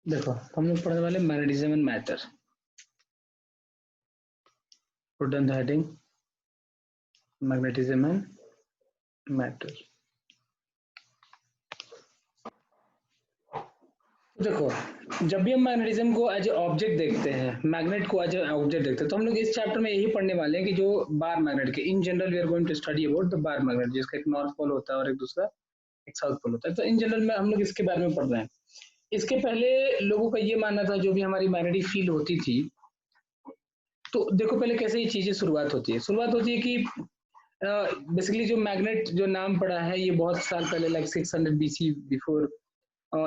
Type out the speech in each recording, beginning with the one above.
देखो हम लोग पढ़ने वाले magnetism and matter. Put down the heading magnetism and matter. देखो जब भी हम मैग्नेटिज्म को एज ए ऑब्जेक्ट देखते हैं, मैग्नेट को एज ए ऑब्जेक्ट देखते हैं, तो हम लोग इस चैप्टर में यही पढ़ने वाले हैं कि जो बार मैग्नेट के in general we are going to study about the bar magnet, जिसका एक नॉर्थ पोल होता है और एक दूसरा एक साउथ पोल होता है। तो इन जनरल में हम लोग इसके बारे में पढ़ रहे हैं। इसके पहले लोगों का ये मानना था, जो भी हमारी मैग्नेटिक फील्ड होती थी, तो देखो पहले कैसे ये चीजें शुरुआत होती है कि बेसिकली जो मैग्नेट जो नाम पड़ा है ये बहुत साल पहले लाइक 600 बीसी बिफोर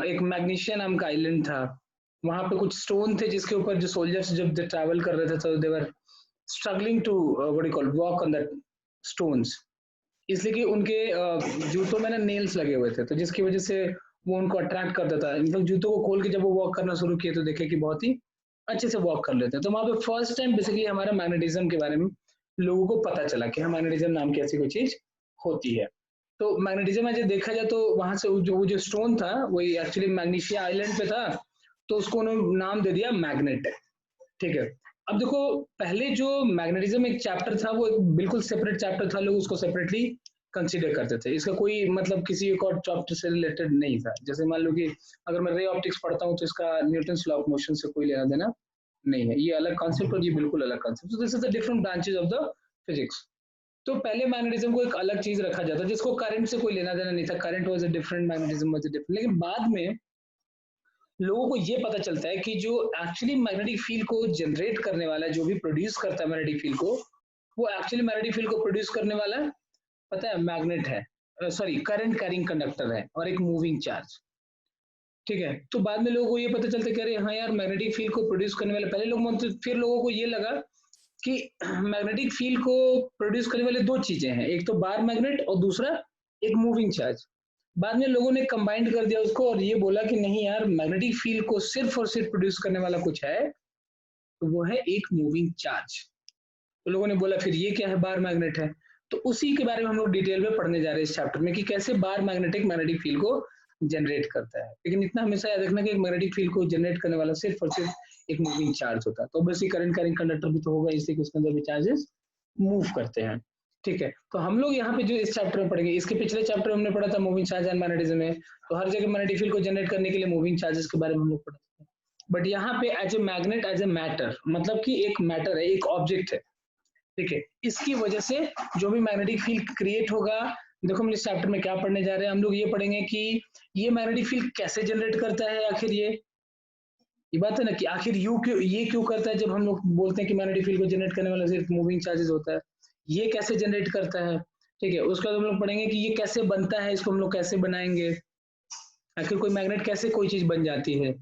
एक मैग्नीशिया नाम का आइलैंड था। वहां पे कुछ स्टोन थे जिसके ऊपर जो सोल्जर्स जब ट्रैवल कर रहे थे तो they were struggling to what you call walk on that stones, इसलिए कि उनके जूतों में ना नेल्स लगे हुए थे, तो जिसकी वजह से वो उनको अट्रैक्ट करता था। इनफैक्ट जूतों को खोल के जब वो वॉक करना शुरू किए तो देखे कि बहुत ही अच्छे से वॉक कर लेते हैं। तो वहां पे फर्स्ट टाइम बेसिकली हमारा मैग्नेटिज्म के बारे में लोगों को पता चला कि हाँ मैग्नेटिज्म नाम की ऐसी कोई चीज होती है। तो मैग्नेटिज्म में देखा जाए तो वहां से जो स्टोन था वो एक्चुअली मैग्नीशिया आइलैंड पे था, तो उसको उन्होंने नाम दे दिया मैग्नेट। ठीक है। अब देखो पहले जो मैग्नेटिज्म एक चैप्टर था वो एक बिल्कुल सेपरेट चैप्टर था, लोग उसको सेपरेटली कंसीडर करते थे। इसका कोई मतलब किसी एक और चैप्टर से रिलेटेड नहीं था। जैसे मान लो कि अगर मैं रे ऑप्टिक्स पढ़ता हूँ तो इसका न्यूटन्स लॉ ऑफ मोशन से कोई लेना देना नहीं है, ये अलग कॉन्सेप्ट और ये बिल्कुल अलग concept. So this is the different branches of the physics. तो पहले मैग्नेटिज्म को एक अलग चीज रखा जाता जिसको करंट से कोई लेना देना नहीं था, current was a different, magnetism was a different. लेकिन बाद में लोगों को ये पता चलता है कि जो एक्चुअली मैग्नेटिक फील्ड को जनरेट करने वाला है, जो भी प्रोड्यूस करता है मैग्नेटिक फील्ड को, वो एक्चुअली मैग्नेटिक फील्ड को प्रोड्यूस करने वाला पता है मैग्नेट है, सॉरी करंट कैरिंग कंडक्टर है और एक मूविंग चार्ज। ठीक है। तो बाद में लोगों को ये पता चलता है कि अरे हाँ यार मैग्नेटिक फील्ड को प्रोड्यूस करने वाले पहले लोग मानते, फिर लोगों को ये लगा कि मैग्नेटिक फील्ड को प्रोड्यूस करने वाले दो चीजें हैं, एक तो बार मैग्नेट और दूसरा एक मूविंग चार्ज। बाद में लोगों ने कंबाइंड कर दिया उसको और ये बोला कि नहीं यार मैग्नेटिक फील्ड को सिर्फ और सिर्फ प्रोड्यूस करने वाला कुछ है, तो वो है एक मूविंग चार्ज। तो लोगों ने बोला फिर ये क्या है, बार मैग्नेट है। तो उसी के बारे में हम लोग डिटेल में पढ़ने जा रहे हैं इस चैप्टर में कि कैसे बार मैग्नेटिक फील्ड को जनरेट करता है। लेकिन इतना हमेशा याद रखना कि एक मैग्नेटिक फील्ड को जनरेट करने वाला सिर्फ और सिर्फ एक मूविंग चार्ज होता है। तो ऑब्वियसली करंट कैरिंग कंडक्टर भी तो होगा, इसलिए कि उसके अंदर भी चार्जेस मूव करते हैं। ठीक है। तो हम लोग यहाँ पे जो इस चैप्टर में पढ़ेंगे, इसके पिछले चैप्टर में हमने पढ़ा था मूविंग चार्ज एंड मैग्नेटिज्म में, तो हर जगह मैग्नेटिक फील्ड को जनरेट करने के लिए मूविंग चार्जेस के बारे में हम लोग पढ़ा था। बट यहाँ पे as a magnet as a matter, मतलब कि एक मैटर है, एक ऑब्जेक्ट है। ठीक है। इसकी वजह से जो भी मैग्नेटिक फील्ड क्रिएट होगा, देखो हम इस चैप्टर में क्या पढ़ने जा रहे हैं, हम लोग ये पढ़ेंगे कि ये मैग्नेटिक फील्ड कैसे जनरेट करता है। आखिर ये बात है ना कि आखिर ये क्यों करता है। जब हम लोग बोलते हैं कि मैग्नेटिक फील्ड को जनरेट करने वाला सिर्फ मूविंग चार्जेस होता है, ये कैसे जनरेट करता है। ठीक है। उसके बाद हम लोग पढ़ेंगे कि ये कैसे बनता है, इसको हम लोग कैसे बनाएंगे, आखिर कोई मैग्नेट कैसे कोई चीज बन जाती है,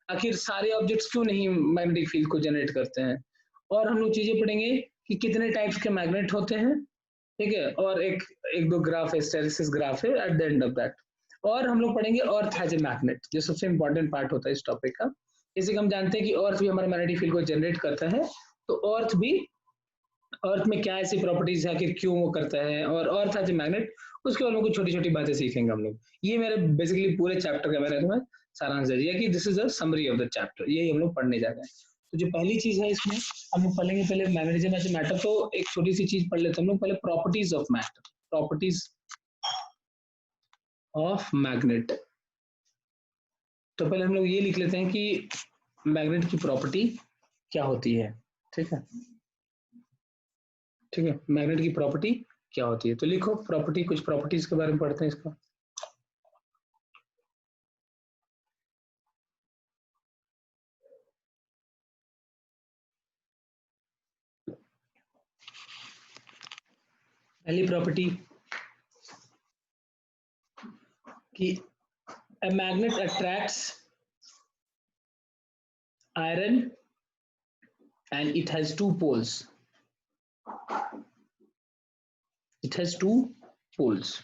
आखिर सारे ऑब्जेक्ट्स क्यों नहीं मैग्नेटिक फील्ड को जनरेट करते हैं। और हम लोग चीजें पढ़ेंगे कि कितने टाइप्स के मैग्नेट होते हैं। ठीक है। और एक एक दो ग्राफ है, हिस्टैरिसीस ग्राफ है at the end of that. और हम लोग पढ़ेंगे अर्थ हैज ए मैग्नेट, जो सबसे इंपॉर्टेंट पार्ट होता है इस टॉपिक का। इसी हम जानते हैं कि अर्थ भी हमारे मैग्नेटिक फील्ड को जनरेट करता है। तो अर्थ में क्या ऐसी प्रॉपर्टीज है, आखिर क्यों वो करता है, और अर्थ हैज ए मैग्नेट, उसके बारे में कुछ छोटी छोटी बातें सीखेंगे हम लोग। ये मेरे बेसिकली पूरे चैप्टर का मैंने तुम्हें सारांश दे दिया कि this is a summary of the chapter, यही हम लोग पढ़ने जा रहे हैं। तो जो पहली चीज है इसमें हम लोग पढ़ेंगे पहले मैग्नेटिज्म एज ए मैटर। तो एक छोटी सी चीज पढ़ लेते हैं हम लोग पहले, properties of matter, properties of magnet. तो पहले हम लोग ये लिख लेते हैं कि मैग्नेट की प्रॉपर्टी क्या होती है। ठीक है। ठीक है। मैग्नेट की प्रॉपर्टी क्या होती है, तो लिखो प्रॉपर्टी, कुछ प्रॉपर्टीज के बारे में पढ़ते हैं इसका। पहली प्रॉपर्टी कि a magnet attracts iron and it has two poles. It has two poles.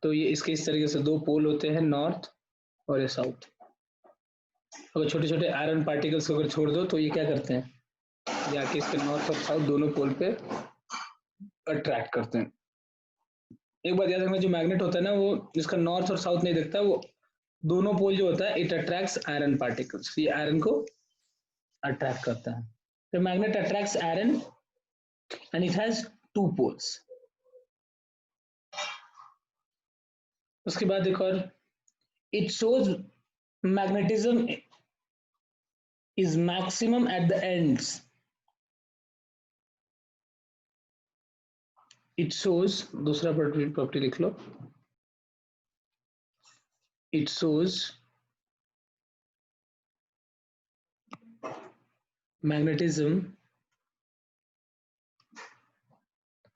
तो ये इसके इस तरीके से दो पोल होते हैं, नॉर्थ और ये साउथ। अगर छोटे छोटे आयरन पार्टिकल्स को अगर छोड़ दो तो ये क्या करते हैं, ये आके इसके नॉर्थ और साउथ दोनों पोल पे अट्रैक्ट करते हैं। एक बात याद रखना, जो मैग्नेट होता है ना वो इसका नॉर्थ और साउथ नहीं दिखता, वो दोनों पोल जो होता है इट अट्रैक्ट्स आयरन पार्टिकल्स, ये आयरन को अट्रैक्ट करता है। तो magnet attracts iron and it has two poles. उसके बाद एक और, it shows magnetism is maximum at the ends. It shows, दूसरा प्रॉपर्टी लिख लो, it shows magnetism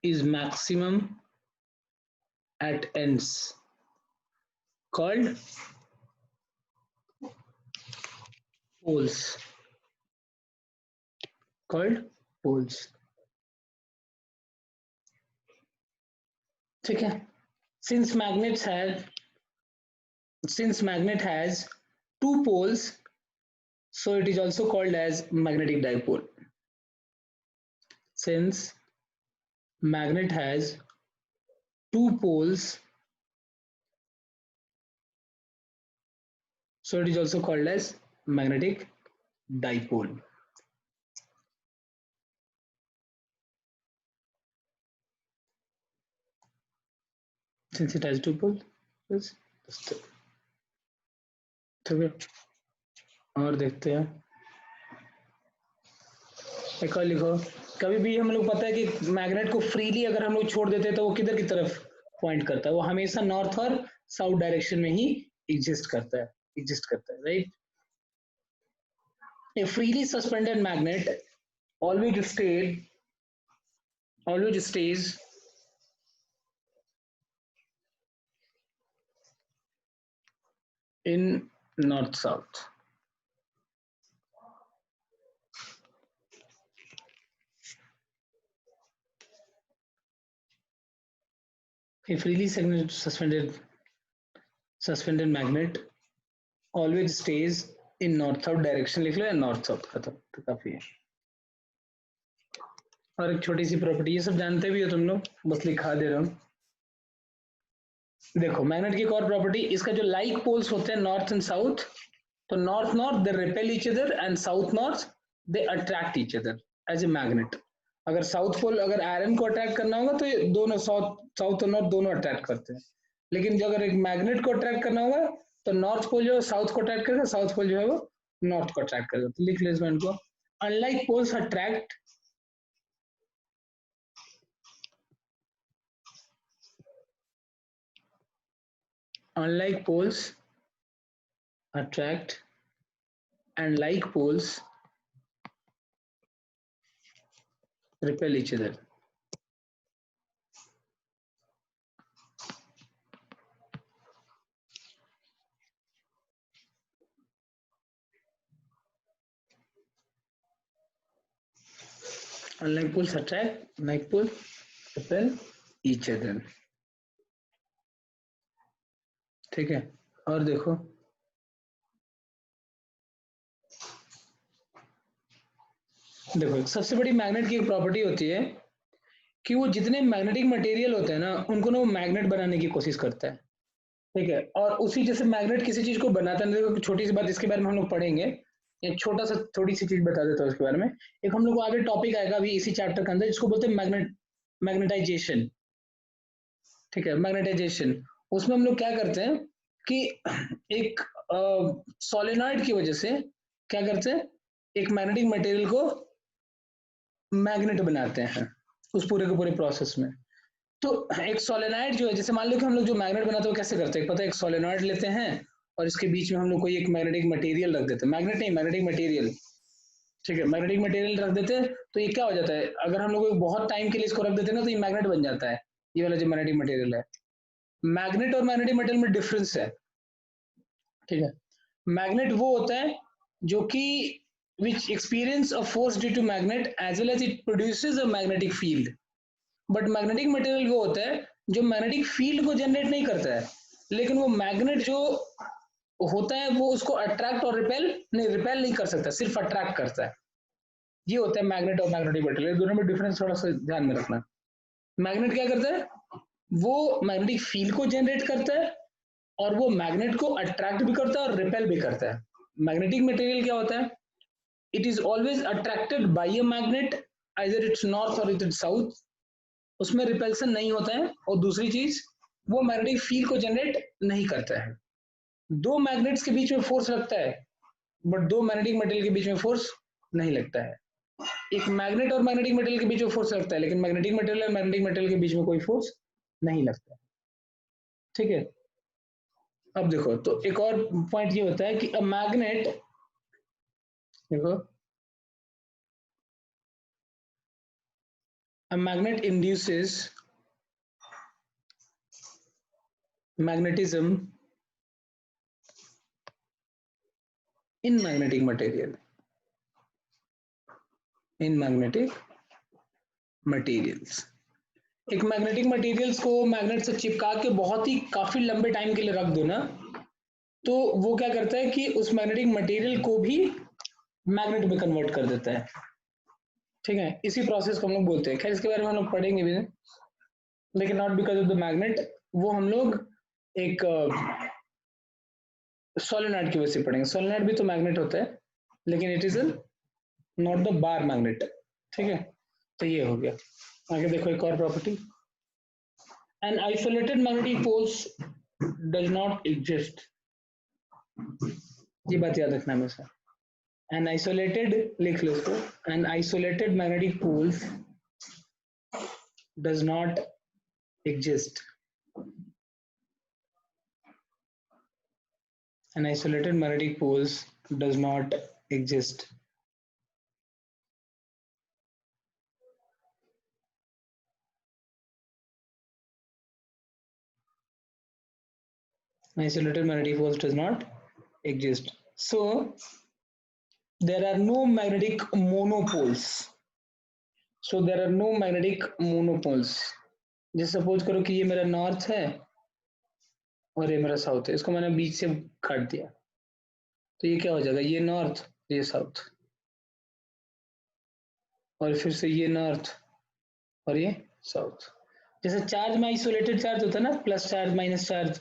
is maximum at ends called poles, called poles। ठीक है, since magnet has two poles, so it is also called as magnetic dipole। Since magnet has two poles, so it is also called as magnetic dipole। Since it has two poles, yes, ठीक है। और देखते हैं, एक और लिखो, कभी भी हम लोग पता है कि मैग्नेट को फ्रीली अगर हम लोग छोड़ देते हैं तो वो किधर की तरफ पॉइंट करता है, वो हमेशा नॉर्थ और साउथ डायरेक्शन में ही एग्जिस्ट करता है, right. A freely suspended magnet always stays in north south। A freely suspended magnet always stays in north south direction लिख लो, या नॉर्थ साउथ खत्म, तो काफी है। और एक छोटी सी प्रॉपर्टी, ये सब जानते भी हो तुम लोग, बस लिखा दे रहा हूँ। देखो मैग्नेट की एक और प्रॉपर्टी, इसका जो लाइक पोल्स होते हैं नॉर्थ एंड साउथ, तो north north they repel each other and south north they attract each other as a magnet. अगर साउथ पोल अगर आयरन को अट्रैक्ट करना होगा तो ये दोनों साउथ और नॉर्थ दोनों अट्रैक्ट करते हैं, लेकिन जो अगर एक मैग्नेट को अट्रैक्ट करना होगा तो नॉर्थ पोल जो है साउथ को अट्रैक्ट करेगा, साउथ पोल जो है वो नॉर्थ को अट्रैक्ट करेगा। तो लिख लो इसमें इनको, unlike poles attract unlike poles attract and like poles repel each other। unlike poles attract, like poles repel each other। ठीक है, और देखो सबसे बड़ी मैग्नेट की एक प्रॉपर्टी होती है कि वो जितने मैग्नेटिक मटेरियल होते हैं ना उनको ना वो मैग्नेट बनाने की कोशिश करता है, ठीक है। और उसी जैसे मैग्नेट किसी चीज को बनाता है, देखो छोटी सी बात इसके बारे में हम लोग पढ़ेंगे, एक छोटा सा थोड़ी सी चीज बता देता हूँ इसके बारे में। एक हम लोग को आगे टॉपिक आएगा अभी इसी चैप्टर के अंदर, जिसको बोलते हैं मैग्नेटाइजेशन, ठीक है, मैग्नेटाइजेशन। उसमें हम लोग क्या करते हैं कि एक सोलेनॉइड की वजह से क्या करते हैं, एक मैग्नेटिक मटेरियल को मैग्नेट बनाते हैं उस पूरे के पूरे प्रोसेस में। तो एक सोलेनॉइड जो है, जैसे मान लो कि हम लोग जो मैग्नेट बनाते हैं वो कैसे करते हैं, पता है, एक सोलेनॉइड लेते हैं और इसके बीच में हम लोग कोई एक मैग्नेटिक मटेरियल रख देते हैं, मैग्नेट नहीं मैग्नेटिक मटेरियल, ठीक है, मैग्नेटिक मटेरियल रख देते हैं। तो ये क्या हो जाता है, अगर हम लोग बहुत टाइम के लिए इसको रख देते हैं ना तो ये मैग्नेट बन जाता है, ये वाला जो मैग्नेटिक मटेरियल है। मैग्नेट और मैग्नेटिक मटेरियल में डिफरेंस है, ठीक है। मैग्नेट वो होता है जो कि which experience a force due to magnet as well as it produces a magnetic field। But magnetic material वो होता है जो मैग्नेटिक फील्ड को जनरेट नहीं करता है, लेकिन वो मैग्नेट जो होता है वो उसको अट्रैक्ट और रिपेल नहीं कर सकता, सिर्फ अट्रैक्ट करता है। ये होता है मैग्नेट और मैग्नेटिक मटेरियल, दोनों में डिफरेंस थोड़ा सा ध्यान में रखना। मैग्नेट क्या करता है, वो मैग्नेटिक फील्ड को जनरेट करता है और वो मैग्नेट को अट्रैक्ट भी करता है और रिपेल भी करता है। मैग्नेटिक मटेरियल क्या होता है? It is always attracted by a magnet, either it's north और इट्स साउथ, उसमें रिपल्सन नहीं होता है। और दूसरी चीज, वो मैग्नेटिक फील्ड को जनरेट नहीं करता है। दो मैग्नेट्स के बीच में फोर्स लगता है, बट दो मैग्नेटिक मटेरियल के बीच में फोर्स नहीं लगता है। एक मैग्नेट और मैग्नेटिक मटेरियल के बीच में फोर्स लगता है, लेकिन मैग्नेटिक मटेरियल और मैग्नेटिक मटेरियल के बीच में कोई फोर्स नहीं लगता है। ठीक है, अब देखो, तो एक और पॉइंट ये होता है कि अ मैग्नेट, देखो, a magnet induces magnetism in magnetic material, in magnetic materials। एक मैग्नेटिक मटेरियल्स को मैग्नेट से चिपका के बहुत ही काफी लंबे टाइम के लिए रख दो ना, तो वो क्या करता है कि उस मैग्नेटिक मटेरियल को भी मैग्नेट में कन्वर्ट कर देता है। ठीक है, इसी प्रोसेस को हम लोग बोलते हैं। खैर इसके बारे में हम लोग पढ़ेंगे भी, लेकिन not because of the magnet, वो हम लोग एक सोलेनॉइड की वजह से पढ़ेंगे। सोलेनॉइड भी तो मैग्नेट होता है, लेकिन it is not the bar magnet. ठीक है, तो ये हो गया। आगे देखो एक और property, an isolated magnetic poles does not exist. ये बात याद रखना हमेशा। एन आइसोलेटेड, लिख लो इसको, an isolated magnetic poles does not exist. An isolated magnetic poles does not exist. An isolated magnetic poles does not exist. So there are no magnetic monopoles. So there are no magnetic monopoles. जैसे suppose करो कि ये मेरा north है और ये मेरा south है, इसको मैंने बीच से काट दिया, तो ये क्या हो जाएगा, ये नॉर्थ ये साउथ, और फिर से ये नॉर्थ और ये साउथ। जैसे चार्ज में आइसोलेटेड चार्ज होता है ना, प्लस चार्ज माइनस चार्ज,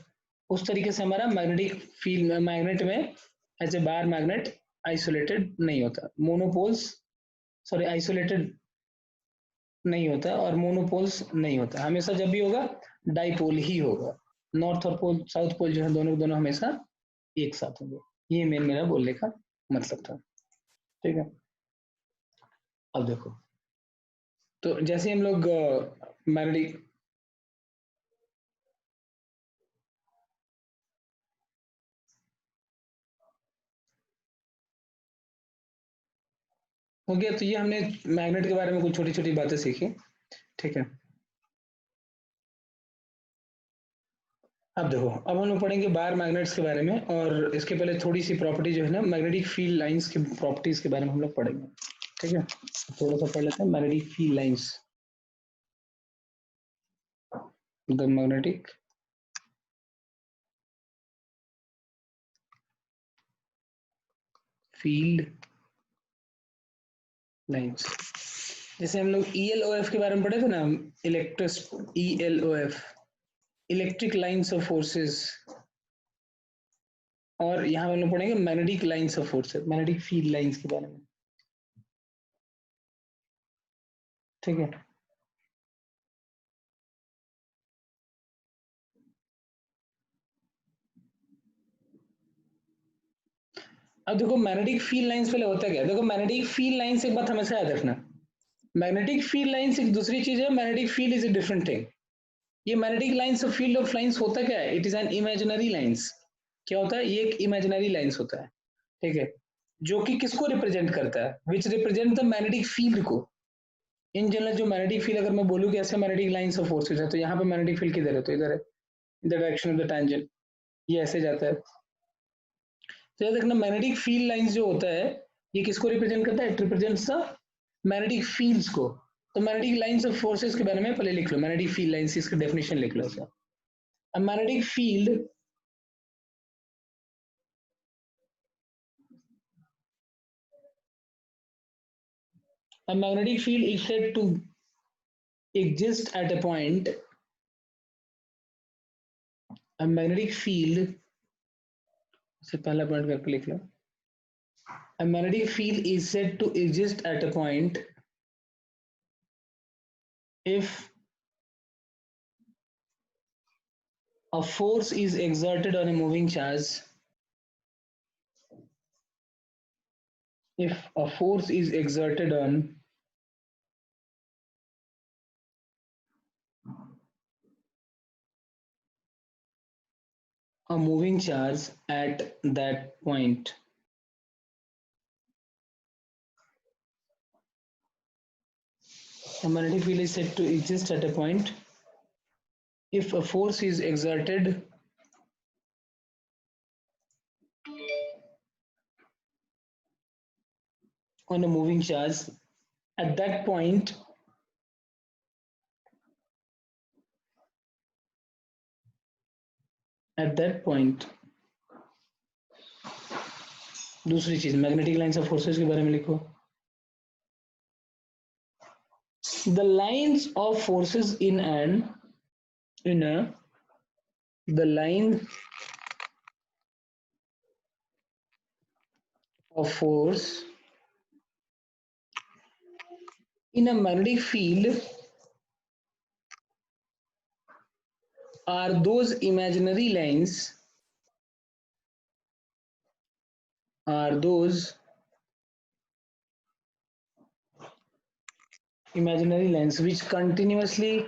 उस तरीके से हमारा मैग्नेटिक फील्ड, मैग्नेट में as a bar magnet isolated नहीं होता। मोनोपोल्स, सॉरी, आइसोलेटेड नहीं होता और मोनोपोल्स नहीं होता। हमेशा जब भी होगा डाइपोल ही होगा। नॉर्थ और पोल, साउथ पोल जो है, दोनों के दोनों हमेशा एक साथ होंगे। ये मेरा बोलने का मतलब था। ठीक है, अब देखो, तो जैसे हम लोग मैग्नेटिक, हो गया, तो ये हमने मैग्नेट के बारे में कुछ छोटी छोटी बातें सीखी। ठीक है, अब देखो, अब हम लोग पढ़ेंगे बार मैग्नेट्स के बारे में, और इसके पहले थोड़ी सी प्रॉपर्टी जो है ना, मैग्नेटिक फील्ड लाइंस की प्रॉपर्टीज के बारे में हम लोग पढ़ेंगे। ठीक है, थोड़ा सा पढ़ लेते हैं magnetic field lines. The magnetic field lines, जैसे हम लोग ELOF के बारे में पढ़े थे ना, electric ELOF, electric lines of forces, और यहाँ हम लोग पढ़ेंगे magnetic lines of forces, magnetic field lines के बारे में। ठीक है, अब देखो मैग्नेटिक फील्ड लाइंस पहले होता क्या है। देखो मैग्नेटिक फील्ड लाइंस, एक बात हमेशा याद रखना, मैग्नेटिक फील्ड लाइंस एक दूसरी चीज है, magnetic field is a different thing. ये magnetic lines of field of lines होता क्या है, it is an imaginary lines. क्या होता है, ये एक इमेजिनरी लाइंस होता है। ठीक है, जो कि किसको रिप्रेजेंट करता है, which represent the magnetic field को। इन जनरल जो मैग्नेटिक फील्ड, अगर मैं बोलूँ कि ऐसे मैग्नेटिक लाइंस ऑफ फोर्सेस है, तो यहाँ पे मैग्नेटिक फील्ड किधर है, तो इधर है, in the direction of the tangent, ये ऐसे जाता है। तो याद रखना, मैग्नेटिक फील्ड लाइंस जो होता है, ये किसको रिप्रेजेंट करता है, it represents the magnetic fields को। तो मैग्नेटिक लाइंस ऑफ फोर्सेस के बारे में पहले लिख लो, मैग्नेटिक फील्ड लाइंस, इसकी डेफिनेशन लिख लो। अब magnetic field, a magnetic field is said to exist at a point A magnetic field से पहला पॉइंट करके लिख लो. A magnetic field is said to exist at a point if a force is exerted on a moving charge. If a force is exerted on a moving charge at that point. A magnetic field is said to exist at a point if a force is exerted on a moving charge. At that point, दूसरी चीज magnetic lines of forces के बारे में लिखो. The lines of forces in the line of force in a magnetic field are those imaginary lines which continuously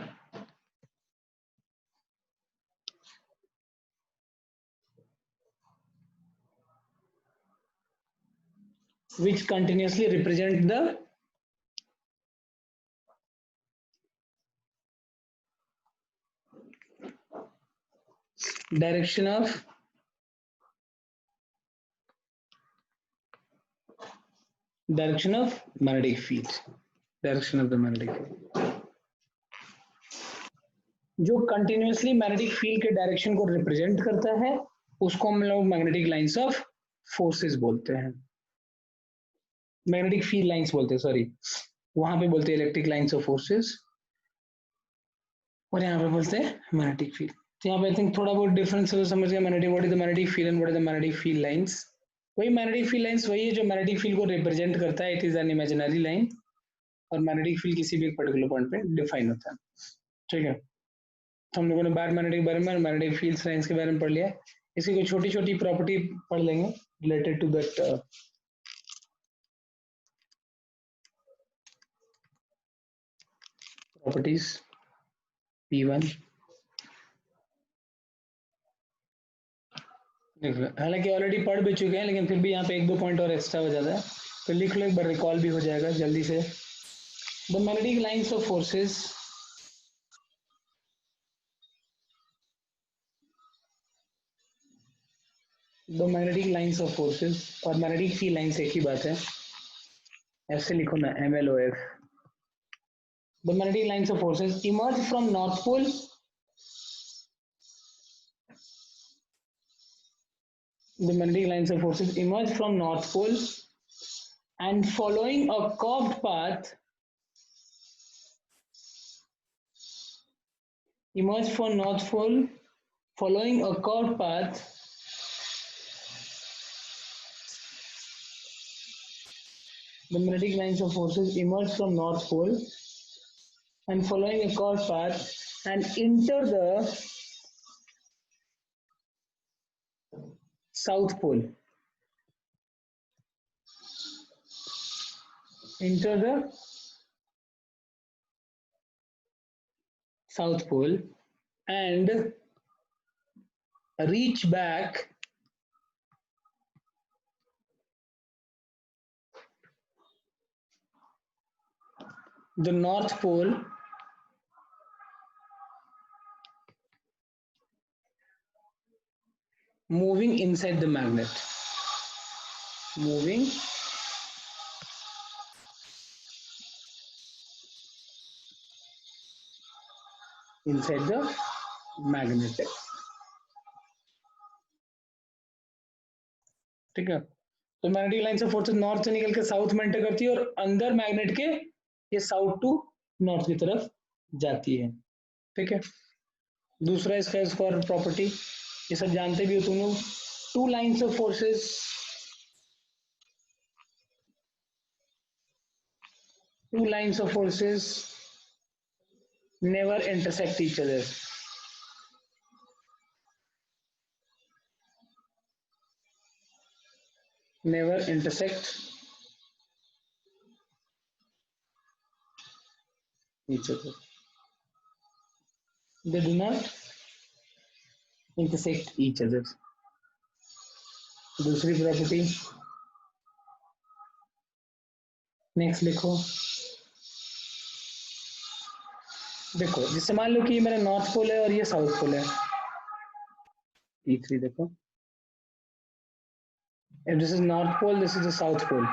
represent the direction of magnetic field. Direction of the magnetic field. जो continuously magnetic field के direction को represent करता है उसको हम लोग magnetic lines of forces बोलते हैं. मैग्नेटिक फील्ड लाइंस बोलते हैं, सॉरी, वहां पे बोलते हैं इलेक्ट्रिक लाइंस ऑफ फोर्सेस और यहाँ पे बोलते हैं मैग्नेटिक फील्ड. तो यहाँ पे आई थिंक थोड़ा बहुत डिफरेंस है, समझ गया. Magnetic, what is the magnetic field and what is the magnetic field lines. वही मैग्नेटिक फील्ड लाइंस वही है जो मैग्नेटिक फील्ड को रिप्रेजेंट करता है. It is an imaginary line और मैग्नेटिक फील्ड किसी भी पर्टिकुलर पॉइंट पे डिफाइन होता है. ठीक है, तो हम लोगों ने बार मैग्नेटिक बारे में मैग्नेटिक फील्ड लाइंस के बारे में पढ़ लिया. इसी को छोटी छोटी प्रॉपर्टी पढ़ लेंगे related to that properties P1. हालांकि ऑलरेडी पढ़ भी चुके हैं लेकिन फिर भी यहाँ पे एक दो पॉइंट और एक्स्ट्रा हो जाता है तो लिख लो, एक बार रिकॉल भी हो जाएगा जल्दी से. The magnetic lines of forces और मैग्नेटिक फील्ड लाइंस एक ही बात है, ऐसे लिखो ना, MLOF. The magnetic lines of forces emerge from north pole the magnetic lines of forces emerge from north pole and following a curved path following a curved path the magnetic lines of forces emerge from north pole and following a curved path and enter the south pole. And reach back the north pole moving inside the magnet. Inside the magnet. ठीक है, तो magnetic line से forces north से निकल के south में enter करती है और अंदर मैग्नेट के ये साउथ टू नॉर्थ की तरफ जाती है. ठीक है, दूसरा इसका स्क्वायर प्रॉपर्टी ये सब जानते भी हो तुम लोग। Two lines of forces, two lines of forces never intersect each other. Never intersect each other. They do not intersect each other. दूसरी प्रॉपर्टी नेक्स्ट लिखो। देखो जैसे मान लो कि ये मेरा नॉर्थ पोल है और ये साउथ पोल है, E3 देखो, this is north pole, this is the south pole.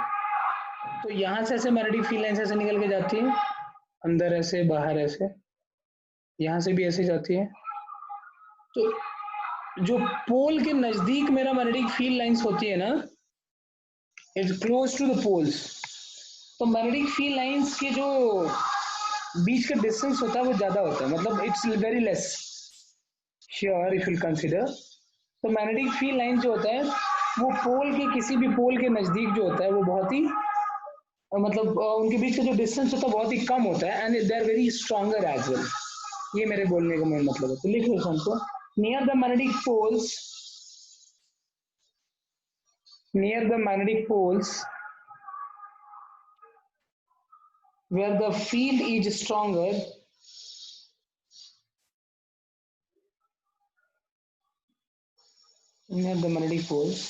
तो यहाँ से ऐसे मैग्नेटिक फील्ड लाइंस ऐसे निकल के जाती है, अंदर ऐसे बाहर ऐसे, यहाँ से भी ऐसे जाती है। तो जो पोल के नजदीक मेरा मैग्नेटिक फील्ड लाइंस होती है ना, it's close to the poles, तो मैग्नेटिक फील्ड लाइंस के जो बीच का डिस्टेंस होता है वो ज्यादा होता है, मतलब it's very less sure if you consider. तो मैग्नेटिक फील्ड लाइन जो होता है वो पोल के किसी भी पोल के नजदीक जो होता है वो बहुत ही मतलब उनके बीच का जो डिस्टेंस होता है बहुत ही कम होता है, and they are very stronger as well. ये मेरे बोलने का मेन मतलब है। तो लिख लो हमको, near the magnetic poles, near the magnetic poles where the field is stronger, near the magnetic poles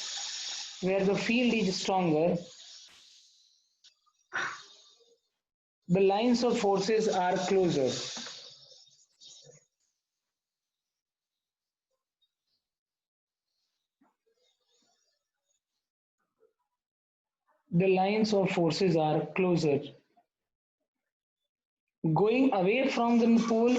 where the field is stronger, the lines of forces are closer. The lines of forces are closer. Going away from the pole,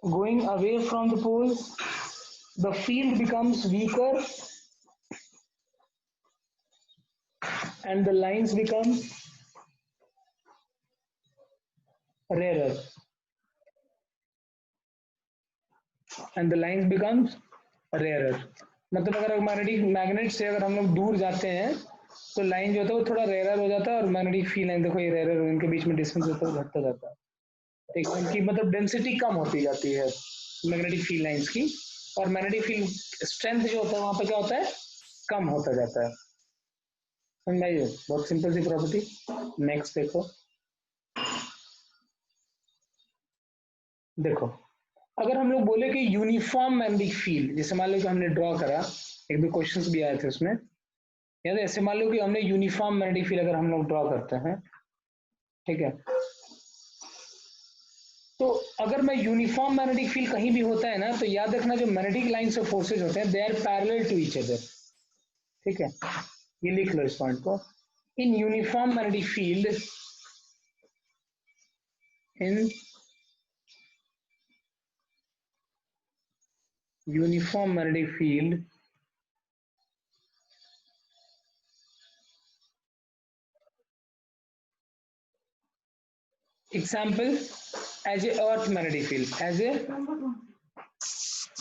going away from the poles, the field becomes weaker and the lines become rarer. And the lines becomes rarer. मतलब अगर magnet से अगर हम लोग दूर जाते हैं तो लाइन जो होता है वो थोड़ा रेयर हो जाता है, और मैग्नेटिक फील्ड लाइन देखो ये रेयर, इनके बीच में डिस्टेंस होता है घटता जाता है, ठीक, उनकी मतलब डेंसिटी कम होती जाती है मैग्नेटिक फील्ड लाइंस की, और मैग्नेटिक फील्ड स्ट्रेंथ जो होता है वहां पे क्या होता है, कम होता जाता है। समझाइए, बहुत सिंपल सी प्रॉपर्टी। नेक्स्ट देखो, देखो अगर हम लोग बोले कि यूनिफॉर्म मैग्नेटिक फील्ड, जैसे मान लो कि हमने ड्रॉ करा, एक दो क्वेश्चंस भी आए थे उसमें याद है, ऐसे मान लो कि हमने यूनिफॉर्म मैग्नेटिक फील्ड अगर हम लोग ड्रॉ करते हैं, ठीक है, तो अगर मैं यूनिफॉर्म मैग्नेटिक फील्ड कहीं भी होता है ना, तो याद रखना जो मैग्नेटिक लाइंस ऑफ फोर्सेज होते हैं they are parallel to each other, ठीक है, ये लिख लो इस पॉइंट को। In uniform magnetic field, in uniform magnetic field example as a earth magnetic field, as a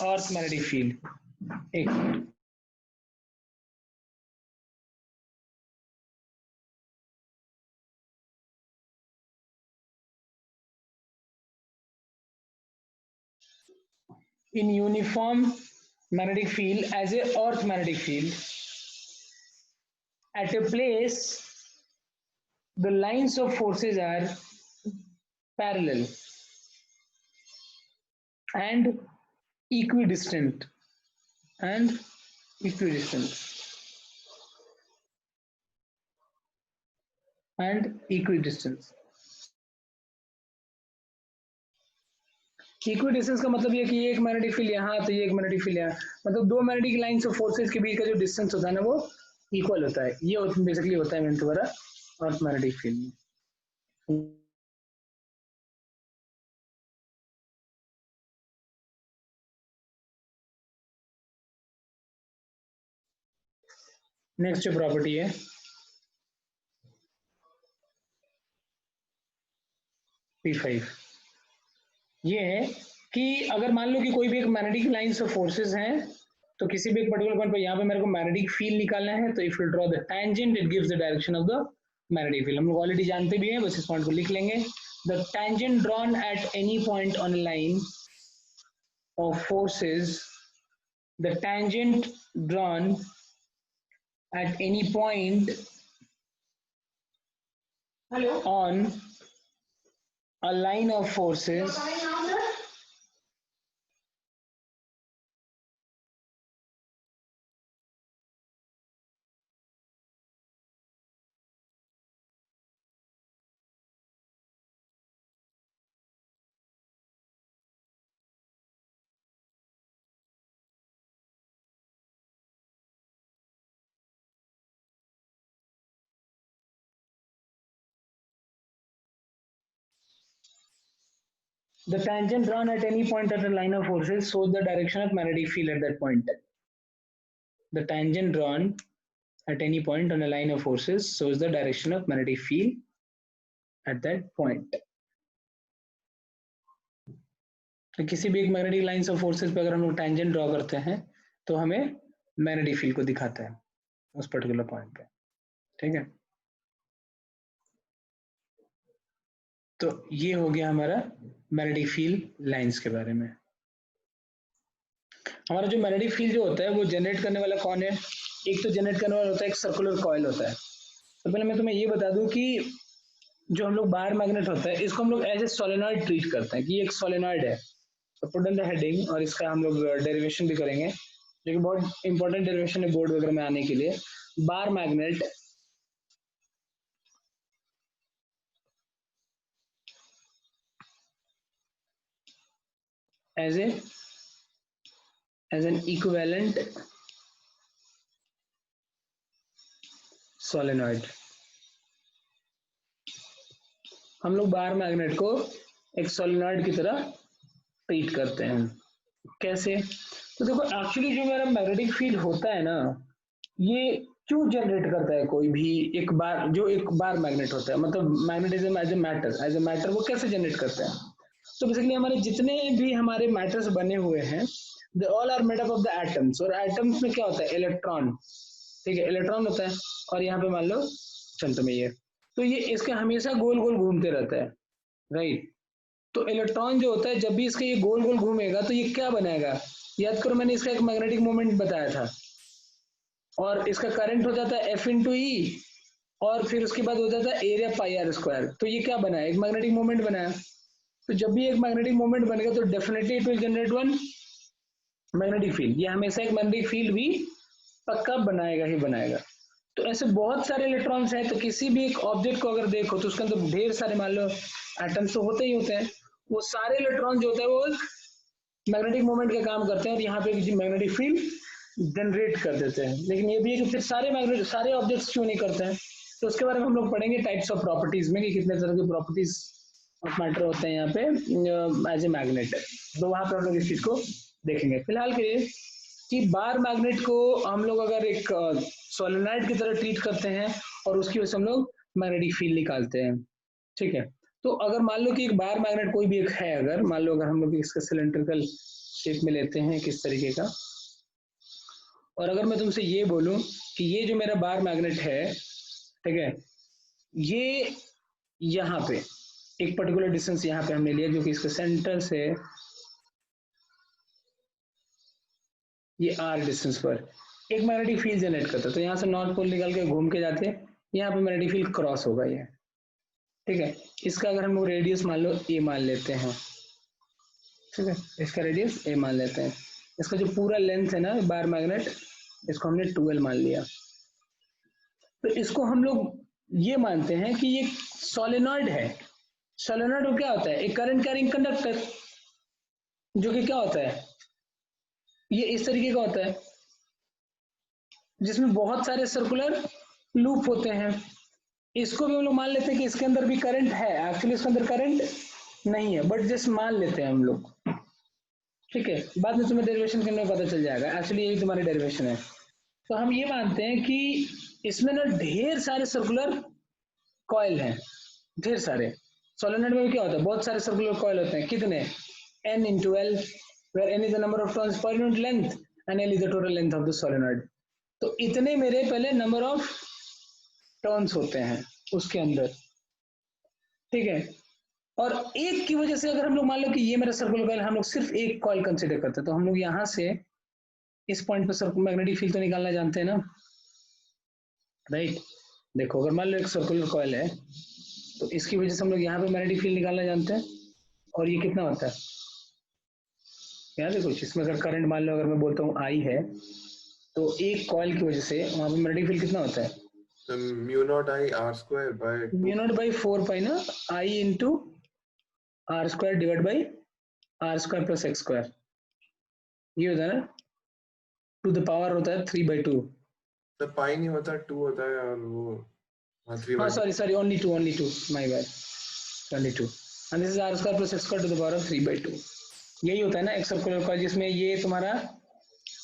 earth magnetic field, एक in uniform magnetic field as a earth magnetic field at a place the lines of forces are parallel and equidistant and equidistant and equidistance। Equidistance का मतलब ये कि ये एक magnetic field यहाँ तो ये एक मैग्नेटिक फील्ड यहाँ, मतलब दो मैग्नेटिक लाइंस ऑफ फोर्सेस के बीच का जो डिस्टेंस होता है ना वो इक्वल होता है, ये बेसिकली होता है मेन तुम्हारा अर्थ मैग्नेटिक फील्ड में। नेक्स्ट जो प्रॉपर्टी है, P5 ये है कि अगर मान लो कि कोई भी एक मैग्नेटिक लाइंस ऑफ फोर्सेस हैं, तो किसी भी एक पर्टिकुलर पॉइंट पे यहाँ पे मेरे को मैग्नेटिक फील्ड निकालना है, तो if you draw the tangent it gives the direction of the magnetic field. हम लोग ऑलरेडी जानते भी हैं, बस इस पॉइंट को लिख लेंगे। The tangent drawn at any point on a line of forces, the tangent drawn at any point on a line of forces the tangent drawn at any point at a line of forces shows the direction of magnetic field at that point. The tangent drawn at any point on a line of forces shows the direction of magnetic field at that point. तो किसी भी एक magnetic lines of forces पे अगर हम लोग tangent draw करते हैं तो हमें मैग्नेटिक फील्ड को दिखाता है उस पर्टिकुलर पॉइंट पे, ठीक है। तो ये हो गया हमारा मैग्नेटिक फील्ड लाइंस के बारे में। हमारा जो मैग्नेटिक फील्ड जो होता है वो जनरेट करने वाला कौन है? एक तो जनरेट करने वाला होता है एक सर्कुलर कॉइल होता है। तो पहले मैं तुम्हें ये बता दूं कि जो हम लोग बाहर मैग्नेट होता है इसको हम लोग एज ए सोलेनॉइड ट्रीट करते हैं कि ये एक सोलेनॉइड है। तो पुट इन द हेडिंग, और इसका हम लोग डेरिवेशन भी करेंगे जो कि बहुत इंपॉर्टेंट डेरिवेशन है बोर्ड वगैरह में आने के लिए। Bar magnet as an equivalent solenoid। हम लोग बार मैग्नेट को एक सोलेनॉइड की तरह ट्रीट करते हैं। कैसे? तो देखो एक्चुअली जो मेरा मैग्नेटिक फील्ड होता है ना, ये क्यों जनरेट करता है कोई भी एक बार, जो एक बार मैग्नेट होता है, मतलब मैग्नेटिज्म एज ए मैटर वो कैसे जनरेट करता है? तो बेसिकली हमारे जितने भी हमारे मैटर्स बने हुए हैं they all are made up of the atoms, और एटम्स में क्या होता है? इलेक्ट्रॉन, ठीक है, इलेक्ट्रॉन होता है। और यहाँ पे मान लो चंद्र में ये, तो ये इसका हमेशा गोल गोल घूमते रहता है, राइट। तो इलेक्ट्रॉन जो होता है जब भी इसका ये गोल गोल घूमेगा तो ये क्या बनाएगा? याद करो मैंने इसका एक मैग्नेटिक मोमेंट बताया था, और इसका करंट हो जाता है F इंटू ई, और फिर उसके बाद हो जाता है एरिया पाई आर स्क्वायर। तो ये क्या बनाया? एक मैग्नेटिक मोमेंट बनाया। तो जब भी एक मैग्नेटिक मोमेंट बनेगा तो definitely it will generate one magnetic field. ये हमेशा एक मैग्नेटिक फील्ड भी पक्का बनाएगा ही बनाएगा। तो ऐसे बहुत सारे इलेक्ट्रॉन्स हैं, तो किसी भी एक ऑब्जेक्ट को अगर देखो तो उसके अंदर ढेर सारे, मान लो एटम्स तो होते ही होते हैं, वो सारे इलेक्ट्रॉन जो होते हैं वो मैग्नेटिक मोमेंट का काम करते हैं और यहाँ पे मैग्नेटिक फील्ड जनरेट कर देते हैं। लेकिन ये भी है कि फिर सारे ऑब्जेक्ट्स क्यों नहीं करते हैं, तो उसके बारे में हम लोग पढ़ेंगे टाइप्स ऑफ प्रॉपर्टीज में कि कितने तरह की प्रॉपर्टीज ऑफ मैटर होते हैं यहाँ पे एज ए मैग्नेट। तो वहां पे हम लोग इस चीज को देखेंगे। फिलहाल के लिए कि बार मैग्नेट को हम लोग अगर एक सोलेनॉइड की तरह ट्रीट करते हैं और उसकी वजह से हम लोग मैग्नेटिक फील्ड निकालते हैं, ठीक है। तो अगर मान लो कि एक बार मैग्नेट कोई भी एक है, अगर मान लो अगर हम लोग इसका सिलेंड्रिकल शेप में लेते हैं किस तरीके का, और अगर मैं तुमसे ये बोलूं कि ये जो मेरा बार मैग्नेट है, ठीक है, ये यहाँ पे एक पर्टिकुलर डिस्टेंस यहाँ पे हमने लिया जो कि इसके सेंटर से ये r डिस्टेंस पर एक मैग्नेटिक फील्ड जनरेट करता है। तो यहाँ से नॉर्थ पोल निकल के घूम के जाते हैं, यहाँ पे मैग्नेटिक फील्ड क्रॉस होगा ये, ठीक है। इसका अगर हम लोग रेडियस मान लो a मान लेते हैं, ठीक है, इसका रेडियस a मान लेते हैं। इसका जो पूरा लेंथ है ना बार मैग्नेट, इसको हमने 12 मान लिया। तो इसको हम लोग ये मानते हैं कि ये सोलेनॉइड है। सोलेनॉइड क्या होता है? एक करंट कैरिंग कंडक्टर, जो कि क्या होता है, ये इस तरीके का होता है जिसमें बहुत सारे सर्कुलर लूप होते हैं। इसको भी हम लोग मान लेते हैं कि इसके अंदर भी करंट है। एक्चुअली इसके अंदर करंट नहीं है, बट जस्ट मान लेते हैं हम लोग, ठीक है। बाद में तुम्हें डेरिवेशन करने में पता चल जाएगा, एक्चुअली यही तुम्हारी डेरिवेशन है। तो हम ये मानते हैं कि इसमें ना ढेर सारे सर्कुलर कॉइल हैं, ढेर सारे, सोलेनॉइड में क्या होता है, बहुत सारे सर्कुलर कॉइल होते हैं, कितने, n into L, where n is the number of turns per unit length and L is the total length of the solenoid. तो इतने मेरे पहले नंबर ऑफ टर्न्स होते हैं उसके अंदर, ठीक है। और एक की वजह से अगर हम लोग मान लो कि ये मेरा सर्कुलर कॉइल, हम लोग सिर्फ एक कॉइल कंसीडर करते हैं, तो हम लोग यहाँ से इस पॉइंट पर सर्कुलर मैग्नेटिक फील्ड तो निकालना जानते हैं ना, राइट। देखो अगर मान लो एक सर्कुलर कॉइल है, तो इसकी वजह से हम लोग यहाँ पे मैग्नेटिक फील्ड निकालना जानते हैं, और ये कितना होता है, याद है कुछ इसमें, अगर करंट मान लो अगर मैं बोलता हूँ I है, तो एक कॉइल की वजह से वहां पे मैग्नेटिक फील्ड कितना होता है, तो mu naught I R square by mu naught by 4 pi ना, I into R square divide by R square plus X square, ये होता है ना, टू द पावर होता है 3/2। तो पाई नहीं होता, 2 होता है, और वो 3/2। हाँ sorry only 2 my bad, only 2 and this is r square plus x square to the power of 3/2। यही होता है ना एक सर्कुलर कॉइल, जिसमें ये तुम्हारा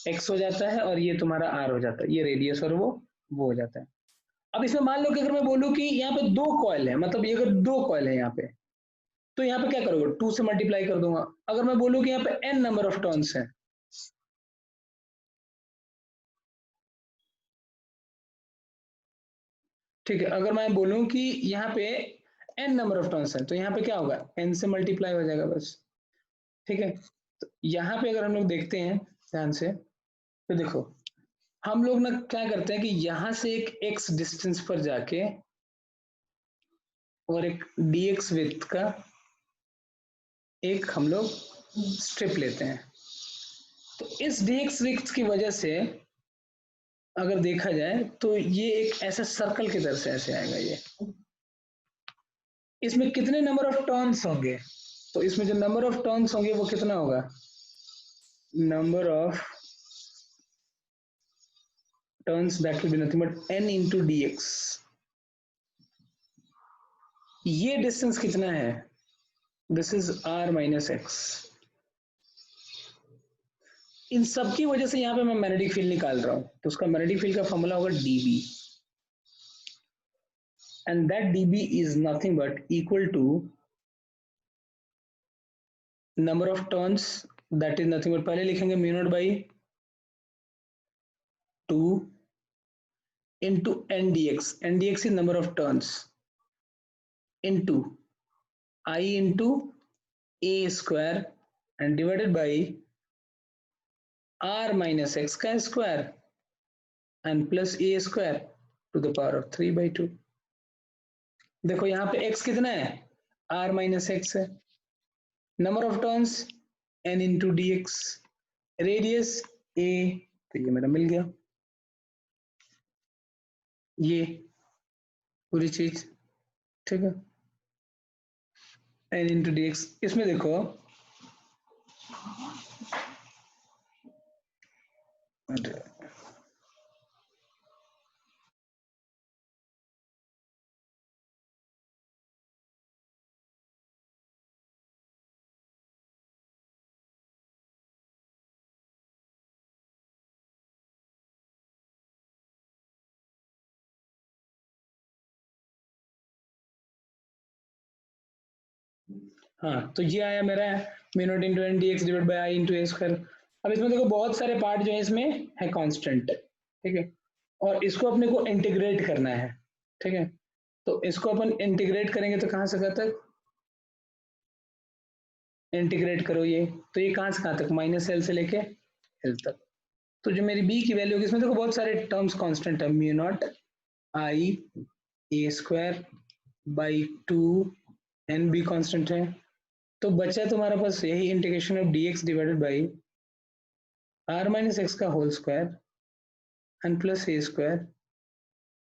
x हो जाता है और ये तुम्हारा r हो जाता है, ये रेडियस और वो हो जाता है। अब इसमें मान लो कि अगर मैं बोलूं कि यहाँ पे दो कॉइल है, मतलब ये अगर दो कॉइल है यहाँ पे, तो यहाँ पे क्या करोगे, 2 से मल्टीप्लाई कर दूंगा। अगर मैं बोलूं कि यहाँ पे n नंबर ऑफ टर्न्स है, ठीक है, अगर मैं बोलूं कि यहाँ पे n नंबर ऑफ टर्न्स है, तो यहाँ पे क्या होगा, n से मल्टीप्लाई हो जाएगा बस, ठीक है। तो यहाँ पे अगर हम लोग देखते हैं ध्यान से, तो देखो हम लोग ना क्या करते हैं कि यहाँ से एक x डिस्टेंस पर जाके और एक dx विड्थ का एक हम लोग स्ट्रिप लेते हैं। तो इस dx विड्थ की वजह से अगर देखा जाए तो ये एक ऐसा सर्कल की तरह से ऐसे आएगा, ये इसमें कितने नंबर ऑफ टर्न्स होंगे, तो इसमें जो नंबर ऑफ टर्न्स होंगे वो कितना होगा, number of turns that will be nothing but n into dx। ये डिस्टेंस कितना है, this is r minus x. इन सब की वजह से यहाँ पे मैं मैग्नेटिक फील्ड निकाल रहा हूं, तो उसका मैग्नेटिक फील्ड का फॉर्मूला होगा dB, and that dB is nothing but equal to number of turns, that is nothing but पहले लिखेंगे mu naught by 2 into ndx, ndx is number of turns, into I into a square and divided by r minus x का square and plus a square to the power of 3/2। देखो यहाँ पे x कितना है, r minus x है, number of turns n into dx, radius a, तो ये मेरा मिल गया, ये पूरी चीज, ठीक है, n into dx। इसमें देखो हाँ, तो ये आया मेरा mu naught into N D X divide by I into A square. अब इसमें देखो बहुत सारे पार्ट जो है इसमें है कांस्टेंट, ठीक है, और इसको अपने को इंटीग्रेट करना है, ठीक है। तो इसको अपन इंटीग्रेट करेंगे तो कहाँ से कहाँ तक इंटीग्रेट करो, ये तो ये कहाँ से कहाँ तक, माइनस एल से लेके एल तक। तो जो मेरी बी की वैल्यू होगी, इसमें देखो बहुत सारे टर्म्स कांस्टेंट है, mu naught I A square by 2 N B constant है, तो बचा तुम्हारे पास यही integration of dx divided by r minus x का whole square and plus A square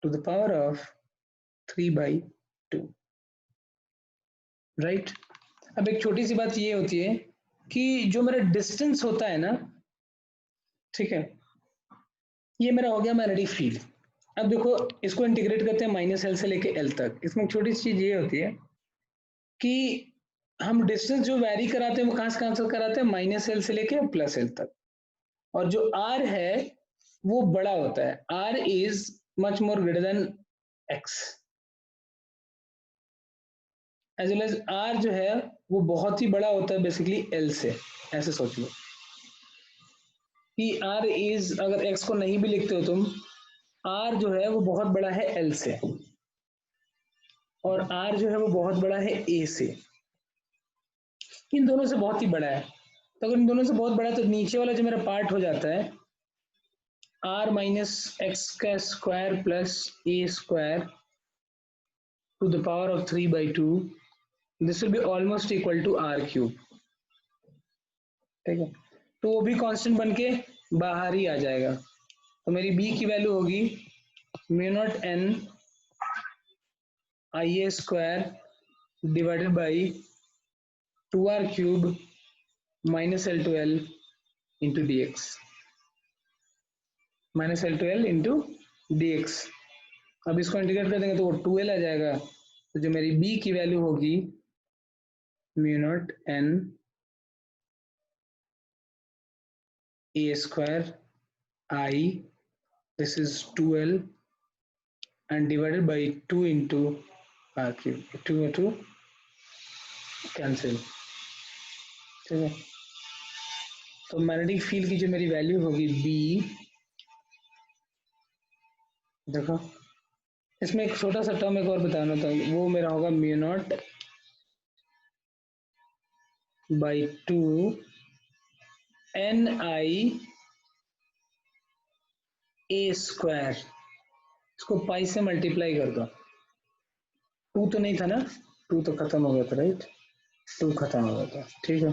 to the power of 3/2, right. अब एक छोटी सी बात ये होती है कि जो मेरा डिस्टेंस होता है ना, ठीक है, ये मेरा हो गया मैग्नेटिक फील्ड। अब देखो इसको इंटीग्रेट करते हैं माइनस एल से लेके एल तक। इसमें एक छोटी सी चीज ये होती है कि हम डिस्टेंस जो वैरी कराते हैं वो कहाँ से कहाँ तक कराते हैं, माइनस एल से लेके प्लस एल तक, और जो r है वो बड़ा होता है, r is much more greater than x, as well as R जो है वो बहुत ही बड़ा होता है बेसिकली एल से। ऐसे सोच लो कि आर इज, अगर एक्स को नहीं भी लिखते हो तुम, आर जो है वो बहुत बड़ा है एल से, और आर जो है वो बहुत बड़ा है ए से। इन दोनों से बहुत ही बड़ा है, तो अगर इन दोनों से बहुत बड़ा है तो नीचे वाला जो मेरा पार्ट हो जाता है आर माइनस एक्स का square plus A square to the power of 3/2, this will be almost equal to R cube. ठीक है, तो वो भी कांस्टेंट बन के बाहर ही आ जाएगा। तो मेरी बी की वैल्यू होगी mu naught N I A square divided by 2r cube minus L two L into D x, minus L two L into D x. अब इसको इंटीग्रेट कर देंगे तो वो 2l आ जाएगा। तो जो मेरी b की वैल्यू होगी mu naught N A square I, this is 2l and divided by 2 into r cube, 2 cancel. ठीक है, तो मैग्नेटिक फील्ड की जो मेरी वैल्यू होगी b, देखो इसमें एक छोटा सा टर्म एक और बताना था, वो मेरा होगा mu naught by 2 N I A square, इसको पाई से मल्टीप्लाई कर दो। 2 तो नहीं था ना, 2 तो खत्म हो गया था, राइट, 2 खत्म हो गया था। ठीक है,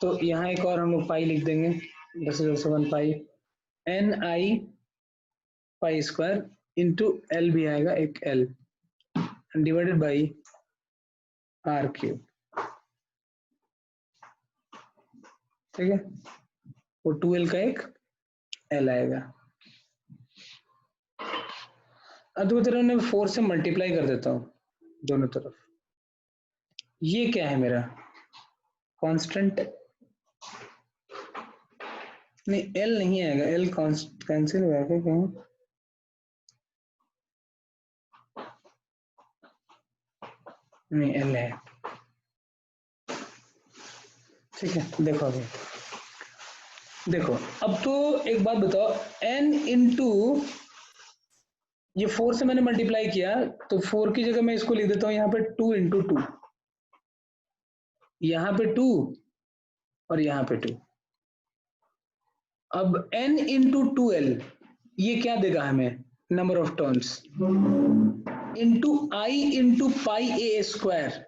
तो यहाँ एक और हम लोग पाई लिख देंगे, this is also 1 pi N I pi square into L भी आएगा एक L divided by R cube. ठीक है, वो 2l का एक l आएगा। अब दोनों तरफ मैं 4 से मल्टीप्लाई कर देता हूँ दोनों तरफ। ये क्या है मेरा कांस्टेंट, नहीं l नहीं आएगा, l कैंसिल हो जाएगा कहीं, नहीं l है। ठीक है, देखो अभी देखो, अब तो एक बात बताओ, n इंटू ये 4 से मैंने मल्टीप्लाई किया, तो 4 की जगह मैं इसको लिख देता हूँ यहाँ पे 2 इंटू 2, यहाँ पे 2 और यहाँ पे 2। अब n इंटू 2l ये क्या देगा हमें, number of terms, into I into pi A square.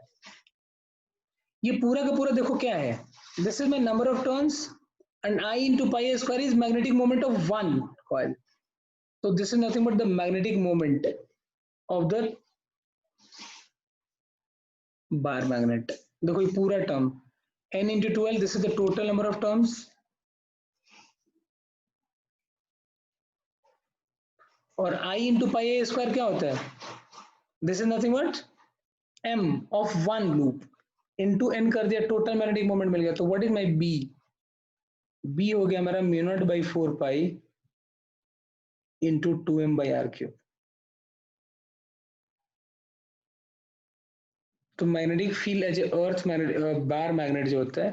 ये पूरा का पूरा देखो क्या है, this is my number of turns and I into pi A square is magnetic moment of one coil. So this is nothing but the magnetic moment of the bar magnet. देखो ये पूरा term n into 12, this is the total number of terms, और I into pi a square क्या होता है, this is nothing but m of one loop into n कर दिया, total magnetic moment मिल गया। तो what is my b, b हो गया मेरा mu naught by 4 pi into 2m by R cube. तो magnetic field as earth bar magnet जो होता है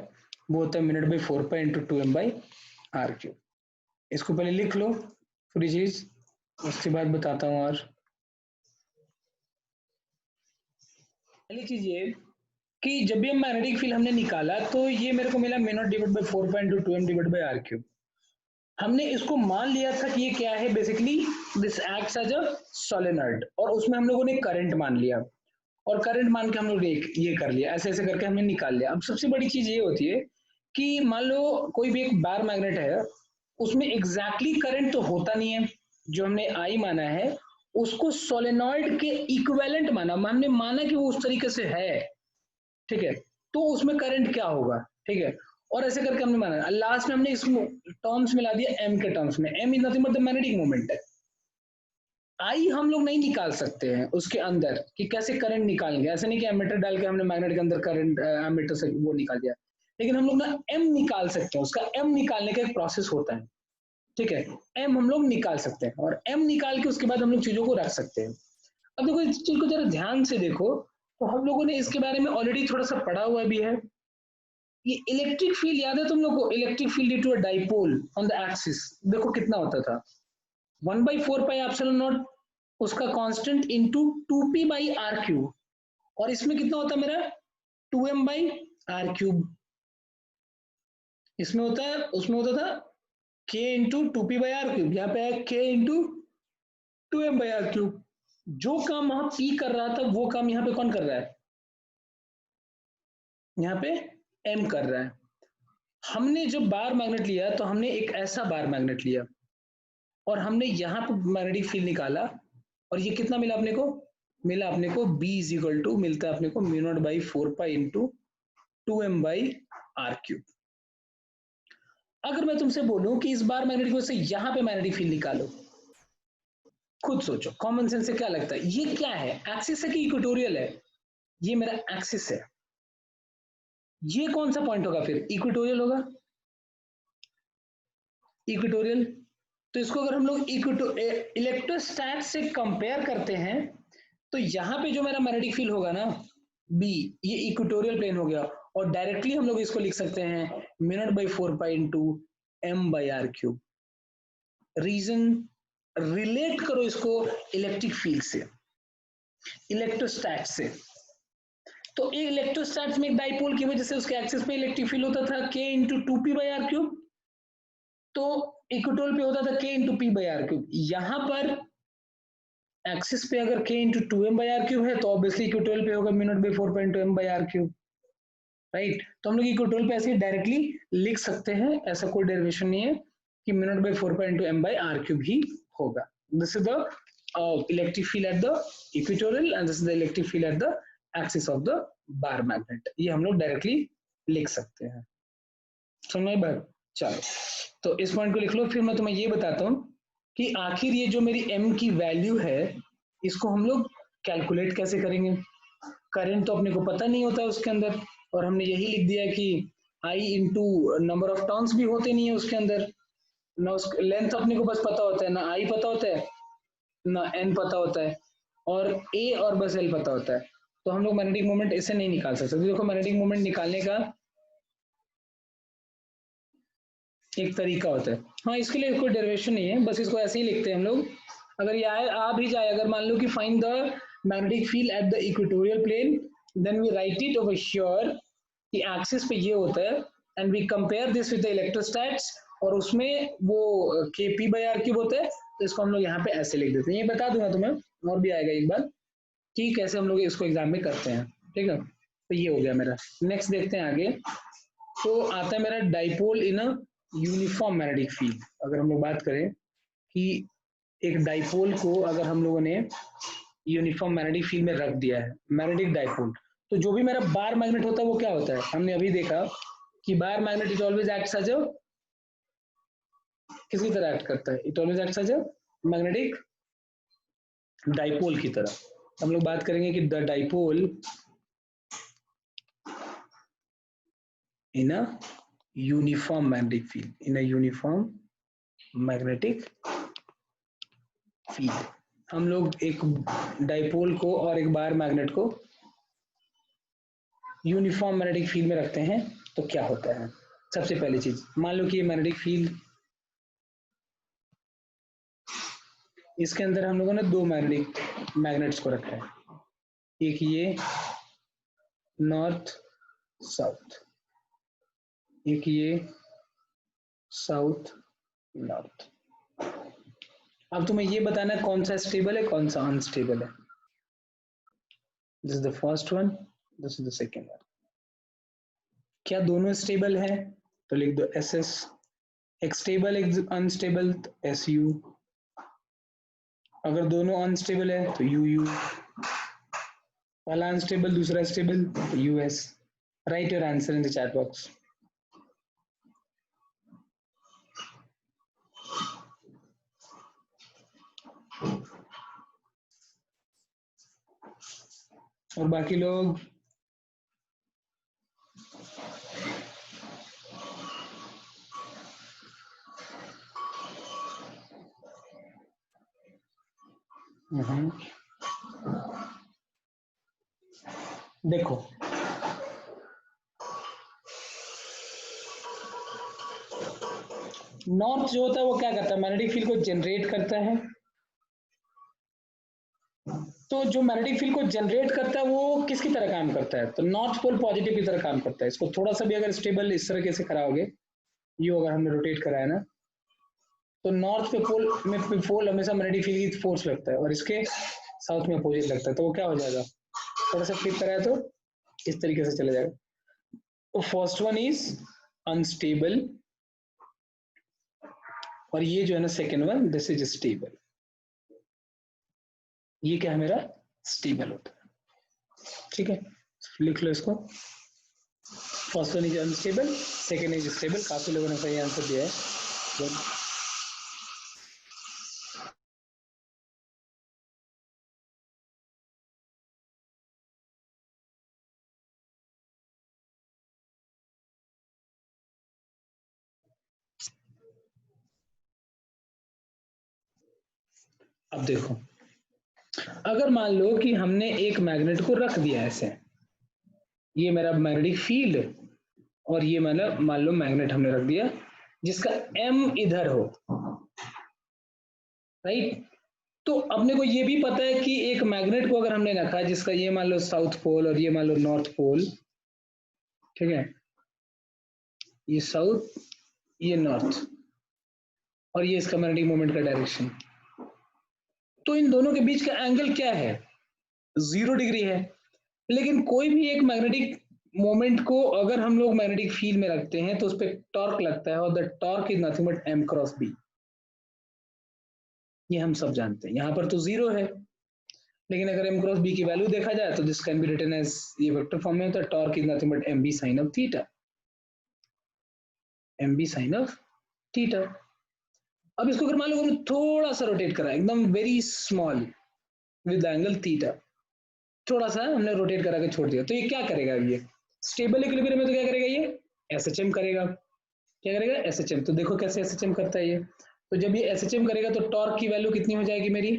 वो होता है mu naught by 4 pi into 2m by R cube. इसको पहले लिख लो पूरी चीज, उसके बाद बताता हूँ। और पहली चीज ये कि जब भी हम मैग्नेटिक फील्ड हमने निकाला तो ये मेरे को मिला mu naught divide by 4 pi into 2m divide by R cube. हमने इसको मान लिया था कि ये क्या है, basically this acts as a solenoid, और उसमें हम लोगों ने करंट मान लिया, और करंट मान के हम लोग ये कर लिया, ऐसे ऐसे करके हमने निकाल लिया। अब सबसे बड़ी चीज ये होती है कि मान लो कोई भी एक बार मैग्नेट है, उसमें एग्जैक्टली करंट तो होता नहीं है, जो हमने आई माना है उसको सोलेनॉइड के इक्विवेलेंट माना, हमने माना कि वो उस तरीके से है। ठीक है, तो उसमें करंट क्या होगा, ठीक है, और ऐसे करके हमने माना। लास्ट में हमने इस टर्म्स में ला दिया एम के टर्म्स में, M is nothing but the magnetic moment है। आई हम लोग नहीं निकाल सकते हैं उसके अंदर कि कैसे करंट निकालेंगे, ऐसे नहीं कि एमीटर डाल के हमने मैग्नेट के अंदर करंट एमीटर से वो निकाल दिया, लेकिन हम लोग ना एम निकाल सकते हैं, उसका एम निकालने का एक प्रोसेस होता है। ठीक है, एम हम लोग निकाल सकते हैं, और एम निकाल के उसके बाद हम लोग चीजों को रख सकते हैं। अब देखो इस चीज को जरा ध्यान से देखो, तो हम लोगों ने इसके बारे में ऑलरेडी थोड़ा सा पढ़ा हुआ भी है। ये इलेक्ट्रिक फील्ड याद है तुम लोग को? Electric field due to a dipole on the axis, देखो कितना होता था, 1/4πε0 उसका कांस्टेंट इनटू 2p/r³, और इसमें कितना होता है मेरा 2m/r³। इसमें होता है, उसमें होता था k इंटू 2p/r³, यहाँ पे है k इंटू 2m/r³। जो काम वहां p कर रहा था वो काम यहाँ पे कौन कर रहा है, यहाँ पे m कर रहा है। हमने जब बार मैग्नेट लिया तो हमने एक ऐसा बार मैग्नेट लिया और हमने यहाँ पे मैग्नेटिक फील्ड निकाला, और ये कितना मिला अपने को, मिला अपने को B इज इक्वल टू, मिलता है अपने को μ0/4π इंटू 2m/r³। अगर मैं तुमसे बोलूं कि इस बार मैग्नेटिक वजह से यहाँ पे मैग्नेटिक फील्ड निकालो, खुद सोचो कॉमन सेंस से क्या लगता है, ये क्या है, एक्सिस है कि इक्वेटोरियल है? ये मेरा एक्सिस है, ये कौन सा पॉइंट होगा फिर, इक्वेटोरियल होगा, इक्वेटोरियल। तो इसको अगर हम लोग इलेक्ट्रोस्टैट से कंपेयर करते हैं तो यहाँ पे जो मेरा मैग्नेटिक फील्ड होगा ना B, ये इक्वेटोरियल प्लेन हो गया, और डायरेक्टली हम लोग इसको लिख सकते हैं μ0/4π इंटू m/r³। रीजन, रिलेट करो इसको इलेक्ट्रिक फील्ड से, इलेक्ट्रोस्टैट से। तो इलेक्ट्रोस्टैट में एक डाइपोल की वजह से उसके एक्सिस पे इलेक्ट्रिक फील्ड होता था k इंटू 2p/r³, तो इक्वेटोरियल पे होता था k इंटू p/r³। यहाँ पर एक्सिस पे अगर k इंटू 2m/r³ है तो ऑब्वियसली इक्वेटोरियल पे होगा μ0/4π इंटू m/r³, राइट। तो हम लोग इक्वेटोरियल पे ऐसे डायरेक्टली लिख सकते हैं, ऐसा कोई डेरिवेशन नहीं है कि μ0/4π इंटू m/r³ ही होगा। This is the electric field at the equatorial and this is the electric field at the axis of the bar magnet, ये हम लोग डायरेक्टली लिख सकते हैं। समझ में बात? चलो तो इस पॉइंट को लिख लो। फिर मैं तुम्हें ये बताता हूँ कि आखिर ये जो मेरी m की वैल्यू है इसको हम लोग कैलकुलेट कैसे करेंगे। करंट तो अपने को पता नहीं होता उसके अंदर, और हमने यही लिख दिया कि I into number of turns भी होते नहीं है उसके अंदर ना, उस लेंथ अपने को बस पता होता है, ना I पता होता है ना n पता होता है, और A और बस L पता होता है। तो हम लोग मैग्नेटिक मोमेंट ऐसे नहीं निकाल सकते। देखो मैग्नेटिक मोमेंट निकालने का एक तरीका होता है, हाँ इसके लिए कोई डेरिवेशन नहीं है, बस इसको ऐसे ही लिखते हैं हम लोग। अगर ये आ भी जाए, अगर मान लो कि find the magnetic field at the equatorial plane, then we write it over sure कि एक्सिस पे ये होता है, and we compare this with the electrostatics, और उसमें वो kp/r³ होता है, तो इसको हम लोग यहाँ पे ऐसे लिख देते हैं। ये बता दूंगा तुम्हें, और भी आएगा एक बार कि कैसे हम लोग इसको एग्जाम में करते हैं, ठीक है। तो ये हो गया मेरा। नेक्स्ट देखते हैं आगे। तो आता है मेरा dipole in a uniform magnetic field. अगर हम लोग बात करें कि एक डाइपोल को अगर हम लोगों ने यूनिफॉर्म मैग्नेटिक फील्ड में रख दिया है, मैग्नेटिक डाइपोल, तो जो भी मेरा बार मैग्नेट होता है वो क्या होता है, हमने अभी देखा कि bar magnet it always acts as a, किसी तरह एक्ट करता है, it always acts as a magnetic dipole की तरह। हम लोग बात करेंगे कि the dipole in a uniform magnetic field, in a uniform magnetic field, हम लोग एक डाइपोल को और एक बार मैग्नेट को यूनिफॉर्म मैग्नेटिक फील्ड में रखते हैं तो क्या होता है। सबसे पहली चीज, मान लो कि ये मैग्नेटिक फील्ड, इसके अंदर हम लोगों ने दो मैग्नेट्स को रखा है, एक ये नॉर्थ साउथ, एक ये साउथ नॉर्थ। अब तुम्हें ये बताना है कौन सा स्टेबल है कौन सा अनस्टेबल है। This is the first one, this is the second one. क्या दोनों स्टेबल है तो लिख दो SS, एक स्टेबल एक अनस्टेबल तो SU, अगर दोनों अनस्टेबल है तो UU, पहला अनस्टेबल दूसरा स्टेबल तो US। Right your answer in the chat box. और बाकी लोग देखो नॉर्थ जो होता है वो क्या करता है, मैग्नेटिक फील्ड को जनरेट करता है। तो जो मैग्नेटिक फील्ड को जनरेट करता है वो किसकी तरह काम करता है, तो नॉर्थ पोल पॉजिटिव की तरह काम करता है। इसको थोड़ा सा भी अगर स्टेबल इस तरीके से कराओगे, ये अगर हमने रोटेट कराया ना, तो नॉर्थ पे पोल हमेशा मैग्नेटिक फील्ड की फोर्स लगता है और इसके साउथ में अपोजिट लगता है। तो वो क्या हो जाएगा, थोड़ा सा फ्लिप कराया तो इस तरीके से चला जाएगा। तो फर्स्ट वन इज अनस्टेबल और ये जो है ना second one this is stable. ये क्या है मेरा स्टेबल होता है, ठीक है, लिख लो इसको। First one is unstable, second is stable. काफी लोगों ने सही आंसर दिया है। अब देखो, अगर मान लो कि हमने एक मैग्नेट को रख दिया ऐसे, ये मेरा मैग्नेटिक फील्ड और ये मतलब मान लो मैग्नेट हमने रख दिया जिसका एम इधर हो, राइट। तो अपने को ये भी पता है कि एक मैग्नेट को अगर हमने रखा है जिसका ये मान लो साउथ पोल और ये मान लो नॉर्थ पोल, ठीक है, ये साउथ ये नॉर्थ और ये इसका मैग्नेटिक मोमेंट का डायरेक्शन, तो इन दोनों के बीच का एंगल क्या है, 0 डिग्री है। लेकिन कोई भी एक मैग्नेटिक मोमेंट को अगर हम लोग मैग्नेटिक फील्ड में रखते हैं तो उस पर टॉर्क लगता है और the torque is nothing but m cross b। ये हम सब जानते हैं। यहां पर तो 0 है, लेकिन अगर m क्रॉस b की वैल्यू देखा जाए तो this can be written as, ये वेक्टर फॉर्म में होता है, torque is nothing but mb sine of theta, mb sine of theta. अब इसको अगर मान लो हमने थोड़ा सा रोटेट करा, एकदम very small with angle theta, थोड़ा सा हमने रोटेट करा के छोड़ दिया, तो ये क्या करेगा, ये स्टेबल इक्विलिब्रियम में तो क्या करेगा, ये SHM करेगा। क्या करेगा, SHM। तो देखो कैसे SHM करता है ये। तो जब ये SHM करेगा तो टॉर्क की वैल्यू कितनी हो जाएगी मेरी,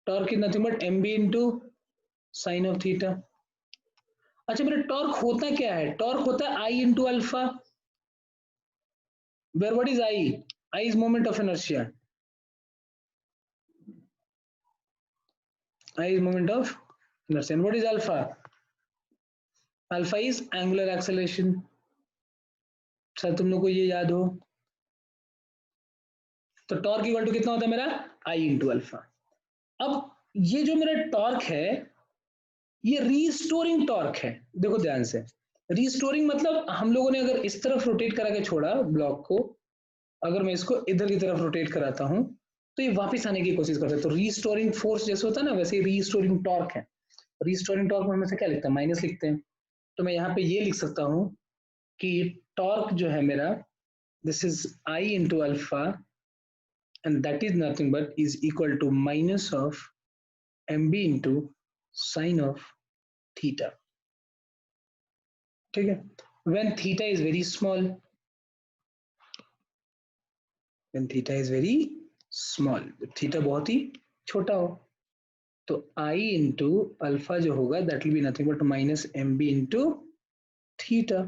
torque is nothing but mb into sine of theta. अच्छा मेरा टॉर्क होता क्या है, टॉर्क होता है I into alpha, where what is I is moment of inertia, I is moment of inertia. And what is alpha? Alpha is angular acceleration. Sir तुम लोग को ये याद हो, तो टॉर्क इक्वल टू कितना होता है मेरा I इंटू अल्फा। अब ये जो मेरा टॉर्क है ये रीस्टोरिंग टॉर्क है। देखो ध्यान से, रीस्टोरिंग मतलब हम लोगों ने अगर इस तरफ रोटेट करा के छोड़ा ब्लॉक को, अगर मैं इसको इधर की तरफ रोटेट कराता हूं तो ये वापस आने की कोशिश करता है। तो रीस्टोरिंग फोर्स जैसे होता है ना, वैसे रीस्टोरिंग टॉर्क है। रीस्टोरिंग टॉर्क में हमेशा क्या लिखते हैं, माइनस लिखते हैं। तो मैं यहाँ पे ये लिख सकता हूँ कि टॉर्क जो है मेरा this is I into alpha and that is nothing but is equal to minus of mb into sine of theta, ठीक है। When theta is very small, when theta is very small, theta बहुत ही छोटा हो, तो I into alpha जो होगा that will be nothing but minus mb into theta.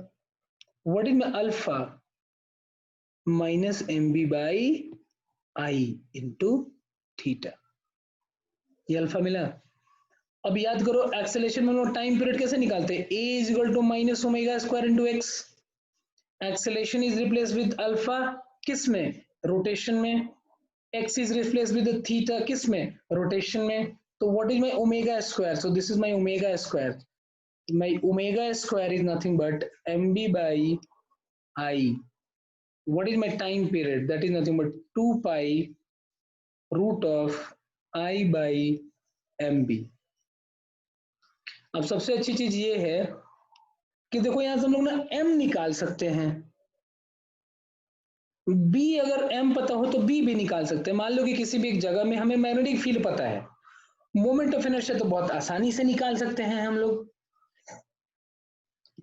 What is my alpha, minus mb by I into theta, ये alpha मिला। अब याद करो एक्सेलरेशन में हम लोग टाइम पीरियड कैसे निकालते हैं, a is equal to minus omega square into X. Acceleration is replace with alpha किस में, रोटेशन में। x is replaced with the theta किस में, रोटेशन में। तो what is my omega square, so this is my omega square, my omega square is nothing but mb by I। what is my time period, that is nothing but 2 pi root of I by mb। अब सबसे अच्छी चीज ये है कि देखो यहां से हम लोग ना m निकाल सकते हैं, b अगर m पता हो तो b भी निकाल सकते हैं। मान लो कि किसी भी एक जगह में हमें मैग्नेटिक फील्ड पता है, मोमेंट ऑफ इनर्शिया तो बहुत आसानी से निकाल सकते हैं हम लोग,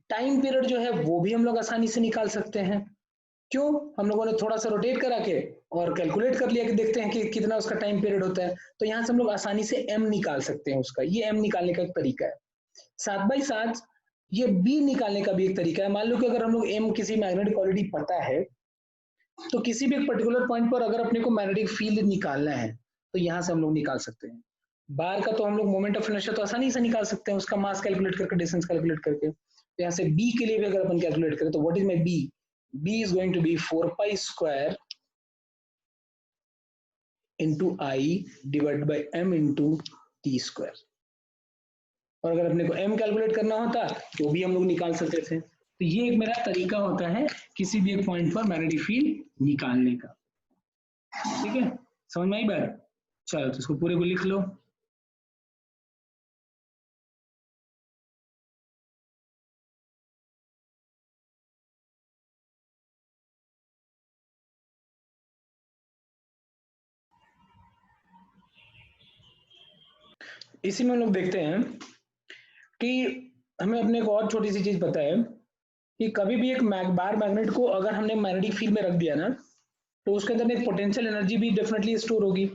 टाइम पीरियड जो है वो भी हम लोग आसानी से निकाल सकते हैं। क्यों, हम लोगों ने थोड़ा सा रोटेट करा के और कैलकुलेट कर लिया कि देखते हैं कि कितना उसका टाइम पीरियड होता है। तो यहां से हम लोग आसानी से m निकाल सकते हैं उसका, ये m निकालने का एक तरीका है। साथ बाई साथ ये बी निकालने का भी एक तरीका है। मान लो कि अगर हम लोग एम किसी मैग्नेटिक ऑलरेडी पता है, तो किसी भी एक पर्टिकुलर पॉइंट पर अगर अपने को मैग्नेटिक फील्ड निकालना है तो यहाँ से हम लोग निकाल सकते हैं। बार का तो हम लोग मोमेंट ऑफ इनर्शिया तो आसानी से निकाल सकते हैं, उसका मास कैलकुलेट करके, डिस्टेंस कैलकुलेट करके। तो यहाँ से बी के लिए भी अगर अपन कैलकुलेट करें तो what is my B? B is going to be 4 pi square into I divide by M into T square. और अगर अपने को m कैलकुलेट करना होता तो भी हम लोग निकाल सकते थे। तो ये एक मेरा तरीका होता है किसी भी एक पॉइंट पर मैग्नेटिक फील्ड निकालने का। ठीक है, समझ में आई बात? चलो तो इसको पूरे को लिख लो। इसी में हम लोग देखते हैं कि हमें अपने को और छोटी सी चीज पता है कि कभी भी एक बार मैग्नेट को अगर हमने मैग्नेटिक फील्ड में रख दिया ना, तो उसके अंदर एक पोटेंशियल एनर्जी भी डेफिनेटली स्टोर होगी।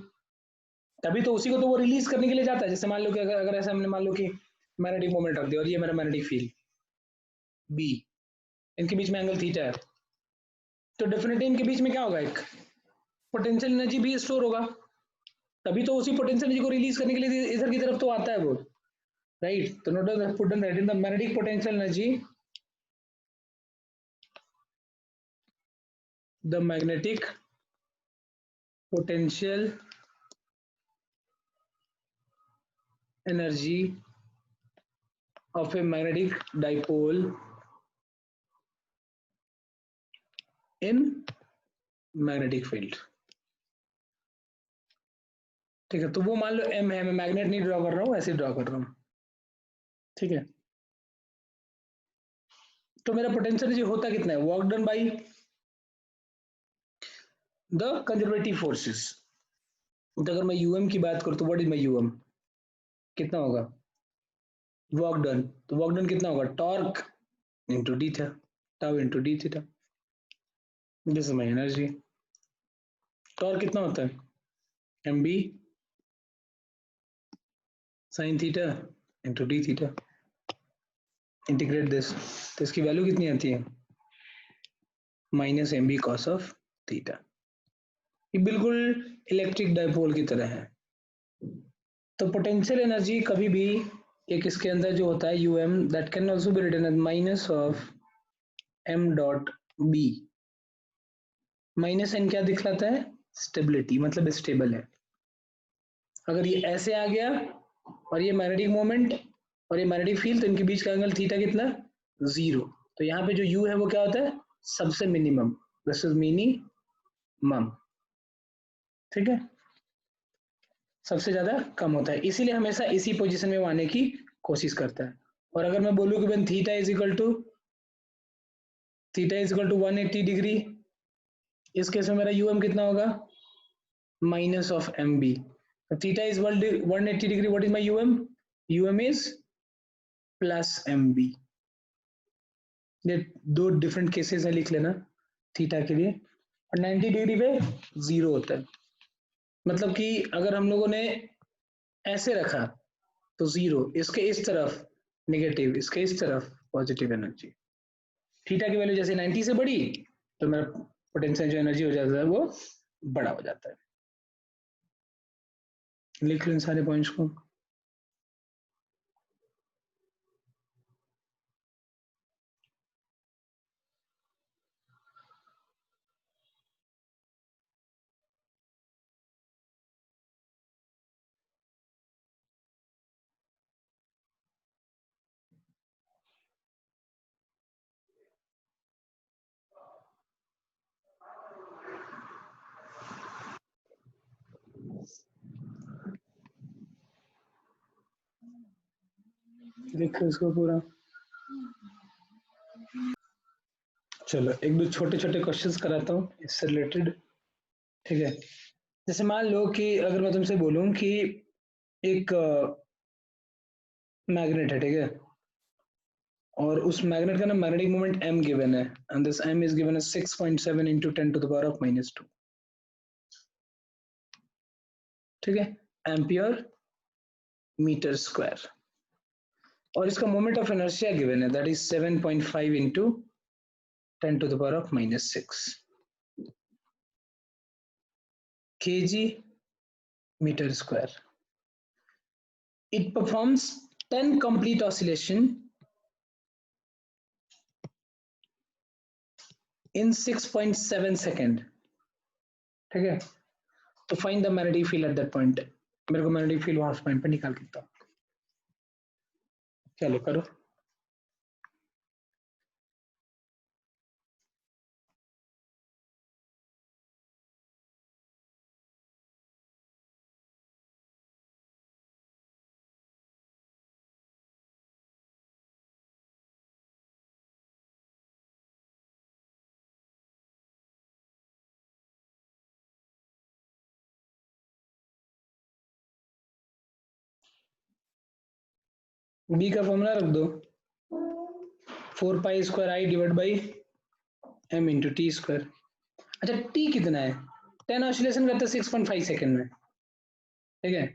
तभी तो उसी को तो वो रिलीज करने के लिए जाता है। जैसे मान लो कि अगर ऐसा हमने मान लो कि मैग्नेटिक मोमेंट रख दिया और ये मेरा मैग्नेटिक फील्ड बी, इनके बीच में एंगल थीटा है, तो डेफिनेटली इनके बीच में क्या होगा? एक पोटेंशियल एनर्जी भी स्टोर होगा। तभी तो उसी पोटेंशियल एनर्जी को रिलीज करने के लिए इधर की तरफ तो आता है वो, राइट? तो note put down in the magnetic potential energy, the magnetic potential energy of a magnetic dipole in magnetic field। ठीक है, तो वो मान लो m है, मैं मैग्नेट नहीं ड्रॉ कर रहा हूं, ऐसे ड्रॉ कर रहा हूं। ठीक है, तो मेरा पोटेंशियल एनर्जी होता कितना है? Work done by the conservative forces. तो अगर मैं यूएम की बात करूं तो व्हाट इज माय यूएम? कितना होगा? Work done. तो वर्क डन कितना होगा? Torque into D theta, tau into D theta. This is my energy. Torque कितना होता है? M B sine theta into D theta. Integrate this, तो इसकी वैल्यू कितनी आती है? Minus M B cos of theta. ये बिल्कुल इलेक्ट्रिक डाइपोल की तरह है। तो पोटेंशियल एनर्जी कभी भी एक इसके अंदर जो होता है U M, that can also be written as minus of M dot B. Minus N क्या दिखलाता है? स्टेबिलिटी, मतलब स्टेबल है। अगर ये ऐसे आ गया और ये मैग्नेटिक मोमेंट और ये मैग्नेटिक फील्ड, तो इनके बीच का एंगल थीटा कितना? 0। तो यहाँ पे जो u है वो क्या होता है? सबसे मिनिमम, दिस इज मिनिमम। ठीक है, सबसे ज्यादा कम होता है, इसीलिए हमेशा इसी पोजीशन में आने की कोशिश करता है। और अगर मैं बोलूँ कि when theta is equal to 180 degree, इस केस में मेरा यूएम कितना होगा? Minus of M B. Theta is 180 degree, what is my UM? UM is plus M B. ये दो डिफरेंट केसेस है, लिख लेना थीटा के लिए। और 90 डिग्री पे 0 होता है, मतलब कि अगर हम लोगों ने ऐसे रखा तो 0, इसके इस तरफ नेगेटिव, इसके इस तरफ पॉजिटिव एनर्जी। थीटा की वैल्यू जैसे 90 से बढ़ी तो मेरा पोटेंशियल जो एनर्जी हो जाता है वो बड़ा हो जाता है। लिख लो इन सारे पॉइंट्स को। देखो इसको पूरा। चलो एक दो छोटे छोटे क्वेश्चंस कराता हूँ इससे रिलेटेड। ठीक है, जैसे मान लो कि अगर मैं तुमसे बोलूं कि एक मैग्नेट है, ठीक है, और उस मैग्नेट का ना मैग्नेटिक मोमेंट m गिवन है, and this m is given as 6.7 into 10 to the power of -2। ठीक है, एम्पियर मीटर स्क्वायर। और इसका मोमेंट ऑफ इनर्शिया गिवन है, that is 7.5 into 10 to the power of -6 kg meter square. It performs 10 complete oscillation in 6.7 second. ठीक है, तो find the magnetic field at that point. मेरे को मैग्नेटिक फील्ड वहां point पे निकाल के दो. चलो करो. बी का फॉर्मूला रख दो, 4 pi square I divide by M into T square. अच्छा टी कितना है? 10 ऑसिलेशन करते 6.5 सेकेंड में. ठीक है,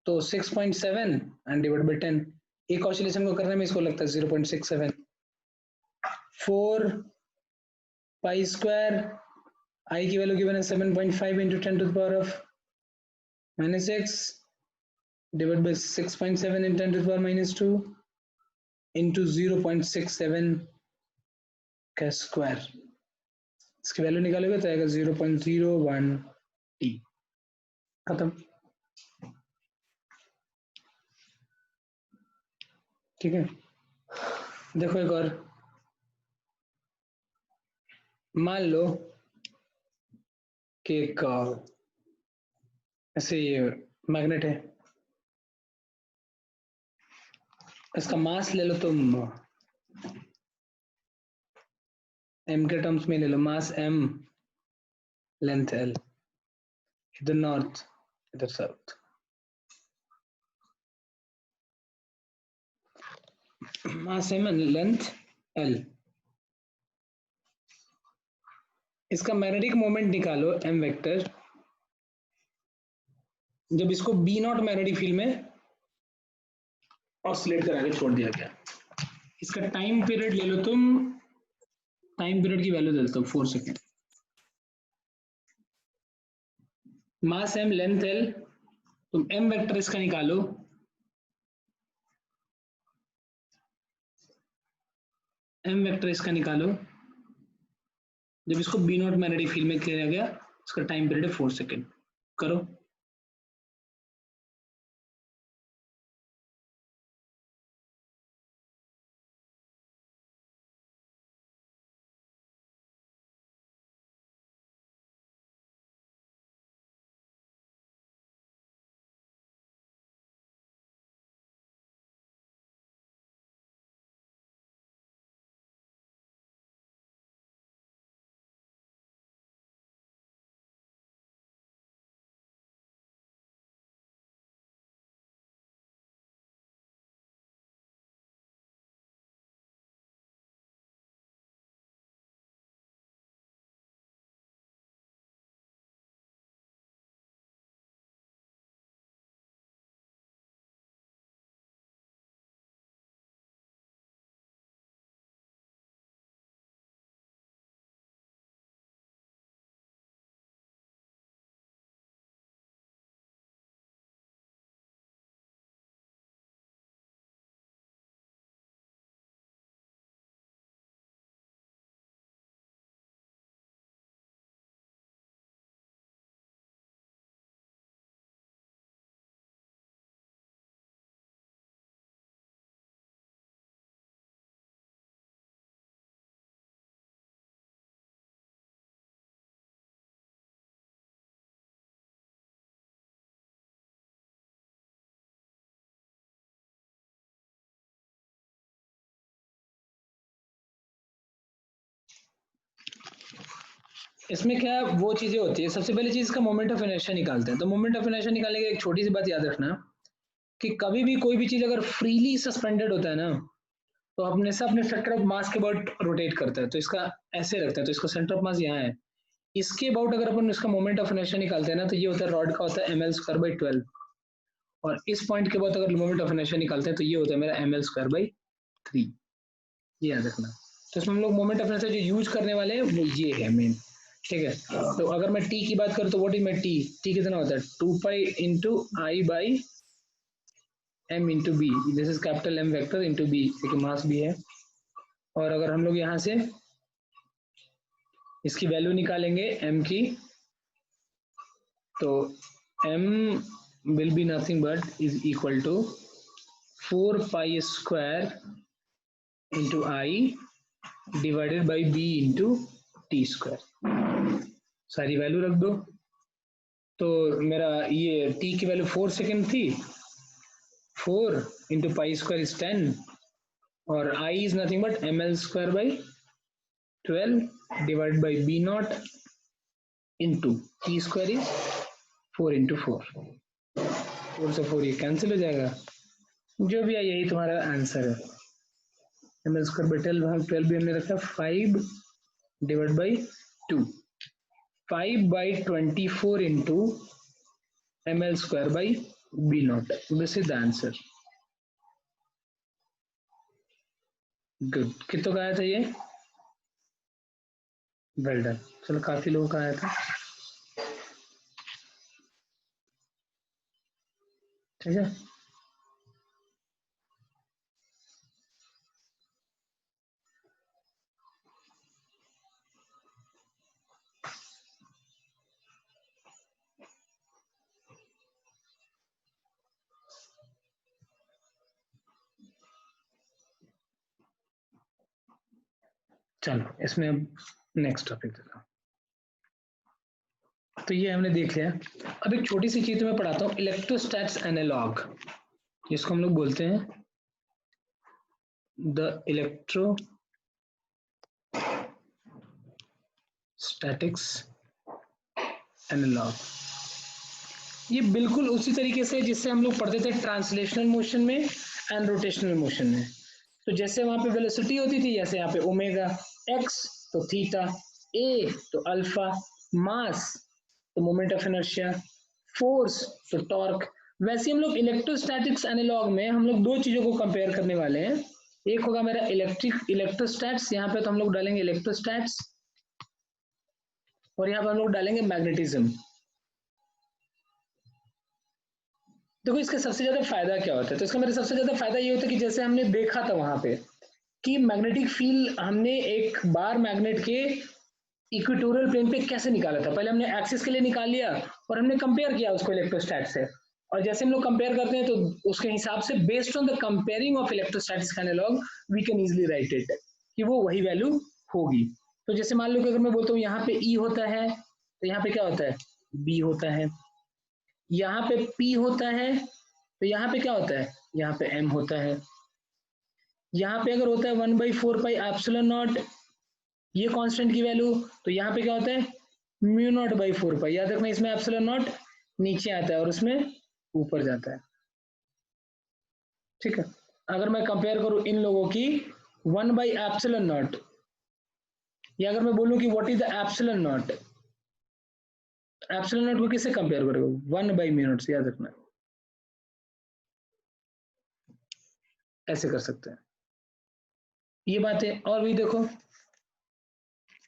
तो 6.7 एंड डिवाइड बाई 10. एक ऑसिलेशन को करने में इसको लगता है 0.67. 4 पाई स्क्वायर आई की वैल्यू गिवन है 7.5 into 10 to the power of -6 divided by 6.7 in 10 to the power -2 into 0.67 का स्क्वायर. इसकी वैल्यू निकालोगे तो आएगा 0.01 t. खत्म. ठीक है, देखो एक और. मान लो कि एक ऐसे मैग्नेट है, इसका मास ले लो तुम m के टर्म्स में ले लो. मास m, लेंथ l, इधर नॉर्थ इधर south. Mass m and length l. इसका मैग्नेटिक मोमेंट निकालो m वेक्टर जब इसको b नॉट मैग्नेटिक फील्ड में ऑसिलेट करा के छोड़ दिया गया. इसका टाइम पीरियड ले लो तुम, टाइम पीरियड की वैल्यू दे देता हूं 4 सेकेंड. मास m लेंथ l, तुम m वेक्टर इसका निकालो. m वेक्टर इसका निकालो जब इसको बी नॉट मैग्नेटिक फील्ड में किया गया. इसका टाइम पीरियड है 4 सेकेंड. करो. इसमें क्या वो चीजें होती है. सबसे पहली चीज का मोमेंट ऑफ इनर्शिया निकालते हैं. तो मोमेंट ऑफ इनर्शिया निकालने की एक छोटी सी बात याद रखना कि कभी भी कोई भी चीज अगर फ्रीली सस्पेंडेड होता है ना, तो अपने से अपने सेंटर ऑफ मास के अबाउट रोटेट करता है. तो इसका ऐसे रखता है, तो इसका सेंटर ऑफ मास यहाँ है. इसके अबाउट अगर अपन इसका मोमेंट ऑफ इनर्शिया निकालते हैं ना, तो ये होता है रॉड का होता है ml² by 12. और इस पॉइंट के बाद अगर मोमेंट ऑफ इनर्शिया निकालते हैं तो ये होता है मेरा ml²/3, ये याद रखना। तो इसमें हम लोग मोमेंट ऑफ इनर्शिया जो यूज करने वाले हैं वो ये है मेन, ठीक है। तो अगर मैं टी की बात करूँ तो व्हाट इज माई टी कितना होता है 2π into I by m into B, this is capital M vector into B, क्योंकि मास भी है। और अगर हम लोग यहाँ से इसकी वैल्यू निकालेंगे m की, तो m will be nothing but is equal to 4π² into I divided by b into t²। सारी वैल्यू रख दो। तो मेरा ये t की वैल्यू 4 सेकेंड थी, 4 इंटू π² इज 10 और I is nothing but ml²/12 divide by b not into t² is 4 into 4, 4 से 4 ये कैंसिल हो जाएगा, जो भी है यही तुम्हारा आंसर है। ml²/12 भी हमने रखा 5 divide by 2, 5/24 into ml²/b not, this is the answer. Good, कितनों का आया था ये? Well done. चलो काफी लोगों का आया था, ठीक है। चलो इसमें अब नेक्स्ट टॉपिक देखो। तो ये हमने देख लिया। अब एक छोटी सी चीज मैं पढ़ाता हूँ, इलेक्ट्रोस्टैट्स एनालॉग, जिसको हम लोग बोलते हैं द इलेक्ट्रोस्टैटिक्स एनालॉग। ये बिल्कुल उसी तरीके से जिससे हम लोग पढ़ते थे ट्रांसलेशनल मोशन में एंड रोटेशनल मोशन में। तो जैसे वहां पे वेलोसिटी होती थी, जैसे यहाँ पे ओमेगा, एक्स तो थीटा, ए तो अल्फा, मास तो मोमेंट ऑफ इनर्शिया, फोर्स तो टॉर्क, वैसे हम लोग इलेक्ट्रोस्टैटिक्स एनालॉग में हम लोग दो चीजों को कंपेयर करने वाले हैं। एक होगा मेरा इलेक्ट्रोस्टैट्स, यहाँ पे तो हम लोग डालेंगे इलेक्ट्रोस्टैट्स, और यहाँ पे हम लोग डालेंगे मैग्नेटिज्म। देखो इसका सबसे ज्यादा फायदा क्या होता है, तो इसका मेरा सबसे ज्यादा फायदा ये होता है कि जैसे हमने देखा था वहां पे कि मैग्नेटिक फील्ड हमने एक बार मैग्नेट के इक्वेटोरियल प्लेन पे कैसे निकाला था। पहले हमने एक्सिस के लिए निकाल लिया और हमने कंपेयर किया उसको इलेक्ट्रोस्टैट से, और जैसे हम लोग कंपेयर करते हैं तो उसके हिसाब से based on the comparing of electrostatics analogue we can easily write it कि वो वही वैल्यू होगी। तो जैसे मान लो कि अगर मैं बोलता हूँ यहाँ पे E होता है तो यहाँ पे क्या होता है B होता है, यहाँ पे P होता है तो यहाँ पे क्या होता है, यहाँ पे M होता है, यहाँ पे अगर होता है 1/4πε0 ये कांस्टेंट की वैल्यू, तो यहाँ पे क्या होता है μ0/4π। याद रखना इसमें ε0 नीचे आता है और उसमें ऊपर जाता है, ठीक है। अगर मैं कंपेयर करूं इन लोगों की 1/ε0, या अगर मैं बोलूं कि व्हाट इज द ε0, ε0 को किससे कंपेयर करोगे 1/μ0 से, याद रखना ऐसे कर सकते हैं ये बातें। और भी देखो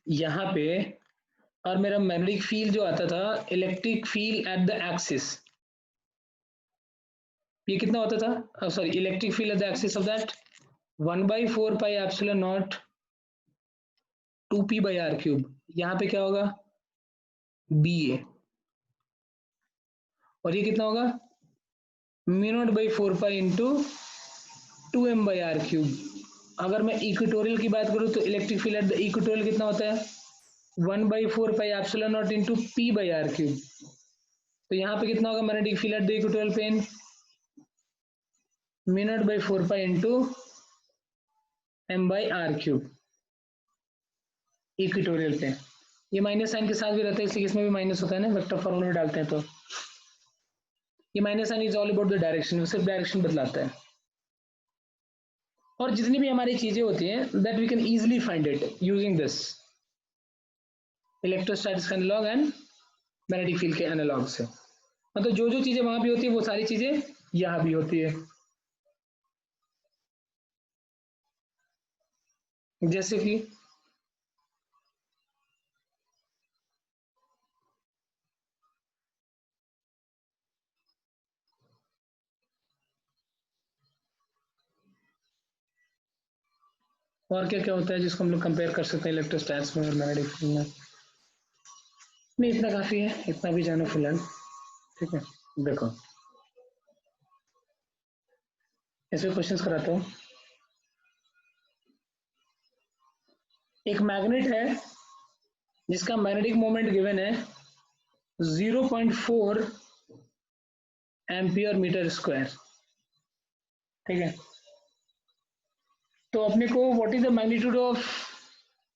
यहाँ पे, और मेरा मैग्नेटिक फील्ड जो आता था electric field at the axis, ये कितना होता था, sorry electric field at the axis of that 1/4πε0 2p/r³। यहाँ पे क्या होगा BA, और ये कितना होगा μ0/4π इंटू 2m/r³। अगर मैं इक्वेटोरियल की बात करूं तो electric field at the equatorial कितना होता है 1/4πε0 इंटू p/r³। तो यहाँ पे कितना होगा magnetic field at the equatorial plane μ0/4π into m/r³ equatorial पे। ये माइनस साइन के साथ भी रहता है इसलिए इसमें भी माइनस होता है ना, वेक्टर फॉर्मूला में डालते हैं तो ये minus sign is all about the direction, सिर्फ डायरेक्शन बदलाता है। और जितनी भी हमारी चीजें होती हैं that we can easily find it using this electrostatics analogue and magnetic field के एनालॉग से। मतलब जो जो चीजें वहां भी होती है वो सारी चीजें यहाँ भी होती है। जैसे कि और क्या क्या होता है जिसको हम लोग कंपेयर कर सकते हैं इलेक्ट्रोस्टैट्स में और मैग्नेटिक फील्ड में। नहीं, इतना काफी है, इतना भी जानो फिलहाल। ठीक है, देखो ऐसे क्वेश्चंस कराता हूँ। एक मैग्नेट है जिसका मैग्नेटिक मोमेंट गिवन है 0.4 एम्पियर मीटर स्क्वायर। ठीक है, तो अपने को what is the magnitude of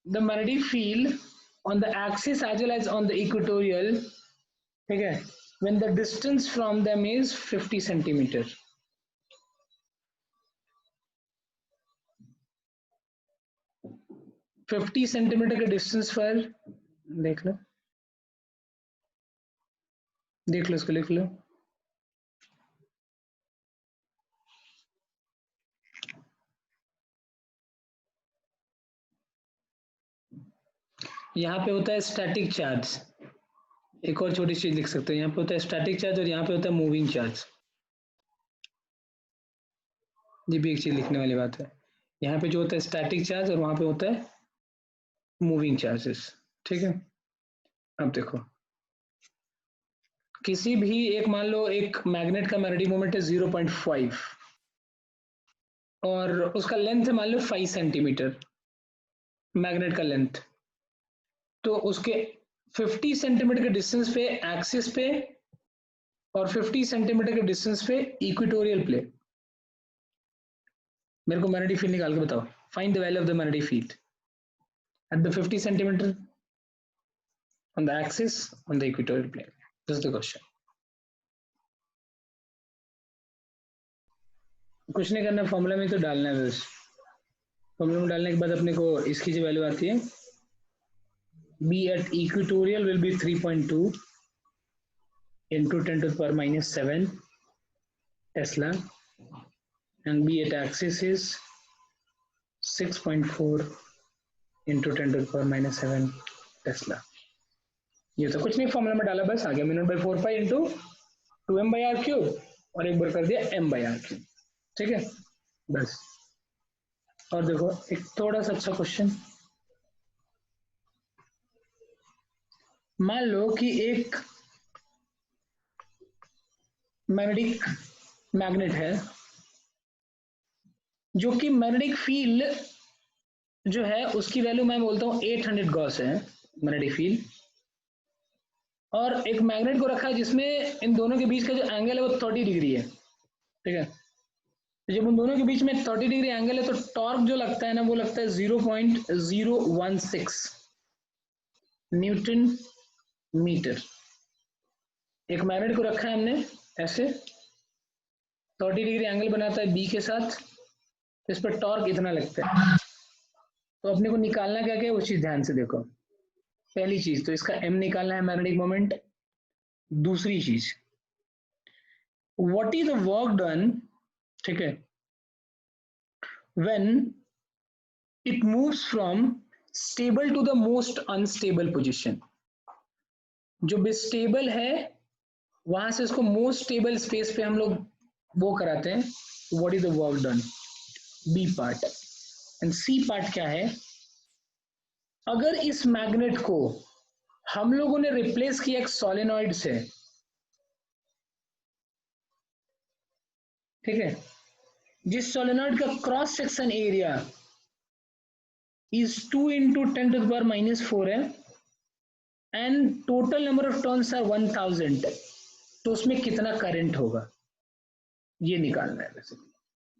the magnetic field on the axis as well as on the equatorial. ठीक है, when the distance from them is 50 centimetre. Fifty centimetre के distance पर देख लो, देख लो, इसको लिख लो। यहाँ पे होता है स्टैटिक चार्ज। एक और छोटी चीज लिख सकते हैं, यहाँ पे होता है स्टैटिक चार्ज और यहाँ पे होता है मूविंग चार्ज। ये भी एक चीज लिखने वाली बात है, यहाँ पे जो होता है स्टैटिक चार्ज और वहां पे होता है मूविंग चार्जेस। ठीक है, अब देखो किसी भी एक, मान लो एक मैग्नेट का मैग्नेटिक मोमेंट है 0.5 और उसका लेंथ है मान लो 5 सेंटीमीटर, मैग्नेट का लेंथ। तो उसके 50 सेंटीमीटर के डिस्टेंस पे एक्सिस पे और 50 सेंटीमीटर के डिस्टेंस पे इक्वेटोरियल प्ले, मेरे को मैग्नेटिक फील्ड निकाल के बताओ। Find the value of the magnetic field at the 50 centimetre on the axis on the equatorial plane. This is the question. कुछ नहीं करना, फॉर्मूला में तो डालना है बस। फॉर्मूला में डालने के बाद अपने को इसकी जो वैल्यू आती है, B at equatorial will be 3.2 into 10 to the power minus 7 Tesla, and B at axis is 6.4 into 10 to the power minus 7 Tesla. ये तो कुछ नहीं, फॉर्मूला में डाला बस, आ गया μ0 by 4 pi into 2m by r cube और एक बार कर दिया m by r cube। ठीक है, बस। और देखो एक थोड़ा सा अच्छा क्वेश्चन, मान लो कि एक मैग्नेटिक मैग्नेट है जो कि मैग्नेटिक फील्ड जो है उसकी वैल्यू मैं बोलता हूँ 800 गॉस है मैग्नेटिक फील्ड, और एक मैग्नेट को रखा है जिसमें इन दोनों के बीच का जो एंगल है वो 30 डिग्री है। ठीक है, तो जब उन दोनों के बीच में 30 डिग्री एंगल है तो टॉर्क जो लगता है ना वो लगता है 0.016 न्यूटन मीटर। एक मैग्नेट को रखा है हमने ऐसे, 30 डिग्री एंगल बनाता है बी के साथ, इस पर टॉर्क इतना लगता है। तो अपने को निकालना क्या क्या है वो चीज ध्यान से देखो। पहली चीज तो इसका m निकालना है, मैग्नेटिक मोमेंट। दूसरी चीज what is the work done, ठीक है, when it moves from stable to the most unstable position. जो भी स्टेबल है वहां से इसको मोस्ट स्टेबल स्पेस पे हम लोग वो कराते हैं। What is the work done, B part. And C part क्या है, अगर इस मैग्नेट को हम लोगों ने रिप्लेस किया एक सोलेनॉइड से, ठीक है, जिस सोलेनॉइड का cross section area is 2 into 10 to the power minus 4 है and total number of turns are 1000, तो उसमें कितना करंट होगा ये निकालना है वैसे।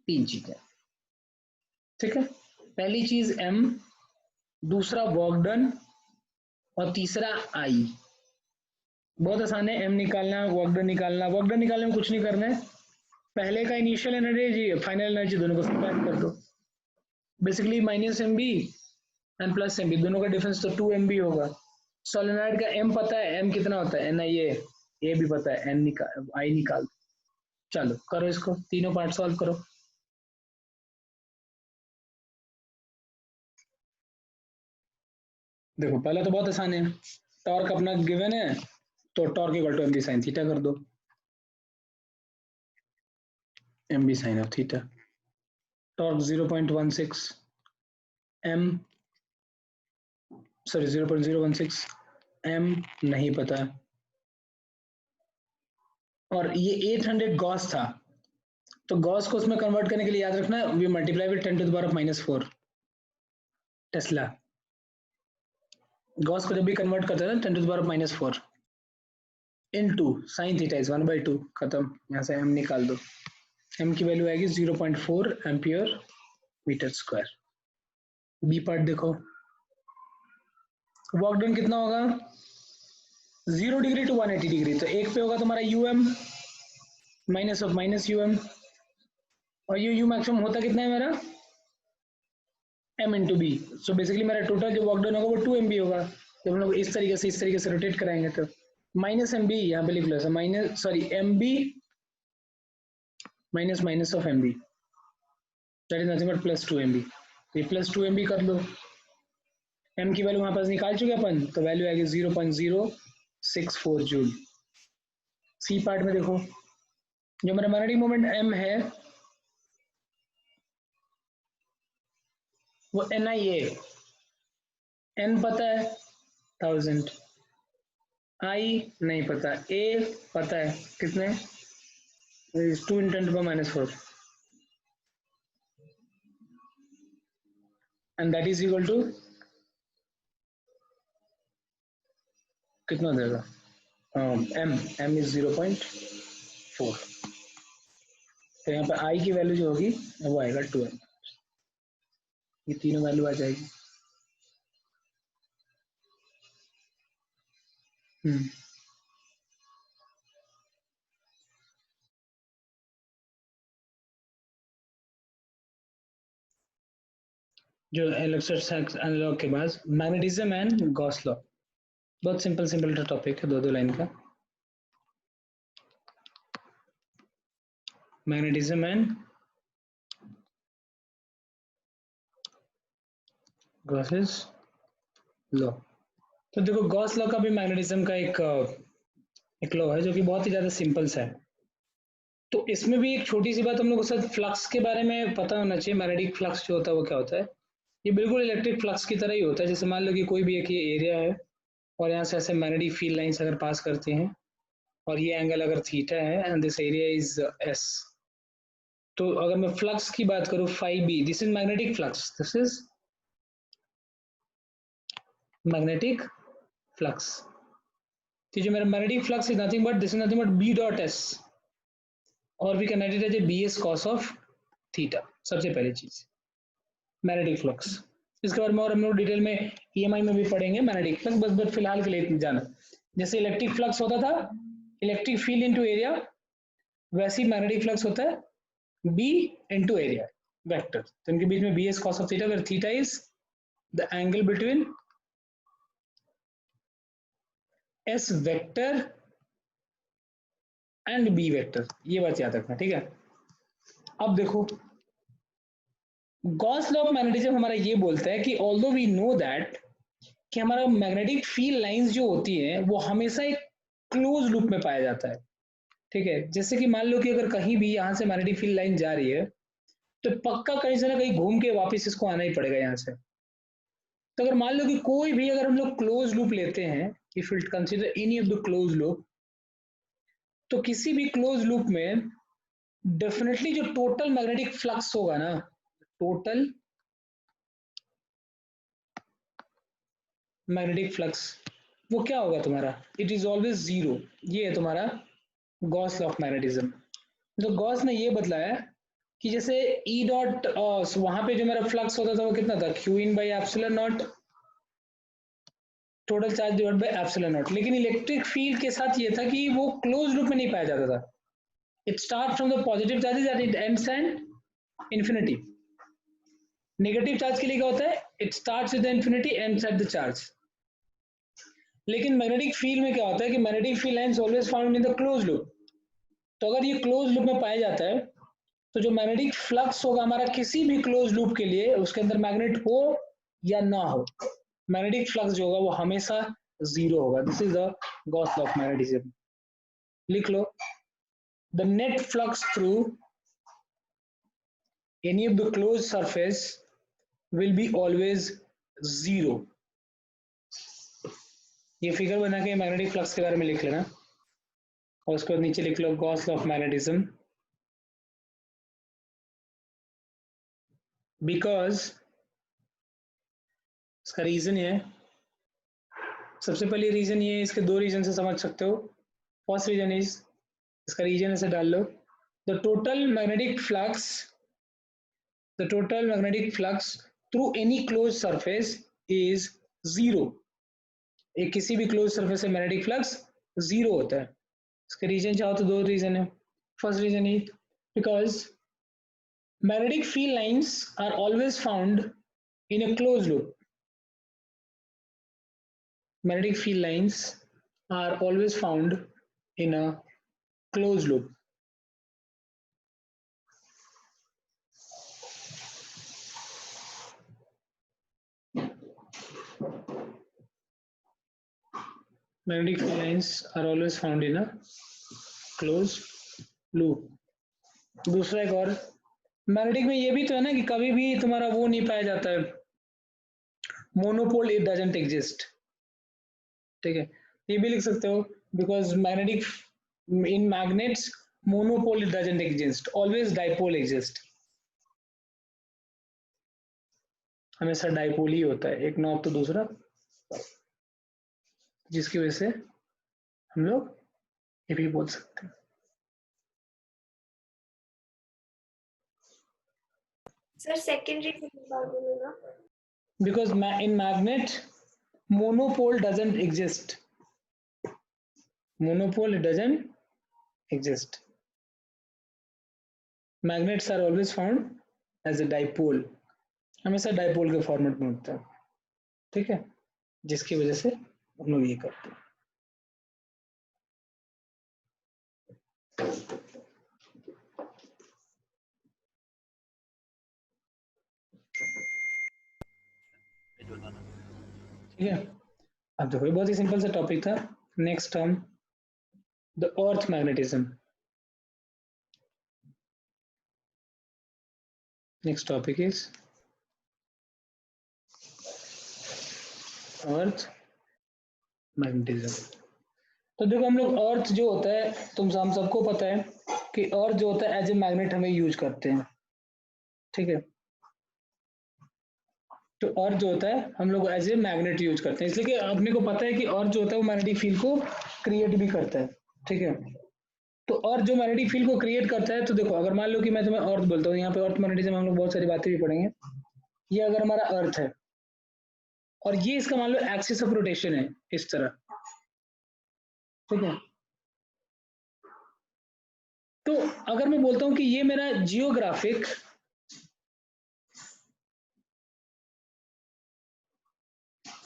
तीन चीजें, ठीक है, पहली चीज m, दूसरा वर्क डन और तीसरा I। बहुत आसान है, m निकालना, वर्क डन निकालना। वर्क डन निकालने में कुछ नहीं करना है, पहले का इनिशियल एनर्जी फाइनल एनर्जी दोनों को सब्ट्रैक्ट कर दो। Basically minus M B and plus M B, दोनों का डिफरेंस तो 2 MB होगा। सोलेनॉइड का m पता है, m कितना होता है ni, ये भी पता है, n आई निकाल। चलो करो इसको, तीनों पार्ट सॉल्व करो। देखो पहला तो बहुत आसान है, टॉर्क अपना गिवन है तो torque equal to M B sine theta कर दो, M B sine of theta. Torque 0.16 M, sorry 0.016 M नहीं पता, और ये 800 गॉस था, तो गॉस को उसमें कन्वर्ट करने के लिए याद रखना we multiply with 10 to the power of -4 tesla. Gauss को जब भी कन्वर्ट करते हैं 10 to the power of -4 into sine theta is 1/2, खत्म। यहाँ से एम निकाल दो, एम की वैल्यू आएगी 0.4 ampere metre square. B part देखो, वर्क डन कितना होगा 0 डिग्री टू 180 डिग्री, तो एक पे होगा तुम्हारा U M minus of minus U M, और ये यू मैक्सिमम होता कितना है मेरा m into B. So basically मेरा टोटल जो वर्क डन होगा वो 2 MB होगा। जब हम लोग इस तरीके से रोटेट कराएंगे तो माइनस एम बी यहाँ पे लिख लो, minus sorry M B minus of M B, that is nothing but plus 2 MB। ये प्लस 2 MB कर लो, m की वैल्यू वहां पास निकाल चुके अपन, तो वैल्यू आएगी 0.064 जूल। सी पार्ट में देखो, जो मेरा मैग्नेटिक मोमेंट m है वो NIA, n पता है 1000, I नहीं पता, A पता है कितने 2 × 10⁻⁴, and that is equal to कितना देगा m is 0.4, तो यहाँ पे I की वैल्यू जो होगी वो आएगा 2m, ये तीनों वैल्यू आ जाएगी। जो इलेक्ट्रोस्टैटिक्स एनालॉग के बाद मैग्नेटिज्म एंड गॉस लॉ, बहुत सिंपल टॉपिक है, दो लाइन का। मैग्नेटिज्म एंड गॉसेस लॉ, तो देखो गॉस लॉ का भी मैग्नेटिज्म का एक लॉ है जो कि बहुत ही ज्यादा सिंपल सा है। तो इसमें भी एक छोटी सी बात हम लोग को साथ फ्लक्स के बारे में पता होना चाहिए। मैग्नेटिक फ्लक्स जो होता है वो क्या होता है, ये बिल्कुल इलेक्ट्रिक फ्लक्स की तरह ही होता है। जैसे मान लो कि कोई भी एक ये एरिया है और यहाँ से ऐसे मैग्नेटिक फील्ड लाइंस अगर पास करते हैं और ये एंगल अगर थीटा है and this area is S, तो अगर मैं फ्लक्स की बात करूँ phi B, this is magnetic flux, this is magnetic flux. तो जो मेरा magnetic flux is nothing but this is nothing but B dot S, और we can write it as B S cos of theta. सबसे पहली चीज magnetic flux, इसके बारे में और हम लोग डिटेल में EMI में भी पढ़ेंगे मैग्नेटिक फ्लक्स, बस फिलहाल के लिए जाना। जैसे इलेक्ट्रिक फ्लक्स होता था इलेक्ट्रिक फील्ड इनटू एरिया, वैसे ही मैग्नेटिक फ्लक्स होता है B इनटू एरिया वेक्टर। तो इनके बीच में BS cos of theta, where theta is the angle between S vector and B vector, ये बात याद रखना, ठीक है। अब देखो गॉस लॉ ऑफ मैग्नेटिज्म हमारा ये बोलता है कि ऑल्दो वी नो दैट कि हमारा मैग्नेटिक फील्ड लाइंस जो होती है वो हमेशा एक क्लोज लूप में पाया जाता है, ठीक है। जैसे कि मान लो कि अगर कहीं भी यहाँ से मैग्नेटिक फील्ड लाइन जा रही है तो पक्का कहीं से ना कहीं घूम के वापस इसको आना ही पड़ेगा यहाँ से। तो अगर मान लो कि कोई भी अगर हम लोग क्लोज लूप लेते हैं, if it consider any of the close loop, तो किसी भी क्लोज लूप में डेफिनेटली जो टोटल मैग्नेटिक फ्लक्स होगा ना, टोटल मैग्नेटिक फ्लक्स वो क्या होगा तुम्हारा, इट इज ऑलवेज 0। ये है तुम्हारा गॉस लॉ ऑफ मैग्नेटिज्म। तो गॉस ने ये बतलाया कि जैसे ई डॉट वहां पे जो मेरा फ्लक्स होता था वो कितना था, Q in by epsilon not, total charge divide by epsilon not. लेकिन इलेक्ट्रिक फील्ड के साथ ये था कि वो क्लोज लूप में नहीं पाया जाता था, it start from the positive charges and it ends at infinity. Negative charge के लिए क्या होता है, it starts with the infinity ends at the charge. लेकिन मैग्नेटिक फील्ड में क्या होता है कि magnetic field lines always found in the close loop, तो अगर ये क्लोज लूप में पाया जाता है तो जो मैग्नेटिक फ्लक्स होगा हमारा किसी भी क्लोज लूप के लिए, उसके अंदर मैग्नेट हो या ना हो, मैग्नेटिक फ्लक्स जो होगा वो हमेशा जीरो होगा। This is the Gauss law of magnetism. लिख लो, the net flux through any of the closed surface will be always zero। ये फिगर बना के मैग्नेटिक फ्लक्स के बारे में लिख लेना और उसके बाद नीचे लिख लो Gauss law of magnetism. Because इसका रीजन है, सबसे पहले रीजन ये, इसके दो रीजन से समझ सकते हो। फर्स्ट रीजन इज, इसका रीजन ऐसे डाल लो, the total magnetic flux, the total magnetic flux through any closed surface is zero। एक किसी भी क्लोज सरफेस से मैग्नेटिक फ्लक्स जीरो होता है। इसके रीजन चाहो तो दो रीजन है। First reason is because magnetic field lines are always found in a closed loop। magnetic field lines are always found in a closed loop। magnetic field lines are always found in a closed loop। दूसरा एक और, magnetic में ये भी तो है ना कि कभी भी तुम्हारा वो नहीं पाया जाता है, मोनोपोल, इट डजंट एग्जिस्ट। ठीक है, ये भी लिख सकते हो, because magnetic, in magnets monopole it doesn't exist, always dipole exist. हमेशा डाइपोल ही होता है, एक नॉब तो दूसरा, जिसकी वजह से हम लोग ये भी बोल सकते हैं। सर सेकेंड रीजन बता दीजिएगा। Because in magnet monopole doesn't exist, monopole it doesn't exist। magnets are always found as a dipole, हमेशा डाइपोल के फॉर्मेट में होता है। ठीक है, जिसकी वजह से हम लोग ये करते हैं। ठीक है, अब देखो बहुत ही सिंपल सा टॉपिक था। Next term, the earth magnetism. Next topic is earth magnetism. तो देखो हम लोग अर्थ जो होता है, हम सबको पता है कि अर्थ जो होता है एज ए मैग्नेट हमें यूज करते हैं। ठीक है, तो अर्थ जो होता है हम लोग एज ए मैग्नेट यूज करते हैं, इसलिए कि अपने को पता है कि अर्थ जो होता है वो मैग्नेटिक फील्ड को क्रिएट भी करता है। ठीक है, तो अर्थ जो मैग्नेटिक फील्ड को क्रिएट करता है, तो देखो अगर मान लो कि मैं तुम्हें अर्थ बोलता हूँ, यहाँ पे अर्थ मैग्नेटिज्म हम लोग बहुत सारी बातें भी पढ़ेंगे। ये अगर हमारा अर्थ है और ये इसका मान लो एक्सिस ऑफ रोटेशन है इस तरह। ठीक है, तो अगर मैं बोलता हूँ कि ये मेरा जियोग्राफिक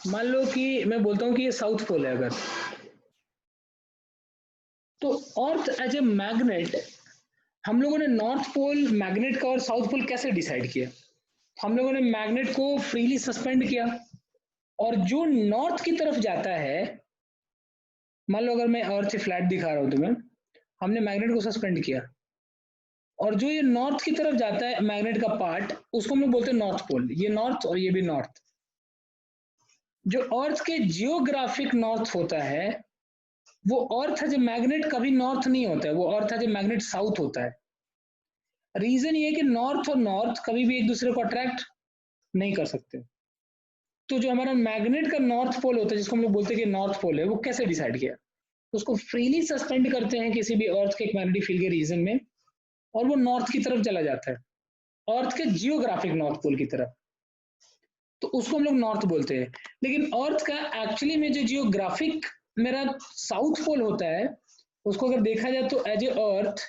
मान लो कि मैं बोलता हूं कि ये साउथ पोल है अगर, तो अर्थ एज ए मैग्नेट, हम लोगों ने नॉर्थ पोल मैग्नेट का और साउथ पोल कैसे डिसाइड किया? हम लोगों ने मैग्नेट को फ्रीली सस्पेंड किया और जो नॉर्थ की तरफ जाता है, मान लो अगर मैं अर्थ से फ्लैट दिखा रहा हूं तुम्हें, हमने मैग्नेट को सस्पेंड किया और जो ये नॉर्थ की तरफ जाता है मैग्नेट का पार्ट, उसको हम लोग बोलते हैं नॉर्थ पोल। ये नॉर्थ और ये भी नॉर्थ। जो अर्थ के जियोग्राफिक नॉर्थ होता है वो अर्थ एज ए मैग्नेट कभी नॉर्थ नहीं होता है, वो earth as a magnet south होता है। रीजन ये कि नॉर्थ और नॉर्थ कभी भी एक दूसरे को अट्रैक्ट नहीं कर सकते। तो जो हमारा मैग्नेट का नॉर्थ पोल होता है, जिसको हम लोग बोलते हैं कि नॉर्थ पोल है, वो कैसे डिसाइड किया? उसको फ्रीली सस्पेंड करते हैं किसी भी अर्थ के एक मैग्नेटिक फील्ड के रीजन में और वो नॉर्थ की तरफ चला जाता है, अर्थ के जियोग्राफिक नॉर्थ पोल की तरफ, तो उसको हम लोग नॉर्थ बोलते हैं। लेकिन अर्थ का एक्चुअली में जो जियोग्राफिक मेरा साउथ पोल होता है, उसको अगर देखा जाए तो एज ए अर्थ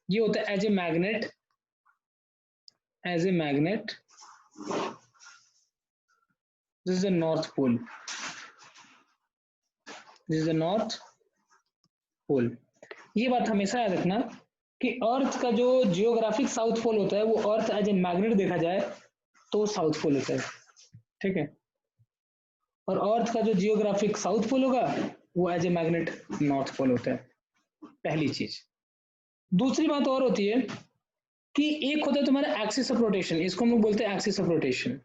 ये होता है as a magnet, as a magnet this is the north pole, this is the north pole. ये बात हमेशा याद रखना कि अर्थ का जो जियोग्राफिक साउथ पोल होता है वो अर्थ एज ए मैग्नेट देखा जाए तो साउथ पोल होता है, ठीक है। और अर्थ का जो जियोग्राफिक साउथ पोल होगा वो as a magnet north pole होता है, पहली चीज। दूसरी बात और होती है कि एक होता है तुम्हारा एक्सिस ऑफ रोटेशन, इसको हम लोग बोलते हैं एक्सिस ऑफ रोटेशन,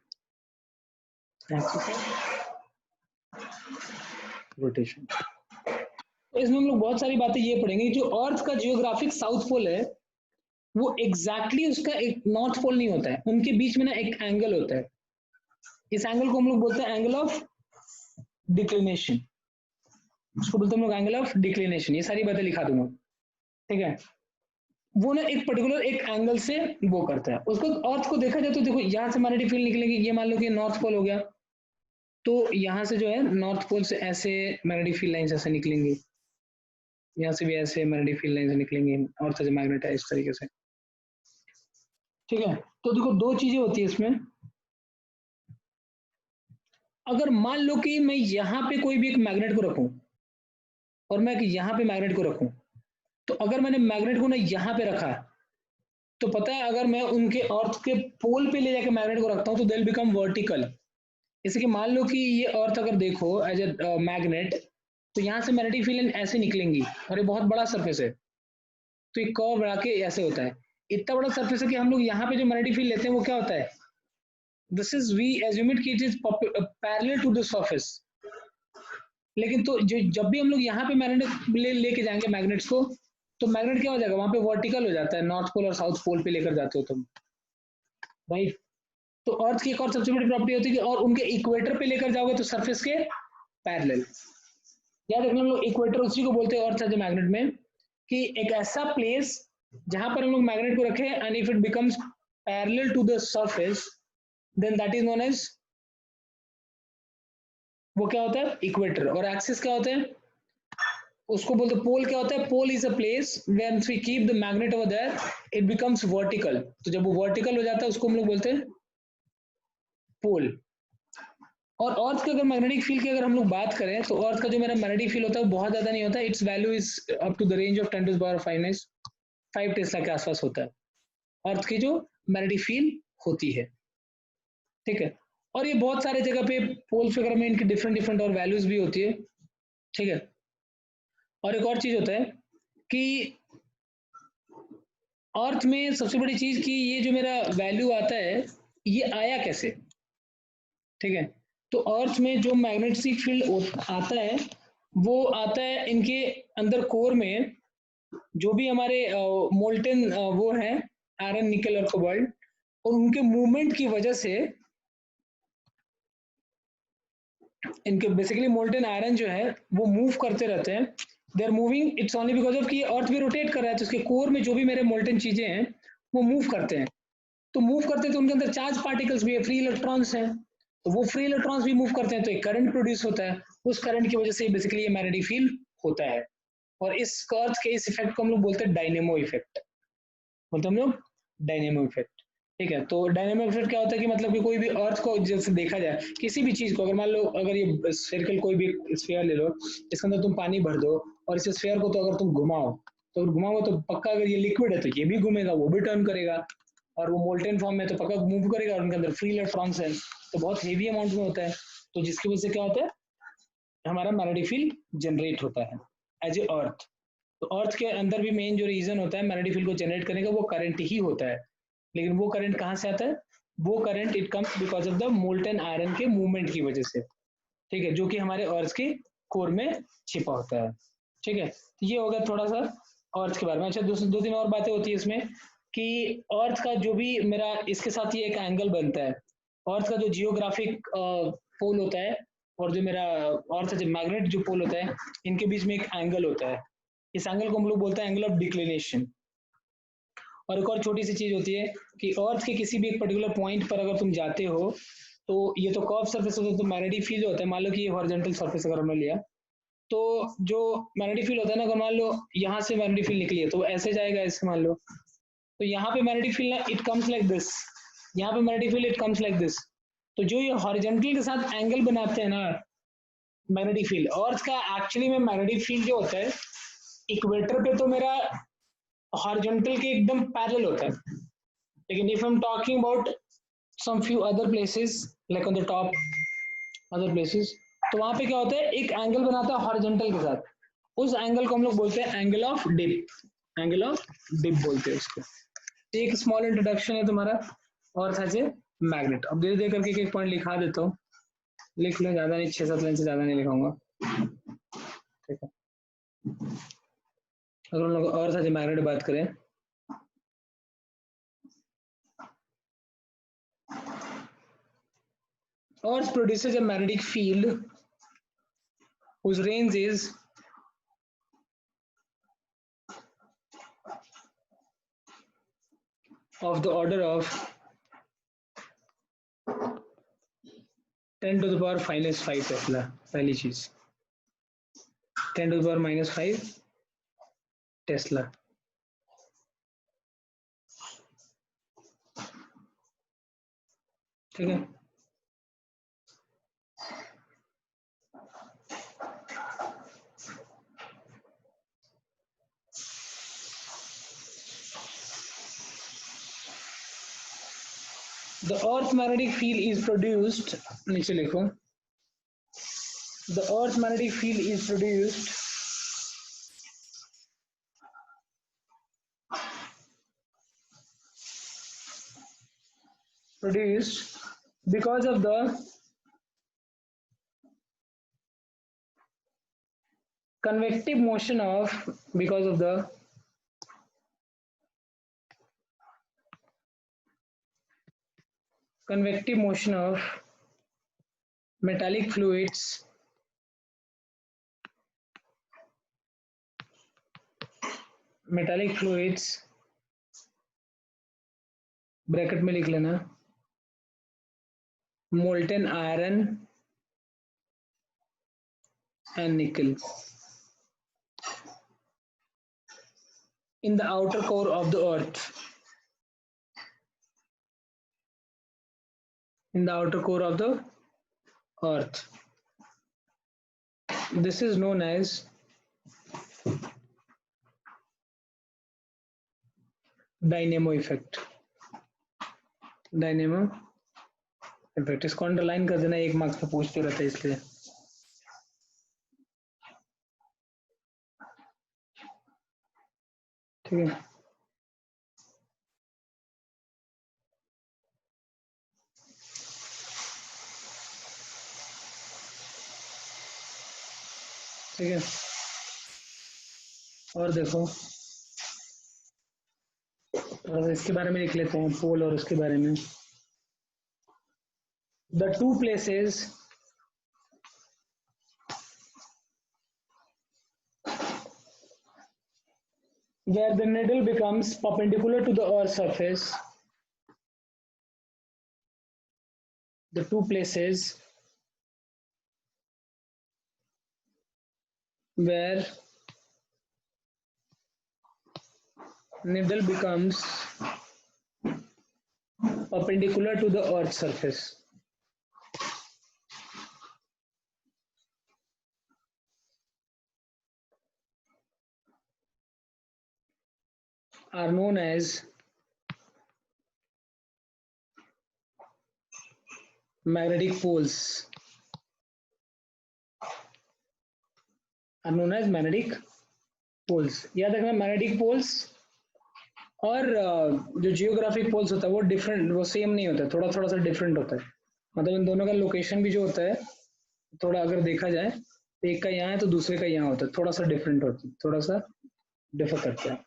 रोटेशन। तो इसमें हम लोग बहुत सारी बातें ये पढ़ेंगे, जो अर्थ का जियोग्राफिक साउथ पोल है वो एग्जैक्टली उसका एक नॉर्थ पोल नहीं होता है, उनके बीच में ना एक एंगल होता है, इस एंगल को हम लोग बोलते हैं एंगल ऑफ डिक्लिनेशन, उसको बोलते हैं हम लोग एंगल ऑफ डिक्लिनेशन। ये सारी बातें लिखा दूंगा, ठीक है। वो ना एक पर्टिकुलर एक एंगल से वो करता है उसको। अर्थ को देखा जाए तो देखो यहाँ से मैग्नेटिक फील्ड निकलेगी, ये मान लो कि नॉर्थ पोल हो गया, तो यहाँ से जो है नॉर्थ पोल से ऐसे मैग्नेटिक फील्ड लाइंस ऐसे निकलेंगी, यहाँ से भी ऐसे मैग्नेटिक फील्ड लाइंस निकलेंगी, अर्थ जो मैग्नेट है इस तरीके से, ठीक है। तो देखो दो चीजें होती है इसमें, अगर मान लो कि मैं यहाँ पे कोई भी एक मैग्नेट को रखूं और मैं यहाँ पे मैग्नेट को रखूं, तो अगर मैंने मैग्नेट को ना यहाँ पे रखा तो पता है अगर मैं उनके अर्थ के पोल पे ले जाकर मैग्नेट को रखता हूँ तो दे विल बिकम वर्टिकल। जैसे कि मान लो कि ये अर्थ अगर देखो एज ए मैग्नेट, तो यहाँ से मैग्नेटिक फील्ड ऐसे निकलेंगी और ये बहुत बड़ा सरफेस है, तो ये कर्व बना के ऐसे होता है, इतना बड़ा सरफेस है कि हम लोग यहाँ पे जो मैग्नेटिक फील्ड लेते हैं वो क्या होता है, this is we assume it कि it is parallel to the surface. लेकिन तो जो जब भी हम लोग यहाँ पे मैग्नेट लेके जाएंगे मैग्नेट्स को, तो मैग्नेट क्या हो जाएगा वहां पे वर्टिकल हो जाता है, नॉर्थ पोल और साउथ पोल पे लेकर जाते हो तुम, राइट। तो अर्थ की एक और सबसे बड़ी प्रॉपर्टी होती है कि और उनके इक्वेटर पे लेकर जाओगे तो सरफेस के पैरेलल। याद रखना हम लोग इक्वेटर उसी को बोलते हैं अर्थ एज ए मैग्नेट में, कि एक ऐसा प्लेस जहां पर हम लोग मैग्नेट को रखें and if it becomes parallel to the surface then that is known as, वो क्या होता है इक्वेटर। और एक्सिस क्या होता है, उसको बोलते हैं पोल। क्या होता है, pole is a place when we keep the magnet over there it becomes vertical, तो जब वो वर्टिकल हो जाता है उसको हम लोग बोलते हैं पोल। और अर्थ के अगर मैग्नेटिक फील्ड की अगर हम लोग बात करें तो अर्थ का जो मेरा मैग्नेटिक फील्ड होता है वो बहुत ज्यादा नहीं होता, its value is up to the range of 10 to the power 5 tesla के आसपास होता है अर्थ की जो मैग्नेटिक फील्ड होती है, ठीक है। और ये बहुत सारे जगह पे पोल्स वगैरह में इनकी डिफरेंट डिफरेंट और वैल्यूज भी होती है, ठीक है। और एक और चीज होता है कि अर्थ में सबसे बड़ी चीज कि ये जो मेरा वैल्यू आता है ये आया कैसे, ठीक है। तो अर्थ में जो मैग्नेटिक फील्ड आता है वो आता है इनके अंदर कोर में, जो भी हमारे मोल्टेन वो है आयरन निकल और कोबाल्ट, और उनके मूवमेंट की वजह से इनके बेसिकली मोल्टेन आयरन जो है वो मूव करते रहते हैं, they are moving, its only because of कि अर्थ भी रोटेट कर रहा है, तो उसके कोर में जो भी मेरे मोल्टेन चीजें हैं वो मूव करते हैं, तो मूव करते हैं तो उनके अंदर चार्ज पार्टिकल्स भी है, फ्री इलेक्ट्रॉन्स हैं, तो वो फ्री इलेक्ट्रॉन्स भी मूव करते हैं तो एक करंट प्रोड्यूस होता है, उस करंट की वजह से बेसिकली ये मैग्नेटिक फील्ड होता है। और इस अर्थ के इस इफेक्ट को हम लोग बोलते हैं डायनेमो इफेक्ट, बोलते हैं हम लोग डायनेमो इफेक्ट, ठीक है। तो डायनेमिक इफेक्ट क्या होता है कि मतलब कि कोई भी अर्थ को जैसे देखा जाए किसी भी चीज को, अगर मान लो अगर ये सर्कल कोई भी स्फीयर ले लो, इसके अंदर तुम पानी भर दो और इस स्फीयर को तो अगर तुम घुमाओ तो घुमाओ तो पक्का, अगर ये लिक्विड है तो ये भी घूमेगा, वो भी टर्न करेगा, और वो मोल्टेन फॉर्म में तो पक्का मूव करेगा, और उनके अंदर फ्री इलेक्ट्रॉन्स है तो बहुत हेवी अमाउंट में होता है, तो जिसकी वजह से क्या होता है हमारा मैग्नेटिक फील्ड जनरेट होता है एज ए अर्थ। तो अर्थ के अंदर भी मेन जो रीजन होता है मैग्नेटिक फील्ड को जनरेट करने का वो करंट ही होता है, लेकिन वो करंट कहाँ से आता है, वो current it comes because of the molten iron के मूवमेंट की वजह से, ठीक है, जो कि हमारे अर्थ के कोर में छिपा होता है, ठीक है। तो ये हो गया थोड़ा सा अर्थ के बारे में। अच्छा दो तीन और बातें होती है इसमें कि अर्थ का जो भी मेरा इसके साथ ये एक एंगल बनता है, अर्थ का जो जियोग्राफिक पोल होता है और जो मेरा अर्थ जो मैग्नेट जो पोल होता है, इनके बीच में एक एंगल होता है, इस एंगल को हम लोग बोलते हैं एंगल ऑफ डिक्लिनेशन। और एक और छोटी सी चीज होती है कि अर्थ के किसी भी एक पर्टिकुलर पॉइंट पर अगर तुम जाते हो तो ये तो कर्व सरफेस होता है, तो मैग्नेटिक फील्ड होता है, मान लो कि ये हॉरिजॉन्टल सरफेस अगर हमने लिया तो जो मैग्नेटिक फील्ड होता है ना, अगर मान लो यहाँ से मैग्नेटिक फील्ड निकली है तो ऐसे जाएगा, ऐसे मान लो, तो यहाँ पे magnetic field it comes like this, यहाँ पे magnetic field it comes like this, तो जो ये हॉरिजॉन्टल के साथ एंगल बनाते हैं ना मैग्नेटिक फील्ड, अर्थ का एक्चुअली में मैग्नेटिक फील्ड जो होता है इक्वेटर पे तो मेरा हॉरिजॉन्टल के एकदम पैरेलल होता है, लेकिन if I am talking about some few other places like on the top other places, तो वहां पे क्या होता है, एक एंगल बनाता है हॉरिजॉन्टल के साथ, उस एंगल को हम लोग बोलते हैं angle of dip, angle of dip बोलते हैं उसको। एक स्मॉल इंट्रोडक्शन है तुम्हारा और था जे मैग्नेट। अब धीरे धीरे करके एक पॉइंट लिखा देता हूँ, लिख लो, ज्यादा नहीं, 6-7 लाइन से ज्यादा नहीं लिखाऊंगा, ठीक है। अगर हम लोग और था जे मैग्नेट बात करें, Earth produces a magnetic field whose range is of the order of 10 to the power minus 5 Tesla. पहली चीज 10 to the power minus 5 Tesla। ठीक है, the earth magnetic field is produced, नीचे लिखो, the earth magnetic field is produced because of the convective motion of, because of the convective motion of metallic fluids bracket में लिख लेना, molten iron and nickel in the outer core of the earth, in the outer core of the earth. This is known as dynamo effect, dynamo effect। इसको underline कर देना, एक marks पे पूछते रहते हैं इसलिए। ठीक है, ठीक है, और देखो थोड़ा सा इसके बारे में लिख लेते हैं, पोल और उसके बारे में। The two places where the needle becomes perpendicular to the earth's surface, the two places where needle becomes perpendicular to the earth's surface are known as magnetic poles, are known as magnetic poles। याद रखना, magnetic poles और जो geographic poles होता है वो different, वो same नहीं होता है, थोड़ा थोड़ा सा डिफरेंट होता है। मतलब इन दोनों का लोकेशन भी जो होता है थोड़ा अगर देखा जाए, तो एक का यहाँ है तो दूसरे का यहाँ होता है, थोड़ा सा डिफरेंट होता है, थोड़ा सा डिफर करता है।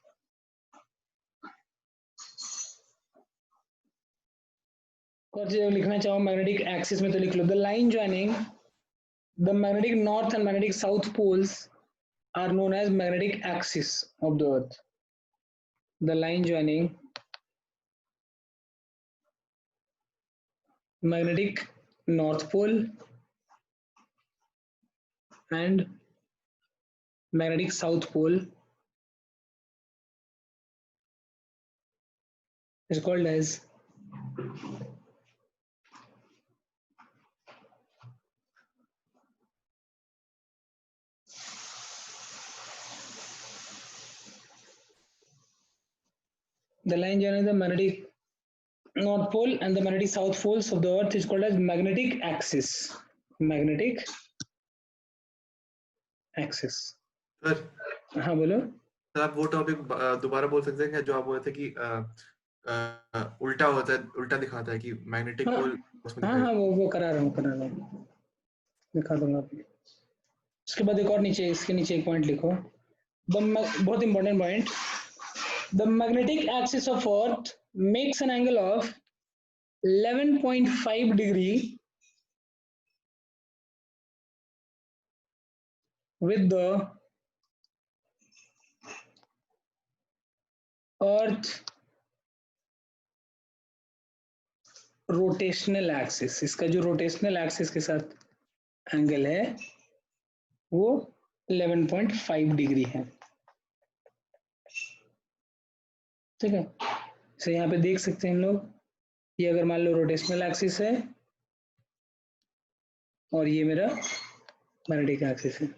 और चीज लिखना चाहो मैग्नेटिक एक्सिस में तो लिख लो, the line joining the magnetic north and magnetic south poles are known as magnetic axis of the earth. The line joining magnetic north pole and magnetic south pole is called as The line joining the magnetic north pole and the magnetic south poles of the earth is called as magnetic axis. Magnetic axis. Sir हाँ बोलो. Sir आप वो topic दोबारा बोल सकते हैं क्या जो आप बोल रहे थे कि उल्टा होता है, उल्टा दिखाता है कि मैग्नेटिक हाँ पोल उसमें हाँ दिखाई हाँ वो करा रहा हूँ दिखा दूंगा आपको. इसके बाद एक और नीचे इसके नीचे एक पॉइंट लिखो. बहुत important point. The magnetic axis of Earth makes an angle of 11.5 degree with the Earth rotational axis. इसका जो rotational axis के साथ एंगल है वो 11.5 डिग्री है. ठीक है. तो यहाँ पे देख सकते हैं हम लोग, ये अगर मान लो रोटेशनल एक्सिस है और ये मेरा मैग्नेटिक एक्सिस है.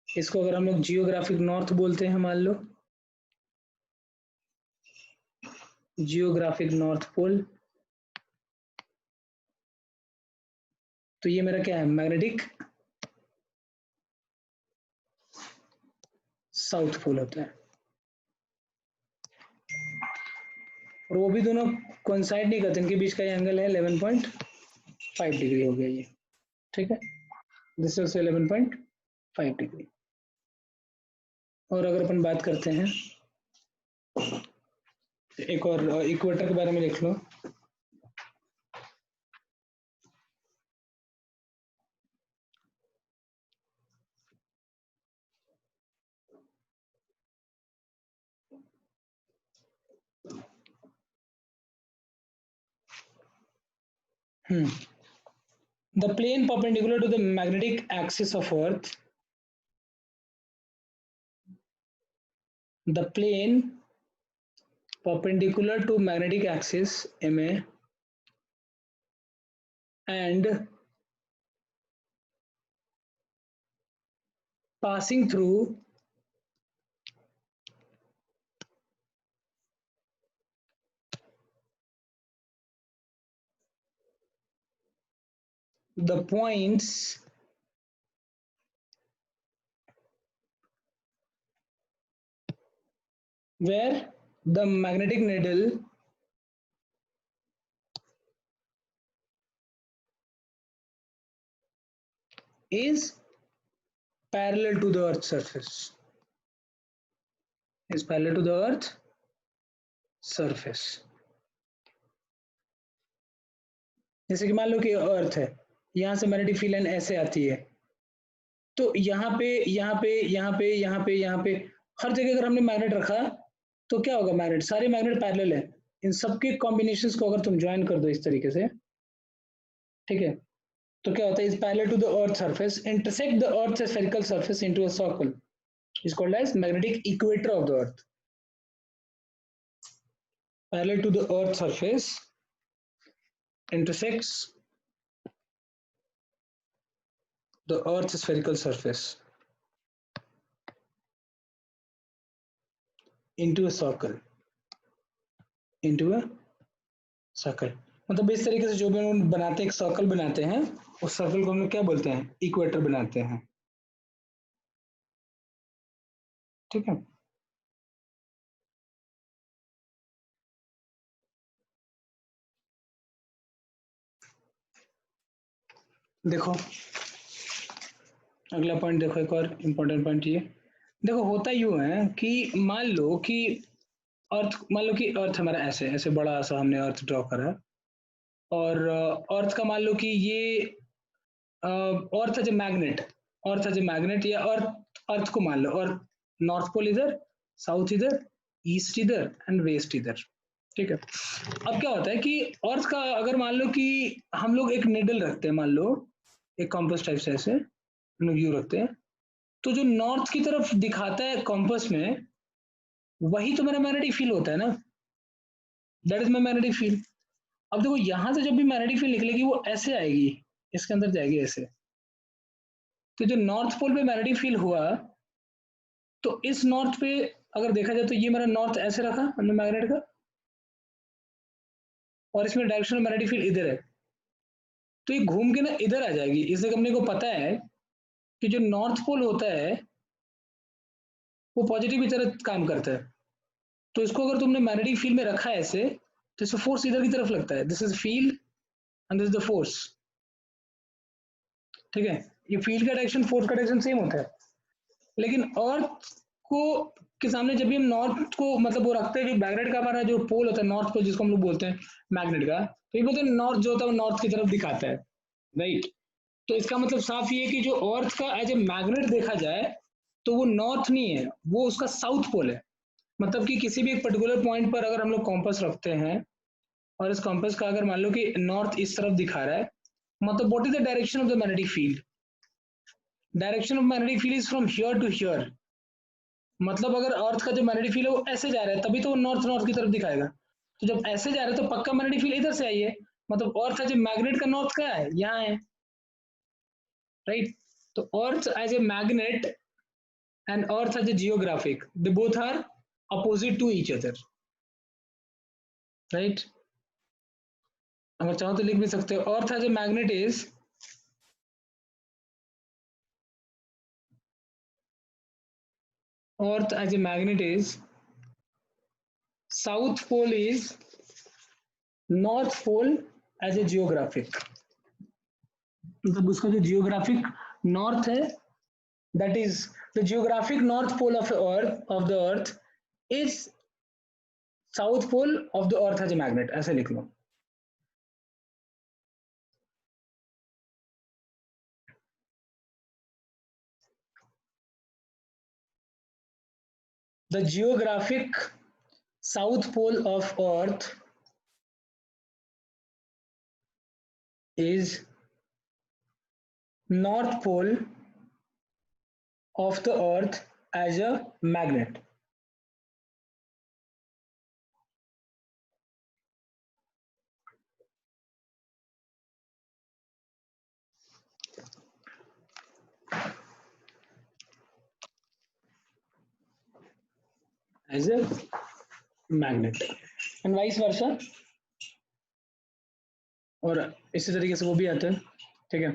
इसको अगर हम लोग जियोग्राफिक नॉर्थ बोलते हैं, मान लो जियोग्राफिक नॉर्थ पोल, तो ये मेरा क्या है, मैग्नेटिक साउथ पोल होता है. और वो भी दोनों कोइंसाइड नहीं करते, इनके बीच का ये एंगल है 11.5 डिग्री हो गया ये. ठीक है. This is 11.5 degree. और अगर अपन बात करते हैं एक और इक्वेटर के बारे में लिख लो. The plane perpendicular to the magnetic axis of Earth, the plane perpendicular to magnetic axis MA and passing through the points where the magnetic needle is parallel to the earth's surface, is parallel to the earth surface. जैसे कि मान लो कि अर्थ है, यहाँ से magnetic field line ऐसे आती है, तो यहाँ पे यहाँ पे यहाँ पे यहाँ पे यहाँ पे हर जगह अगर हमने मैग्नेट रखा तो क्या होगा, मैग्नेट सारे मैग्नेट पैरेलल है, इन सबके कॉम्बिनेशंस को अगर तुम ज्वाइन कर दो इस तरीके से, ठीक है, तो क्या होता है, is parallel to the earth surface intersect the earth spherical surface into a circle, is called as magnetic equator of the earth. Parallel to the earth surface intersects the Earth's spherical surface into a circle. मतलब इस तरीके से जो भी हम बनाते हैं, एक सर्कल बनाते हैं, उस सर्कल को हम लोग क्या बोलते हैं, इक्वेटर बनाते हैं. ठीक है. देखो अगला पॉइंट देखो, एक और इम्पोर्टेंट पॉइंट ये देखो, होता यूं है कि मान लो कि अर्थ हमारा ऐसे ऐसे बड़ा सा हमने अर्थ ड्रॉ करा, और अर्थ का मान लो कि ये अर्थ एज ए मैग्नेट, या अर्थ को मान लो, और नॉर्थ पोल इधर, साउथ इधर, ईस्ट इधर एंड वेस्ट इधर. ठीक है. अब क्या होता है कि अर्थ का अगर मान लो कि हम लोग एक निडल रखते हैं, मान लो एक कॉम्पस टाइप से ऐसे हम लोग यू रखते हैं, तो जो नॉर्थ की तरफ दिखाता है कॉम्पस में, वही तो मेरा मैग्नेटिक फील्ड होता है ना, that is my magnetic field. अब देखो यहां से जब भी मैग्नेटिक फील्ड निकलेगी वो ऐसे आएगी, इसके अंदर जाएगी ऐसे, तो जो नॉर्थ पोल पे मैग्नेटिक फील्ड हुआ, तो इस नॉर्थ पे अगर देखा जाए तो ये मेरा नॉर्थ ऐसे रखा हमने मैग्नेट का, और इसमें डायरेक्शन ऑफ मैग्नेटिक फील्ड इधर है, तो ये घूम के ना इधर आ जाएगी। इसलिए अपने को पता है कि जो नॉर्थ पोल होता है वो पॉजिटिव की तरह काम करता है। तो इसको अगर तुमने मैग्नेटिक फील्ड में रखा है ऐसे, तो इसका फोर्स इधर की तरफ लगता है। This is field and this is the force, ठीक है। ये फील्ड का डायरेक्शन फोर्स का डायरेक्शन सेम होता है, लेकिन अर्थ को के सामने जब भी हम नॉर्थ को मतलब वो रखते हैं, जो मैग्नेट का हमारा जो पोल होता है नॉर्थ पोल जिसको हम लोग बोलते हैं मैग्नेट का, तो ये बोलते हैं नॉर्थ जो होता है वो नॉर्थ की तरफ दिखाता है, राइट। तो इसका मतलब साफ ये है कि जो अर्थ का एज ए मैग्नेट देखा जाए तो वो नॉर्थ नहीं है, वो उसका साउथ पोल है। मतलब कि किसी भी एक पर्टिकुलर पॉइंट पर अगर हम लोग कॉम्पस रखते हैं और इस कॉम्पस का अगर मान लो कि नॉर्थ इस तरफ दिखा रहा है, मतलब what is the direction of the magnetic field? Direction of magnetic field is from here to here. मतलब अगर अर्थ का जो मैग्नेटिक फील्ड है वो ऐसे जा रहा है तभी तो वो नॉर्थ नॉर्थ की तरफ दिखाएगा। तो जब ऐसे जा रहा है तो पक्का मैग्नेटिक फील्ड इधर से आई है, मतलब अर्थ एज ए मैग्नेट का नॉर्थ क्या है, यहाँ है, राइट। तो earth as a magnet and earth as a geographic, they both are opposite to each other, right. अगर चाहो तो लिख भी सकते हो, earth as a magnet is Earth as a magnet is South pole is North pole as a geographic, मतलब उसका जो जियोग्राफिक नॉर्थ है, that is the geographic north pole of the earth is south pole of the earth as a magnet, ऐसे लिख लो। The geographic south pole of earth is north pole of the earth as a magnet। as a magnet and vice versa, और इसी तरीके से वो भी आते हैं, ठीक है।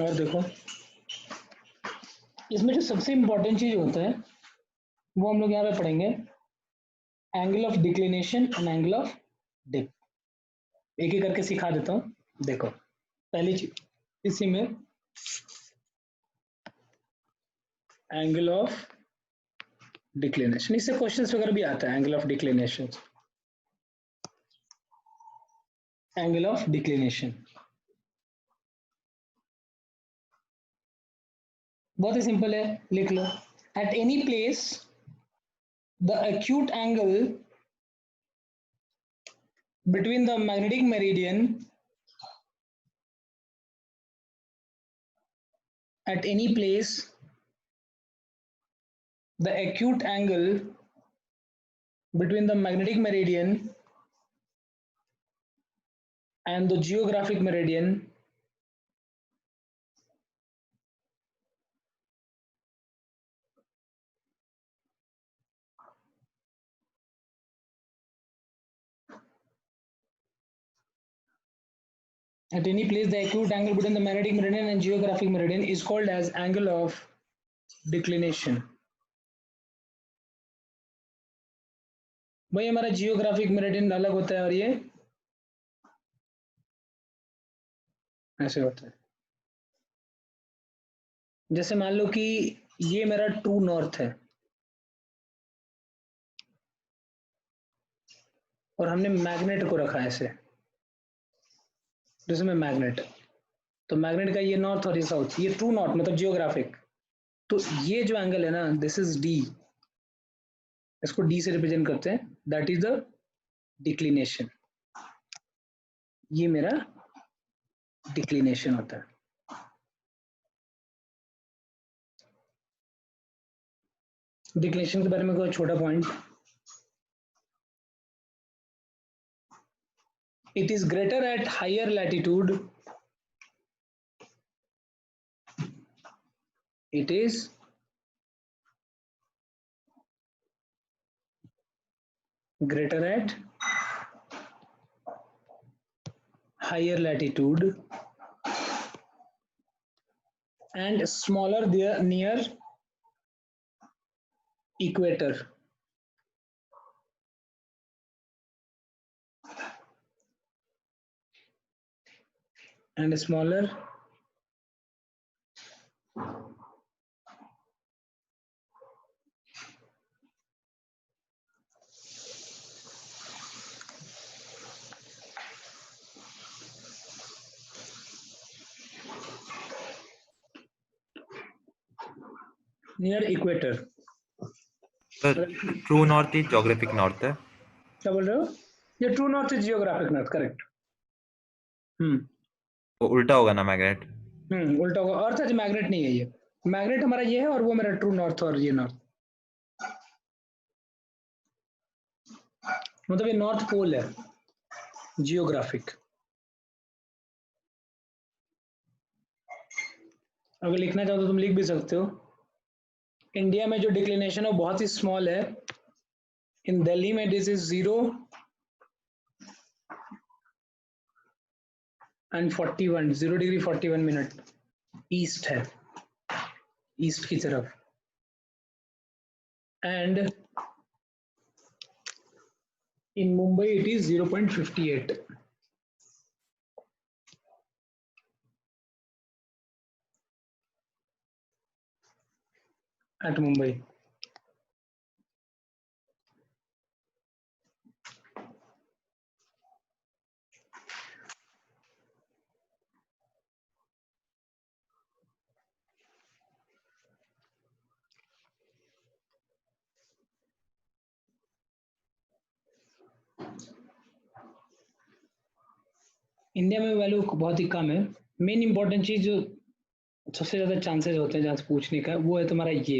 और देखो इसमें जो सबसे इंपॉर्टेंट चीज होता है वो हम लोग यहाँ पे पढ़ेंगे, angle of declination and angle of dip. एक एक करके सिखा देता हूँ। देखो पहली चीज इसी में एंगल ऑफ डिक्लिनेशन, इससे क्वेश्चंस वगैरह भी आता है। Angle of declination, angle of declination बहुत ही सिंपल है, लिख लो। At any place the acute angle between the magnetic meridian at any place the acute angle between the magnetic meridian and the geographic meridian at any place the acute angle between the magnetic meridian and geographic meridian is called as angle of declination। भाई हमारा geographic meridian अलग होता है और ये ऐसे होता है। जैसे मान लो कि ये मेरा ट्रू नॉर्थ है और हमने मैग्नेट को रखा है ऐसे, जिसमें मैग्नेट, तो मैग्नेट का ये नॉर्थ और ये साउथ, ये ट्रू नॉर्थ मतलब जियोग्राफिक। तो ये जो एंगल है ना, दिस इज डी, इसको डी से रिप्रेजेंट करते हैं, दैट इज द डिक्लिनेशन। ये मेरा डिक्लिनेशन होता है। डिक्लिनेशन के बारे में कोई छोटा point, it is greater at higher latitude, it is greater at higher latitude and smaller there near equator. And smaller near equator. Sir true north he geographic north है। क्या बोल रहे हो? ये ट्रू नॉर्थ है जियोग्राफिक नॉर्थ, करेक्ट। वो उल्टा होगा ना मैग्नेट? उल्टा होगा। और सच मैग्नेट नहीं है ये, मैग्नेट हमारा ये है और वो मेरा ट्रू नॉर्थ और ये नॉर्थ, मतलब ये नॉर्थ पोल है जियोग्राफिक। अगर लिखना चाहो तो तुम लिख भी सकते हो। इंडिया में जो डिक्लिनेशन है वो बहुत ही स्मॉल है। इन दिल्ली में this is 0 and 41 0 degree 41 minute east है, ईस्ट की तरफ। And in Mumbai it is 0.58। at Mumbai. India में वैल्यू बहुत ही कम है। मेन इंपॉर्टेंट चीज जो सबसे ज्यादा चांसेस होते हैं जहाँ से पूछने का, वो है तुम्हारा ये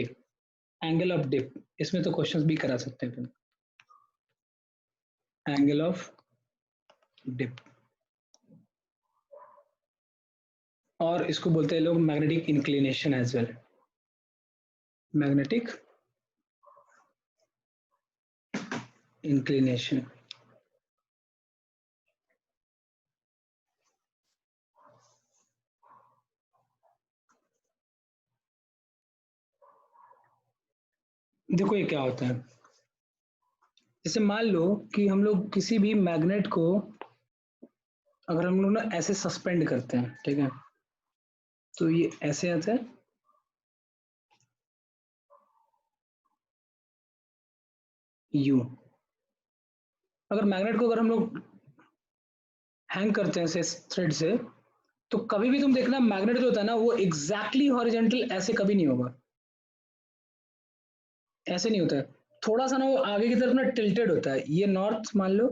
एंगल ऑफ डिप। इसमें तो क्वेश्चंस भी करा सकते हैं तुम। एंगल ऑफ डिप, और इसको बोलते हैं लोग magnetic inclination as well. Magnetic inclination. देखो ये क्या होता है, जैसे मान लो कि हम लोग किसी भी मैग्नेट को अगर हम लोग ना ऐसे सस्पेंड करते हैं, ठीक है, तो ये ऐसे आता है, यू। अगर मैग्नेट को अगर हम लोग हैंग करते हैं ऐसे थ्रेड से, तो कभी भी तुम देखना मैग्नेट जो होता है ना वो एग्जैक्टली हॉरिजॉन्टल ऐसे कभी नहीं होगा, ऐसे नहीं होता है। थोड़ा सा ना वो आगे की तरफ ना टिल्टेड होता है। ये नॉर्थ मान लो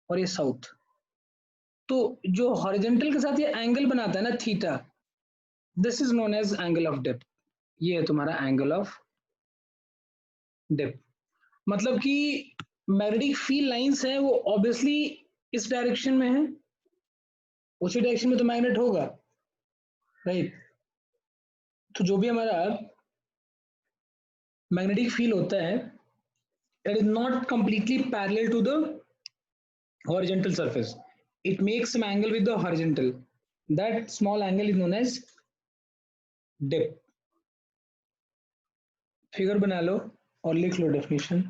और ये साउथ, तो जो हॉरिजॉन्टल के साथ ये एंगल बनाता है ना theta, this is known as angle of dip. ये है तुम्हारा एंगल ऑफ डिप। मतलब कि मैग्नेटिक फील्ड लाइंस है वो ऑब्वियसली इस डायरेक्शन में है, उसी डायरेक्शन में तो मैग्नेट होगा, राइट। तो जो भी हमारा मैग्नेटिक फील्ड होता है, it is not completely parallel to the horizontal surface. It makes some angle with the horizontal. That small angle is known as dip. Figure बना लो और लिख लो definition.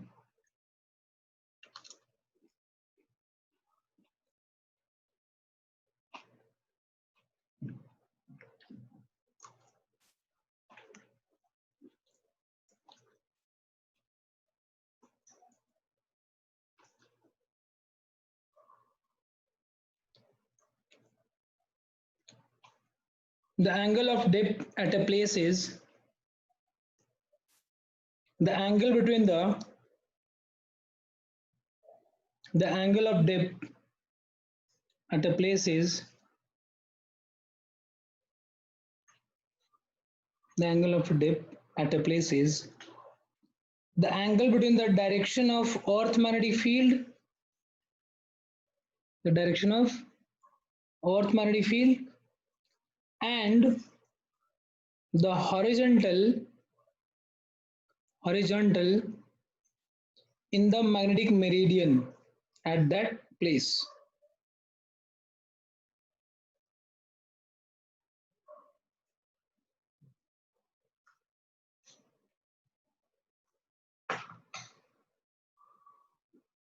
The angle of dip at a place is the angle between the angle of dip at a place is the angle of dip at a place is the angle between the direction of earth magnetic field, the direction of earth magnetic field, and the horizontal in the magnetic meridian at that place.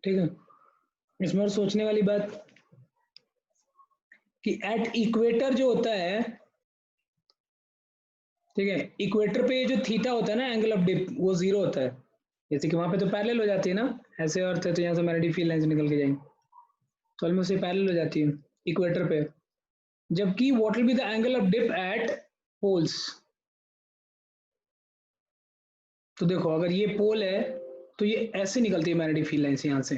ठीक है, इसमें और सोचने वाली बात कि at equator जो होता है, ठीक है, इक्वेटर पे जो थीटा होता है ना, एंगल ऑफ डिप, वो 0 होता है। जैसे कि वहां पे तो पैरेलल हो जाती है ना, ऐसे अर्थ है तो यहाँ से मैग्नेटिक फील्ड लाइंस निकल के जाएंगे, तो ऑलमोस्ट ये पैरेलल हो जाती है इक्वेटर पे। जबकि what will be the angle of dip at poles, तो देखो अगर ये पोल है तो ये ऐसे निकलती है मैग्नेटिक फील्ड लाइंस यहाँ से,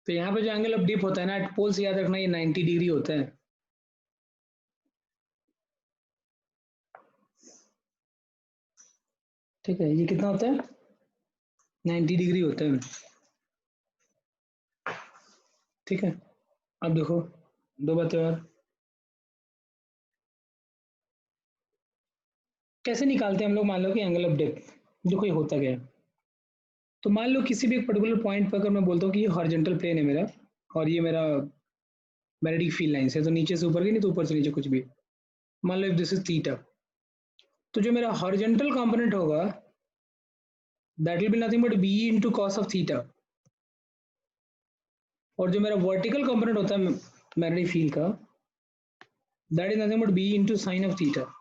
तो यहाँ पे जो एंगल ऑफ डिप होता है ना एट पोल्स, याद रखना ये 90 डिग्री होता है। ठीक है, ये कितना होता है, 90 डिग्री होता है। ठीक है, अब देखो दो बातें और, कैसे निकालते हैं हम लोग, मान लो कि एंगल ऑफ डिप, देखो ये होता क्या है। तो मान लो किसी भी एक पर्टिकुलर पॉइंट पर अगर मैं बोलता हूँ कि ये हॉरिजॉन्टल प्लेन है मेरा और ये मेरा मैग्नेटिक फील्ड लाइंस है, तो नीचे से ऊपर की नहीं तो ऊपर से नीचे कुछ भी, मान लो इफ दिस इज थीटा, तो जो मेरा हॉरिजॉन्टल कंपोनेंट होगा that will be nothing but b into cos of theta, और जो मेरा वर्टिकल कंपोनेंट होता है मैग्नेटिक फील्ड का, that is nothing but b into sin of theta,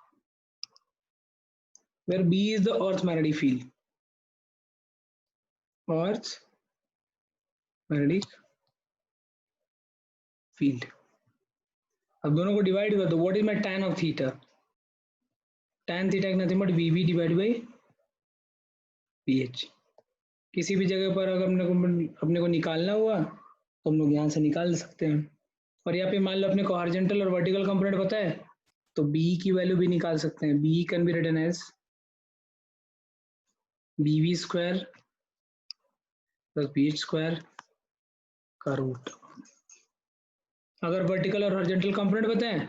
where b is the earth magnetic field, earth magnetic field। अब दोनों को divide कर दो, what is my tan of theta, tan theta is nothing but vb divide by ph। किसी भी जगह पर अगर अपने को निकालना हुआ तो हम लोग यहाँ से निकाल सकते हैं, और यहाँ पे मान लो अपने को हॉरिजॉन्टल और वर्टिकल कंपोनेंट पता है तो b की वैल्यू भी निकाल सकते हैं, b can be written as bv square plus ph square का रूट। अगर वर्टिकल और हॉरिजॉन्टल कंपोनेंट पता है